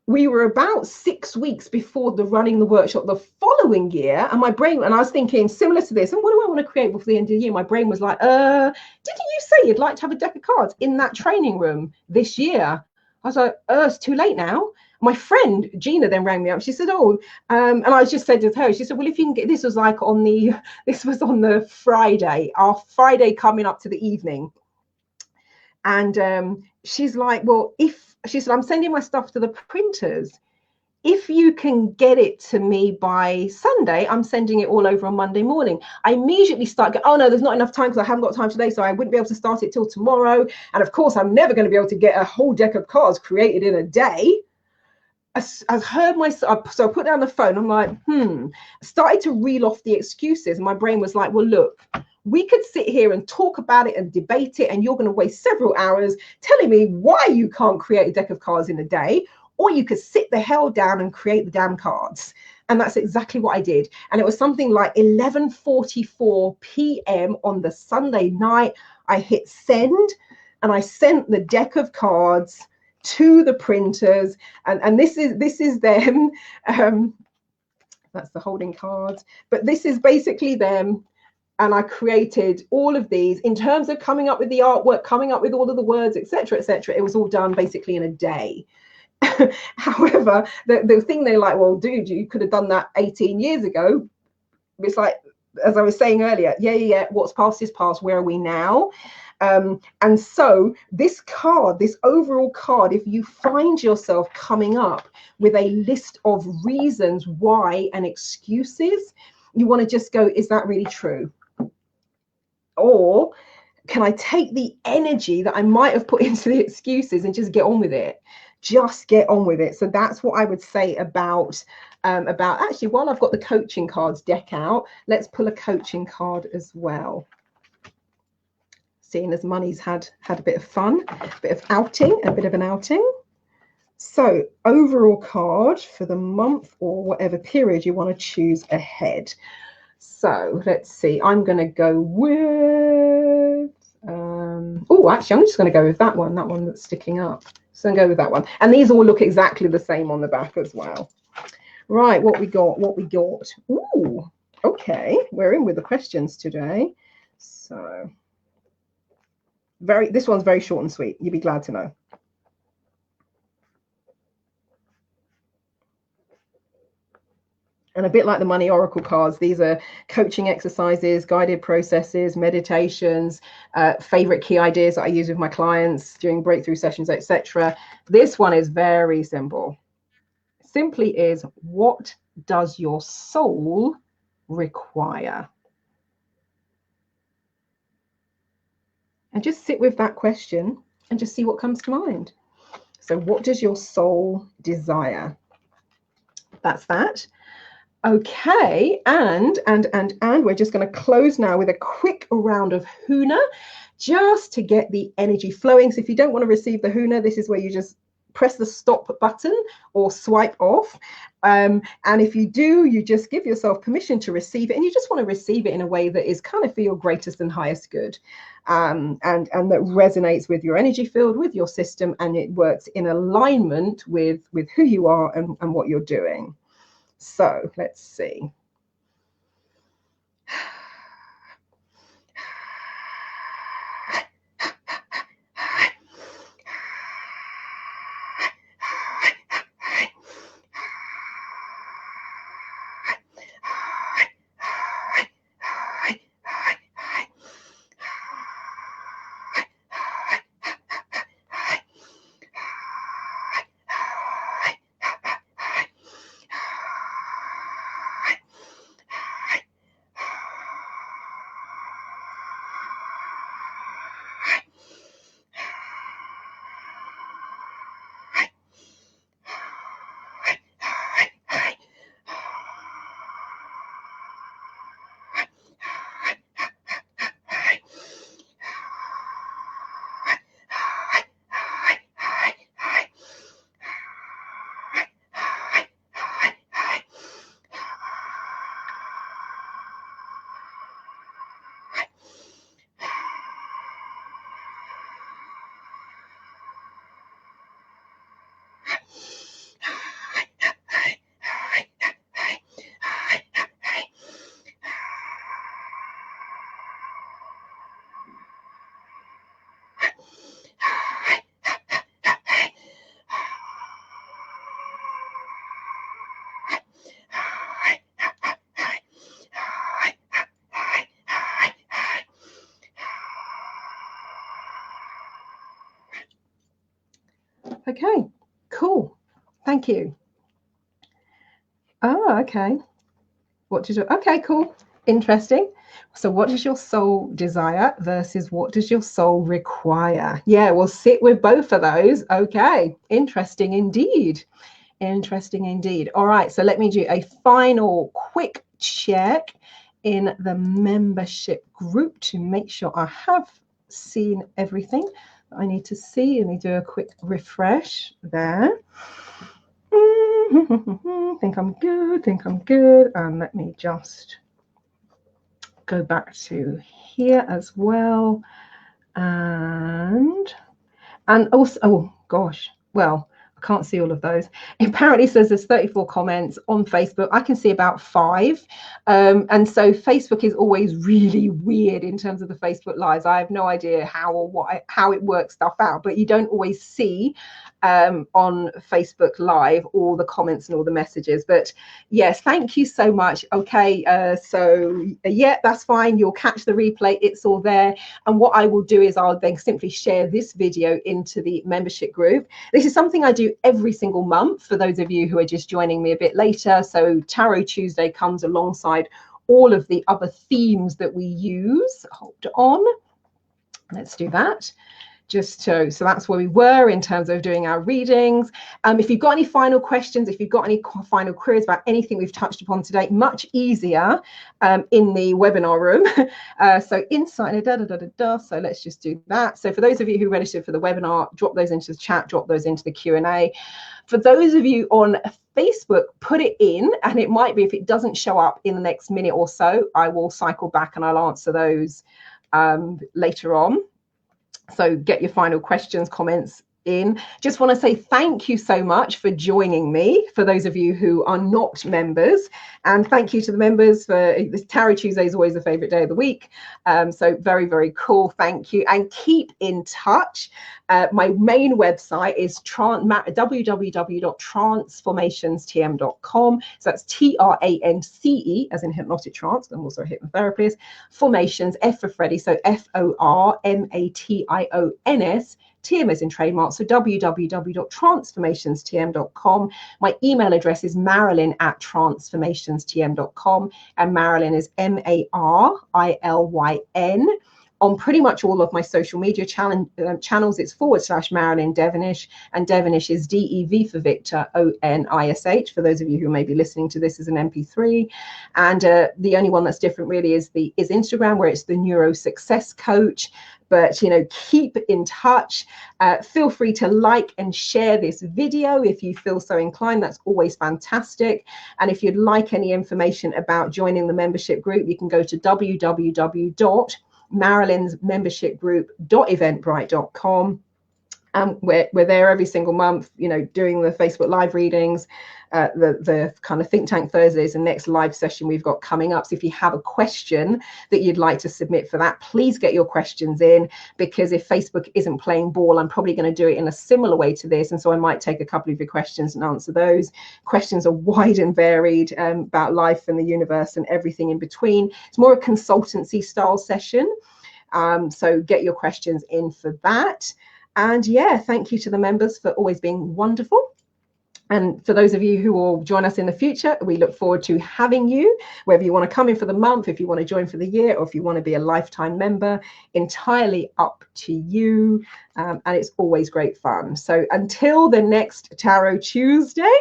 We were about 6 weeks before running the workshop the following year, and my brain, and I was thinking similar to this, and what do I want to create before the end of the year? My brain was like, didn't you say you'd like to have a deck of cards in that training room this year? I was like, it's too late now. My friend Gina then rang me up. She said, and I just said to her, she said, well, if you can get, this was on the Friday, our Friday coming up to the evening. And she's like, well, she said, I'm sending my stuff to the printers. If you can get it to me by Sunday, I'm sending it all over on Monday morning. I immediately start going, oh no, there's not enough time because I haven't got time today, so I wouldn't be able to start it till tomorrow. And of course, I'm never going to be able to get a whole deck of cards created in a day. I heard myself, so I put down the phone. I'm like, started to reel off the excuses. And my brain was like, well, look, we could sit here and talk about it and debate it, and you're going to waste several hours telling me why you can't create a deck of cards in a day, or you could sit the hell down and create the damn cards. And that's exactly what I did. And it was something like 11:44 p.m. on the Sunday night. I hit send and I sent the deck of cards to the printers, and this is them. That's the holding cards, but this is basically them. And I created all of these in terms of coming up with the artwork, coming up with all of the words, etc., etc. It was all done basically in a day. However, the thing they're like, well, dude, you could have done that 18 years ago. It's like, as I was saying earlier, yeah, what's past is past. Where are we now? And so this card, this overall card, if you find yourself coming up with a list of reasons why and excuses, you want to just go, is that really true? Or can I take the energy that I might have put into the excuses and just get on with it? Just get on with it. So that's what I would say about actually, while I've got the coaching cards deck out, let's pull a coaching card as well. Seeing as Money's had a bit of fun, a bit of an outing. So overall card for the month or whatever period you want to choose ahead. So let's see, I'm going to go with, actually, I'm just going to go with that one that's sticking up. So I'm going to go with that one. And these all look exactly the same on the back as well. Right, what we got. Ooh, okay, we're in with the questions today. So this one's very short and sweet. You'd be glad to know. And a bit like the Money Oracle cards, these are coaching exercises, guided processes, meditations, favorite key ideas that I use with my clients during breakthrough sessions, etc. This one is very simple. Simply is, what does your soul require? And just sit with that question and just see what comes to mind. So what does your soul desire? That's that. Okay, and we're just going to close now with a quick round of Huna, just to get the energy flowing. So if you don't want to receive the Huna, this is where you just press the stop button or swipe off. And if you do, you just give yourself permission to receive it, and you just want to receive it in a way that is kind of for your greatest and highest good, and that resonates with your energy field, with your system, and it works in alignment with who you are and what you're doing. So let's see. Okay, cool. Thank you. Oh, okay. What does your, okay, cool. Interesting. So what does your soul desire versus what does your soul require? Yeah, we'll sit with both of those. Okay, interesting indeed. Interesting indeed. All right, so let me do a final quick check in the membership group to make sure I have seen everything that I need to see. Let me do a quick refresh there. Think I'm good. And let me just go back to here as well. And also, oh gosh, well, I can't see all of those. It apparently says there's 34 comments on Facebook. I can see about 5. And so Facebook is always really weird in terms of the Facebook lives. I have no idea how it works stuff out, but you don't always see on Facebook Live all the comments and all the messages. But yes, thank you so much. Okay, so yeah, that's fine. You'll catch the replay. It's all there. And what I will do is I'll then simply share this video into the membership group. This is something I do every single month for those of you who are just joining me a bit later. So Tarot Tuesday comes alongside all of the other themes that we use. Hold on. Let's do that. Just so that's where we were in terms of doing our readings. If you've got any final questions, if you've got any final queries about anything we've touched upon today, much easier in the webinar room. So inside, so let's just do that. So for those of you who registered for the webinar, drop those into the chat, drop those into the Q&A. For those of you on Facebook, put it in, and it might be if it doesn't show up in the next minute or so, I will cycle back and I'll answer those later on. So get your final questions, comments in. Just want to say thank you so much for joining me, for those of you who are not members. And thank you to the members for this. Tarot Tuesday is always a favorite day of the week. So very, very cool. Thank you. And keep in touch. My main website is www.transformationstm.com. So that's TRANCE, as in hypnotic trance. I'm also a hypnotherapist. Formations, F for Freddy. So FORMATIONS. TM as in trademark, so www.transformationstm.com. My email address is marilyn@transformationstm.com, and Marilyn is MARILYN. On pretty much all of my social media channels, it's /Marilyn Devenish, and Devenish is DEV for Victor, ONISH, for those of you who may be listening to this as an MP3. And the only one that's different really is Instagram, where it's the NeuroSuccess Coach. But, you know, keep in touch. Feel free to like and share this video if you feel so inclined. That's always fantastic. And if you'd like any information about joining the membership group, you can go to www.marilynsmembershipgroup.eventbrite.com. We're there every single month, you know, doing the Facebook Live readings, the kind of Think Tank Thursdays, and next live session we've got coming up. So if you have a question that you'd like to submit for that, please get your questions in, because if Facebook isn't playing ball, I'm probably going to do it in a similar way to this. And so I might take a couple of your questions and answer those. Questions are wide and varied about life and the universe and everything in between. It's more a consultancy style session. So get your questions in for that. And yeah, thank you to the members for always being wonderful. And for those of you who will join us in the future, we look forward to having you, whether you want to come in for the month, if you want to join for the year, or if you want to be a lifetime member, entirely up to you. And it's always great fun. So until the next Tarot Tuesday,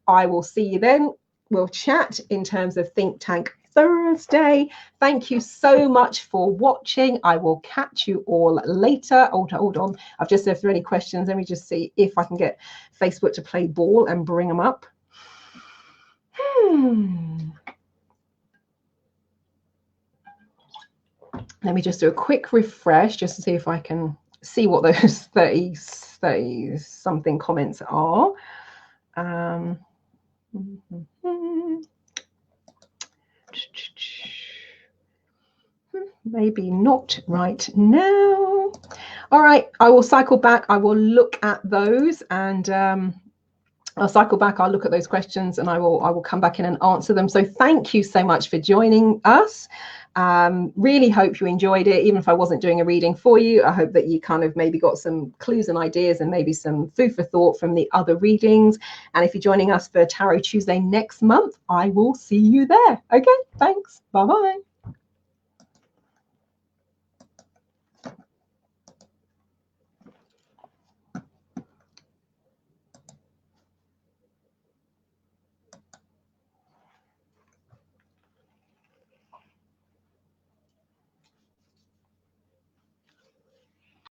I will see you then. We'll chat in terms of Think Tank Thursday. Thank you so much for watching. I will catch you all later. Hold on. I've just said if there are any questions, let me just see if I can get Facebook to play ball and bring them up. Let me just do a quick refresh just to see if I can see what those 30 something comments are. Maybe not right now. All right, I will cycle back. I will look at those and I'll cycle back, I'll look at those questions, and I will come back in and answer them. So thank you so much for joining us. Really hope you enjoyed it. Even if I wasn't doing a reading for you, I hope that you kind of maybe got some clues and ideas and maybe some food for thought from the other readings. And if you're joining us for Tarot Tuesday next month, I will see you there. Okay, thanks. Bye-bye.